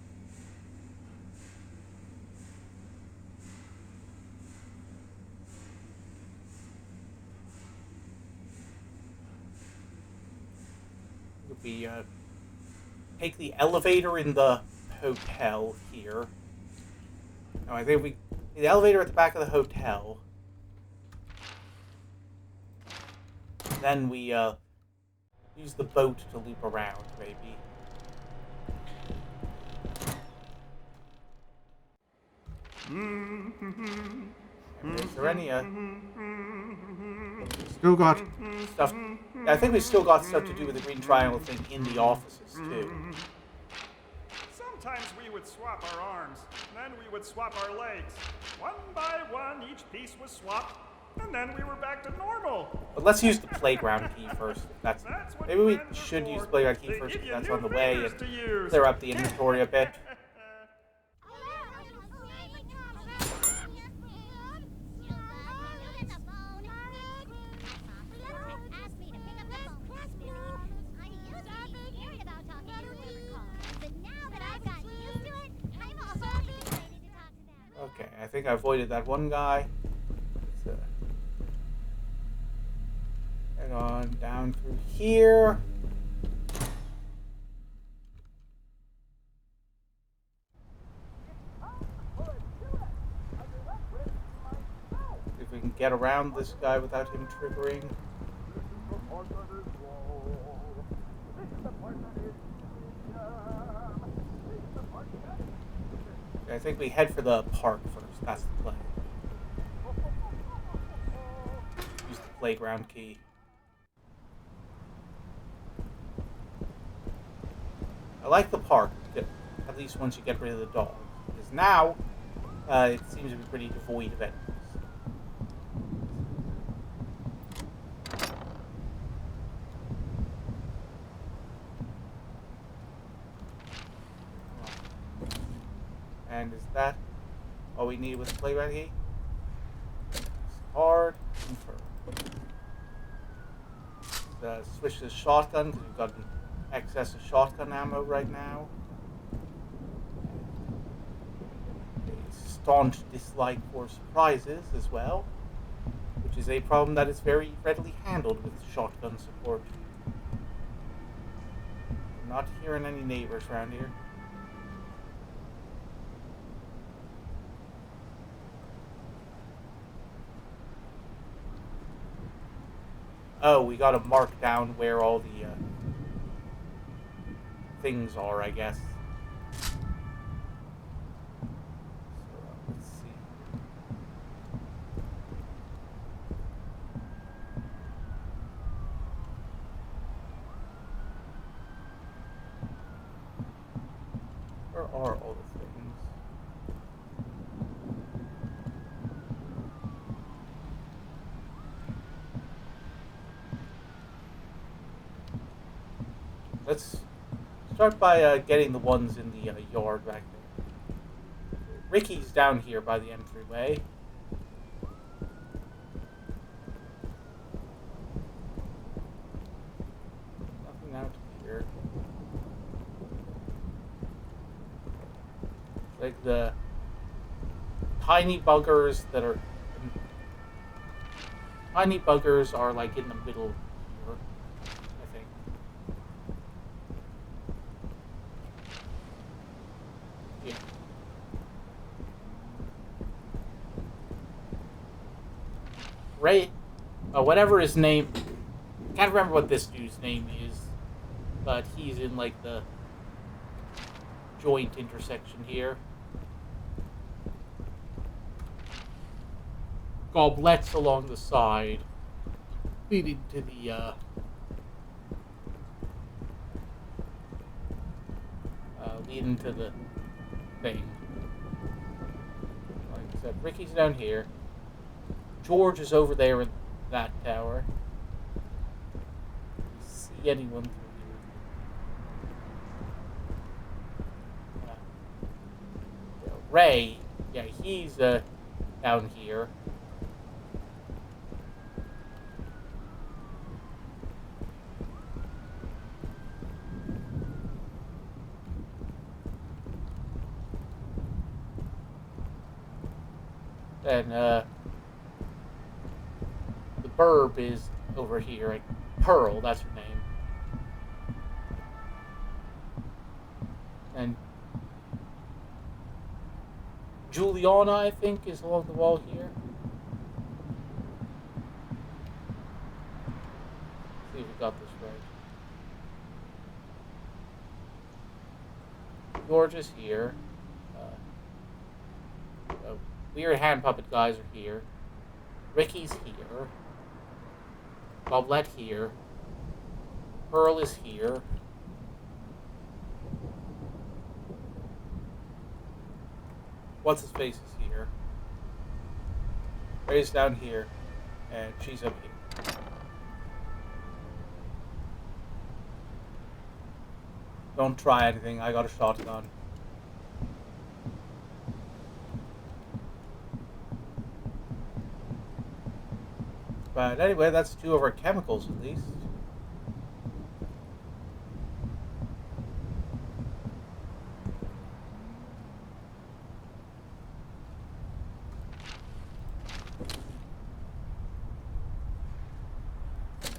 A: We take the elevator in the hotel here. No, I think the elevator at the back of the hotel. Then we use the boat to loop around, maybe. Is there any still got stuff? I think we still got stuff to do with the green triangle thing in the offices too.
C: Sometimes we would swap our arms, then we would swap our legs. One by one, each piece was swapped, and then we were back to normal.
A: But let's use the playground key first. Maybe we should use the playground key first because that's on the way and clear up the inventory a bit. Okay, I think I avoided that one guy. Let's head on down through here. See if we can get around this guy without him triggering. I think we head for the park first. That's the plan. Use the playground key. I like the park, at least once you get rid of the dog. Because now, it seems to be pretty devoid of enemies. And is that all we need with the playground key? Hard, confirm. Switch to the shotgun because we've got an excess of shotgun ammo right now. A staunch dislike for surprises as well, which is a problem that is very readily handled with shotgun support. I'm not hearing any neighbors around here. Oh, we gotta mark down where all the things are, I guess. So, let's see. Let's start by getting the ones in the yard back there. Ricky's down here by the entryway. Nothing out here. Like the tiny buggers that are... Tiny buggers are like in the middle here, I think. Yeah. Ray, whatever his name, can't remember what this dude's name is, but he's in like the joint intersection here. Goblets along the side, leading to the thing. Like I said, Ricky's down here. George is over there in that tower. See anyone through here? Ray, yeah, he's down here. And the burb is over here. Like Pearl, that's her name. And Juliana, I think, is along the wall here. Let's see if we got this right. George is here. Weird hand puppet guys are here. Ricky's here. Goblet here. Pearl is here. What's his face is here. Ray's down here. And she's up here. Don't try anything, I got a shotgun. But anyway, that's 2 of our chemicals at least.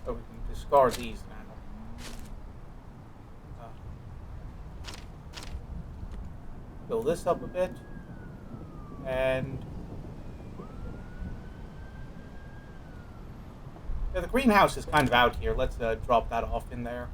A: So we can discard these now. Fill this up a bit. And yeah, the greenhouse is kind of out here. Let's drop that off in there.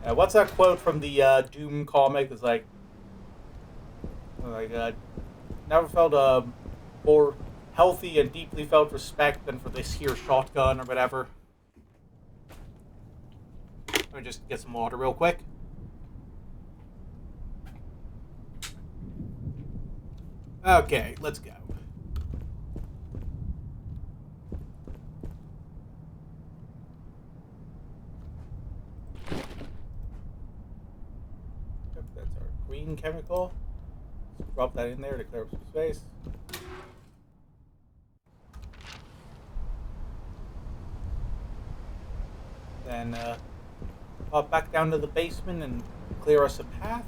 A: What's that quote from the Doom comic? It's like never felt a more healthy and deeply felt respect than for this here shotgun or whatever. Let me just get some water real quick. Okay, let's go. Yep, that's our green chemical. Let's drop that in there to clear up some space. Then pop back down to the basement and clear us a path.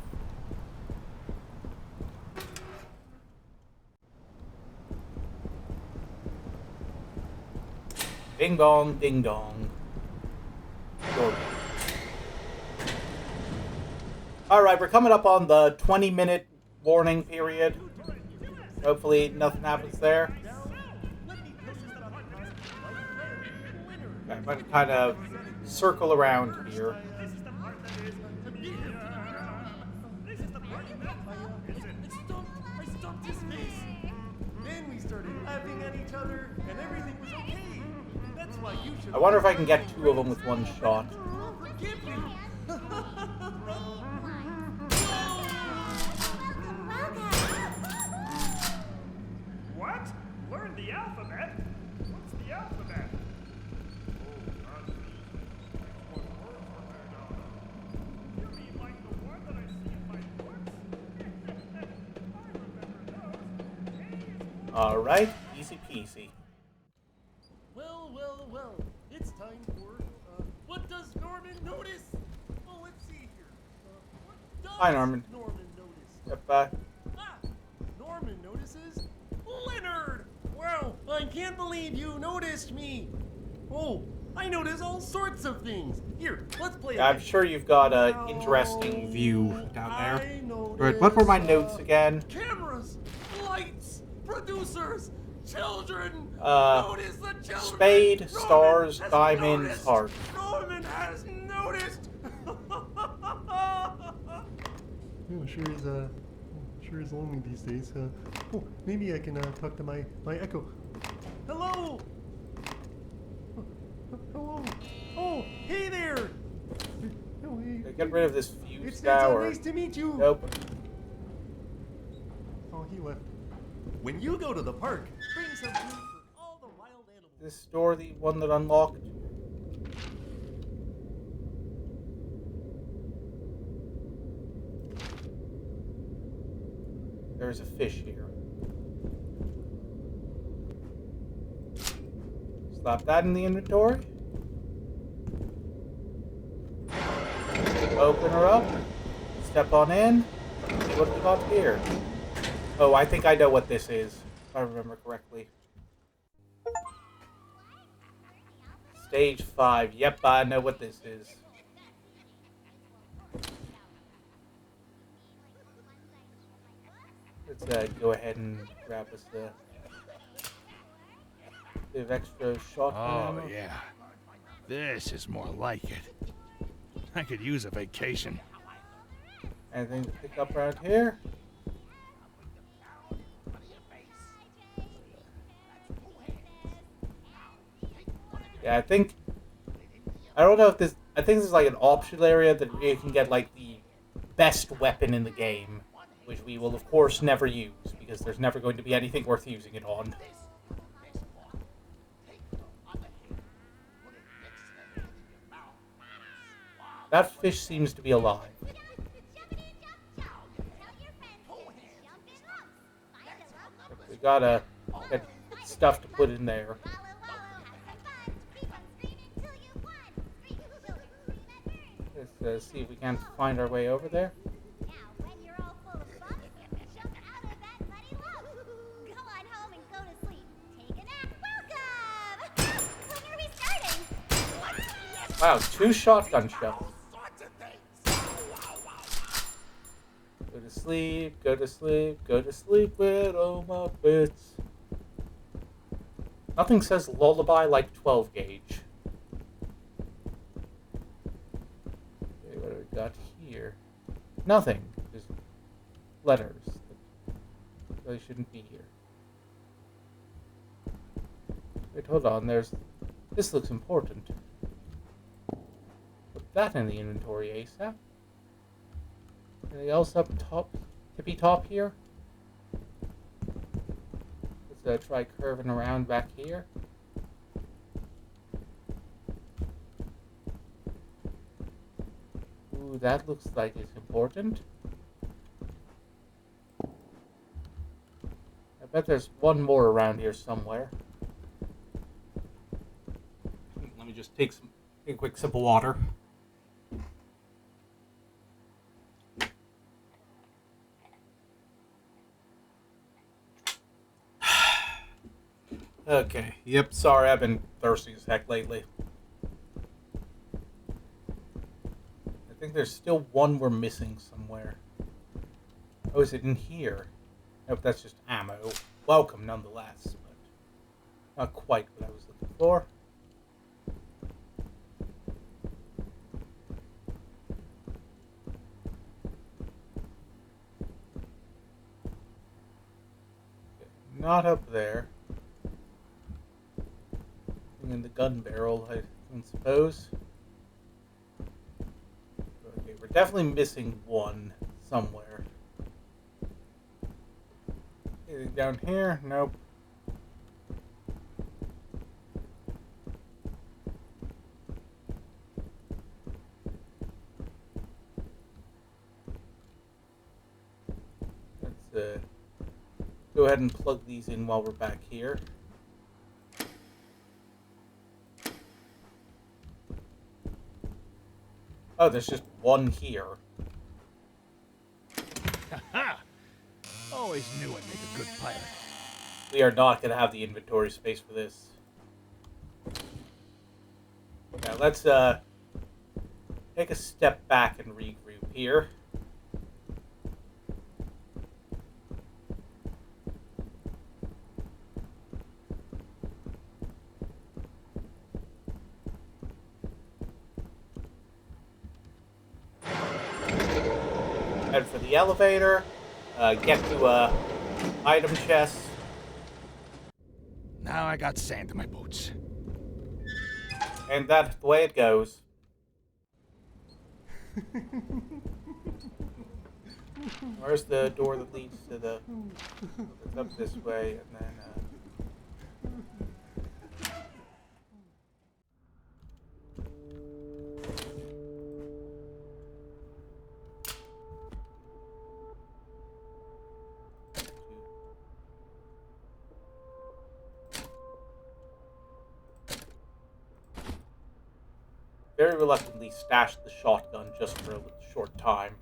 A: Ding dong, ding dong. Alright, we're coming up on the 20-minute warning period. Hopefully nothing happens there. I'm going to kind of circle around here.
D: I stomped his face. Then we started laughing at each other, and everything was okay. That's why you should.
A: I wonder if I can get 2 of them with one shot.
D: I'll forgive you.
C: alphabet? What's the alphabet? Oh, not me. What words were made out of? You mean like the one that I see in my books? I remember those. A is for...
A: Alright, easy peasy.
D: Well, well, well. It's time for, what does Norman notice? Oh, let's see here. What does
A: Hi, Norman.
D: Norman notice?
A: Yep,
D: Ah! Norman notices Leonard! Wow, I can't believe you noticed me! Oh, I notice all sorts of things. Here, let's play a
A: I'm
D: game.
A: sure you've got an interesting view down there.
D: I
A: Right, what were my
D: notice,
A: notes again?
D: Cameras, lights, producers, children.
A: Uh,
D: Notice the children.
A: spade,
D: Norman
A: stars,
D: has
A: diamonds,
D: noticed.
A: heart.
D: Norman has noticed. Sure is lonely these days. Oh, maybe I can talk to my echo. Hello. Hello. Oh, hey there. Oh, hey.
A: Get rid of this fuse
D: It's
A: tower.
D: nice to meet you.
A: Nope.
D: Oh, he left. When you go to the park, bring some food for all the wild animals.
A: This door, the one that unlocked. There's a fish here. Slap that in the inventory. Open her up. Step on in. See what we got here. Oh, I think I know what this is, if I remember correctly. Stage 5. Yep, I know what this is. Let's go ahead and grab us a bit of extra shotgun
F: Oh,
A: ammo.
F: yeah. This is more like it. I could use a vacation.
A: Anything to pick up around here? Yeah, I don't know if this, I think this is like an optional area that you can get like the best weapon in the game, which we will of course never use, because there's never going to be anything worth using it on. That fish seems to be alive. We gotta get stuff to put in there. Let's see if we can find our way over there. Wow, 2 shotgun shells. Go to sleep, go to sleep, go to sleep, little Muppets. Nothing says lullaby like 12 gauge. Okay, what do we got here? Nothing. Just letters that really shouldn't be here. Wait, hold on. This looks important. Put that in the inventory ASAP. Anything else up top? Tippy top here? Let's try curving around back here. Ooh, that looks like it's important. I bet there's one more around here somewhere. Let me just take a quick sip of water. Okay, yep, sorry, I've been thirsty as heck lately. I think there's still one we're missing somewhere. Oh, is it in here? Nope, that's just ammo. Welcome, nonetheless, but not quite what I was looking for. Okay, not up there. In the gun barrel, I suppose. Okay, we're definitely missing one somewhere. Anything down here? Nope. go ahead and plug these in while we're back here. Oh, there's just one here.
F: Ha! Always knew I'd make a good pilot.
A: We are not going to have the inventory space for this. Okay, let's take a step back and regroup here. Head for the elevator, get to a item chest.
F: Now I got sand in my boots.
A: And that's the way it goes. Where's the door that leads to the... It's up this way, and then... Very reluctantly stashed the shotgun just for a short time.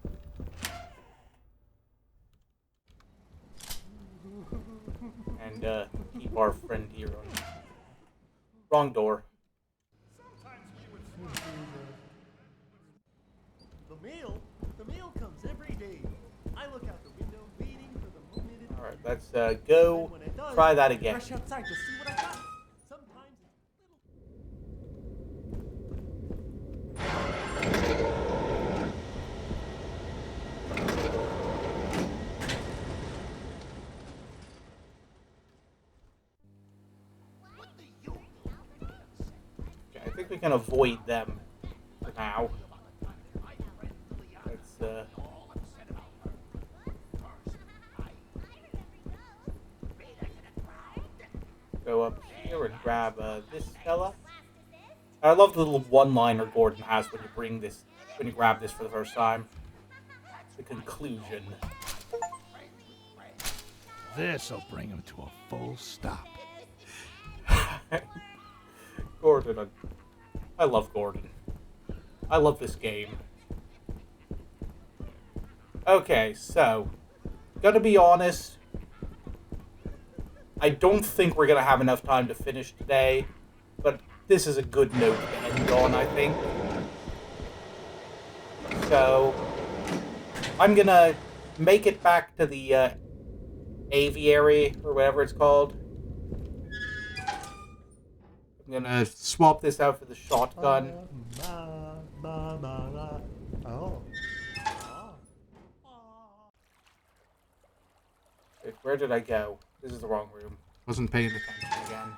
A: And keep our friend here on. Wrong door.
D: The mail comes every day. I look out the window waiting for the moment it
A: Alright, let's go try that again.
D: rush outside to see what I got. Sometimes
A: Okay, I think we can avoid them for now. Let's go up here and grab this fella. I love the little one-liner Gordon has when you grab this for the first time. The conclusion.
F: This'll bring him to a full stop.
A: Gordon, I love Gordon. I love this game. Okay, so, gonna be honest, I don't think we're gonna have enough time to finish today, but this is a good note to end on, I think. So, I'm gonna make it back to the Aviary, or whatever it's called. I'm gonna swap this out for the shotgun. Wait, where did I go? This is the wrong room. Wasn't paying attention again.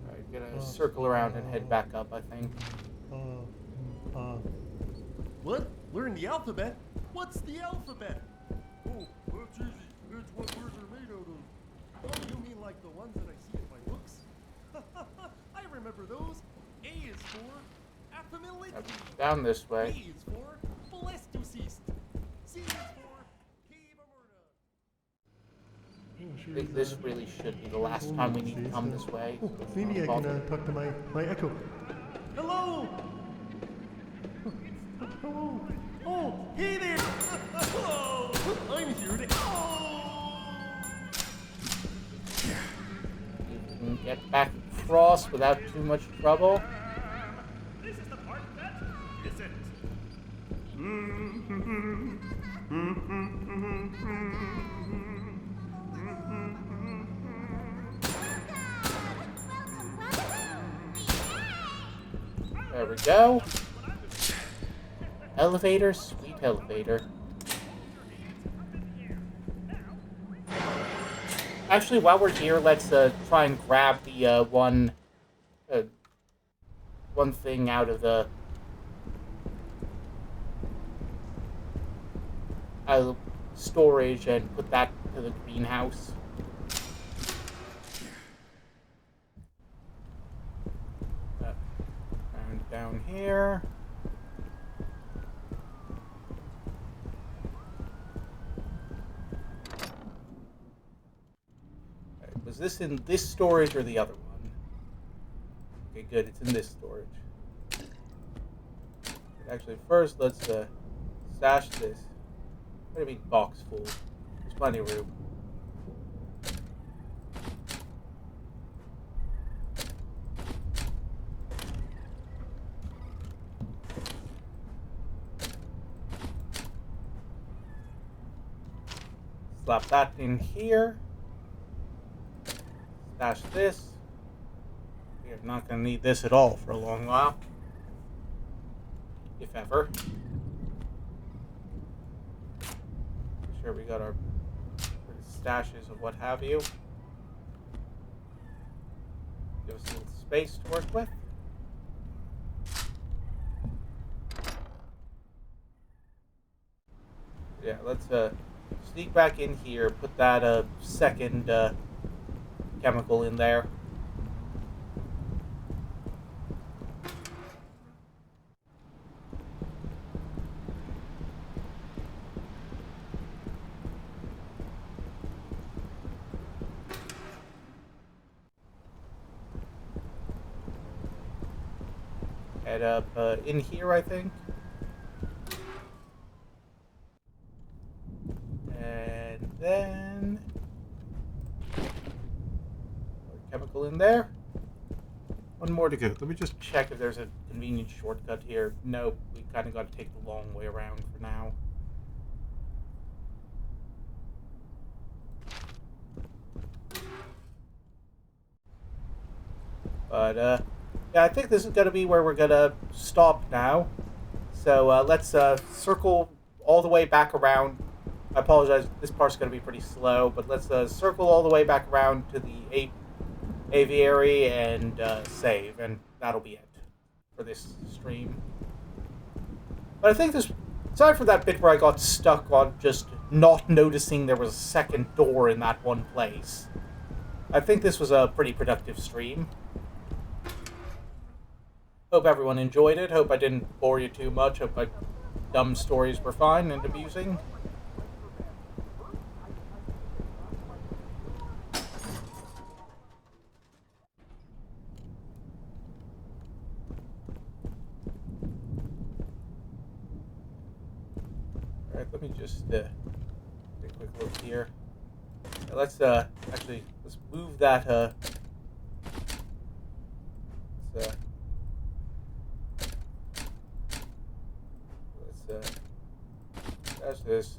A: Alright, gonna circle around and head back up, I think.
D: What? Learn the alphabet? What's the alphabet? Oh, that's easy. It's what words are made out of. Oh, you mean like the ones that I see in my books? I remember those. A is for affamility.
A: Down this
D: B
A: way.
D: is for blestusist. C is for
A: I think this really should be the last time we need to come this way.
D: Oh, maybe I can talk to my echo. Hello! Hello! Oh, hey there! Hello! I'm here to...
A: You can get back across without too much trouble.
C: This is the part that isn't.
A: There we go. Elevator, sweet elevator. Actually, while we're here, let's try and grab the one thing out of the storage and put that to the greenhouse. down here. Right, was this in this storage or the other one? Okay, good. It's in this storage. Actually, first let's stash this. What do you mean box full? There's plenty of room. Slap that in here. Stash this. We're not going to need this at all for a long while. If ever. Make sure we got our stashes of what have you. Give us a little space to work with. Yeah, let's sneak back in here, put that second chemical in there. Head up in here, I think. And then chemical in there. One more to go. Let me just check if there's a convenient shortcut here. Nope, we kind of got to take the long way around for now. But yeah, I think this is going to be where we're going to stop now. So let's circle all the way back around. I apologize, this part's going to be pretty slow, but let's circle all the way back around to the Aviary and save, and that'll be it for this stream. But I think this, aside from that bit where I got stuck on just not noticing there was a second door in that one place, I think this was a pretty productive stream. Hope everyone enjoyed it. Hope I didn't bore you too much. Hope my dumb stories were fine and amusing. Alright, let me just take a quick look here. Let's actually, let's move that that's this.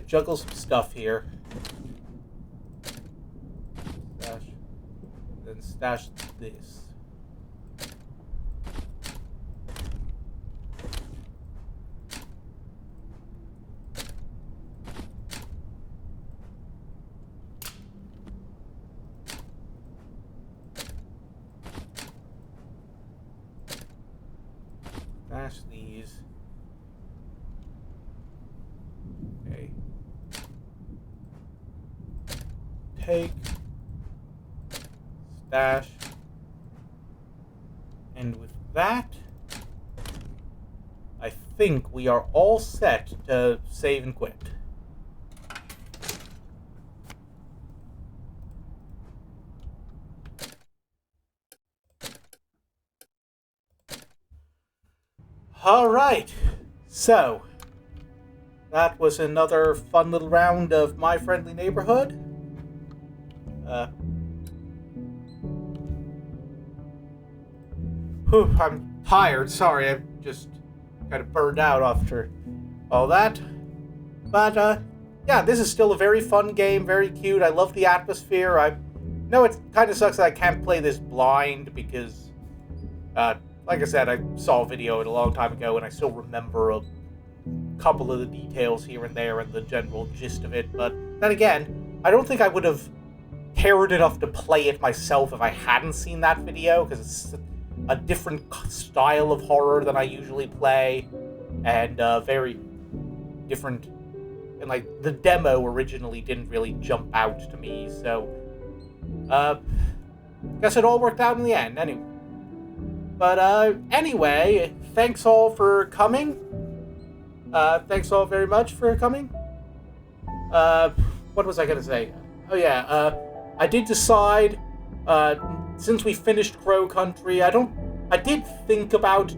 A: Juggle some stuff here. Stash. Then stash this. Stash these. Okay. Take. Stash. And with that, I think we are all set to save and quit. Alright, so that was another fun little round of My Friendly Neighborhood. I'm tired, sorry, I'm just kind of burned out after all that. But, yeah, this is still a very fun game, very cute. I love the atmosphere. I know it kind of sucks that I can't play this blind because, like I said, I saw a video a long time ago and I still remember a couple of the details here and there and the general gist of it. But then again, I don't think I would have cared enough to play it myself if I hadn't seen that video, because it's a different style of horror than I usually play, and very different. And like the demo originally didn't really jump out to me, so guess it all worked out in the end. Anyway, But anyway, thanks all for coming. Thanks all very much for coming. What was I gonna say? Oh yeah, I did decide, since we finished Crow Country, I did think about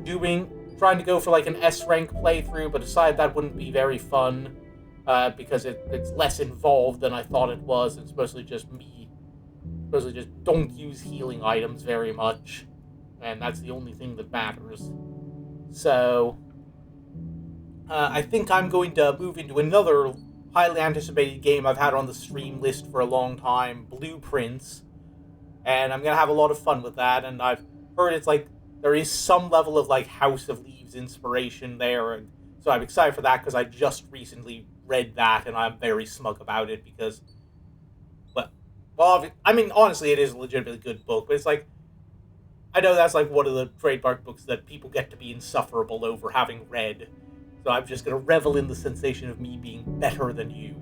A: trying to go for like an S rank playthrough, but decided that wouldn't be very fun, because it's less involved than I thought it was. It's mostly just don't use healing items very much, and that's the only thing that matters. So, I think I'm going to move into another highly anticipated game I've had on the stream list for a long time, Blueprints, and I'm going to have a lot of fun with that, and I've heard it's like, there is some level of like House of Leaves inspiration there, and so I'm excited for that because I just recently read that, and I'm very smug about it because, well, I mean, honestly, it is a legitimately good book, but it's like, I know that's like one of the trademark books that people get to be insufferable over having read, so I'm just going to revel in the sensation of me being better than you.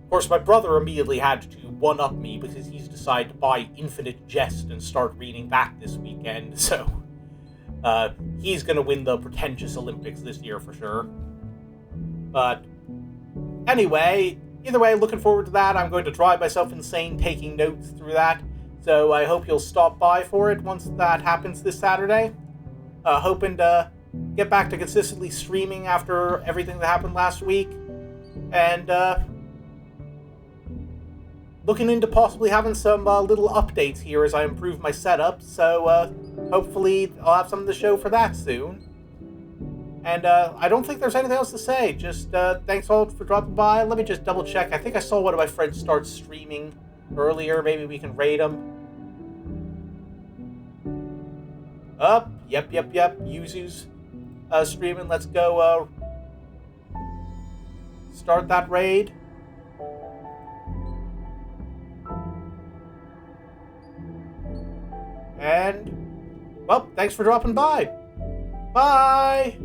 A: Of course, my brother immediately had to one-up me because he's decided to buy Infinite Jest and start reading that this weekend, so he's going to win the pretentious Olympics this year for sure. But anyway, either way, looking forward to that. I'm going to drive myself insane taking notes through that, so I hope you'll stop by for it once that happens this Saturday. Hoping to get back to consistently streaming after everything that happened last week, and looking into possibly having some little updates here as I improve my setup, so hopefully I'll have something to show for that soon. And I don't think there's anything else to say, just thanks all for dropping by. Let me just double check. I think I saw one of my friends start streaming earlier. Maybe we can raid them. Yep. Yuzu's streaming. Let's go start that raid. And, well, thanks for dropping by. Bye!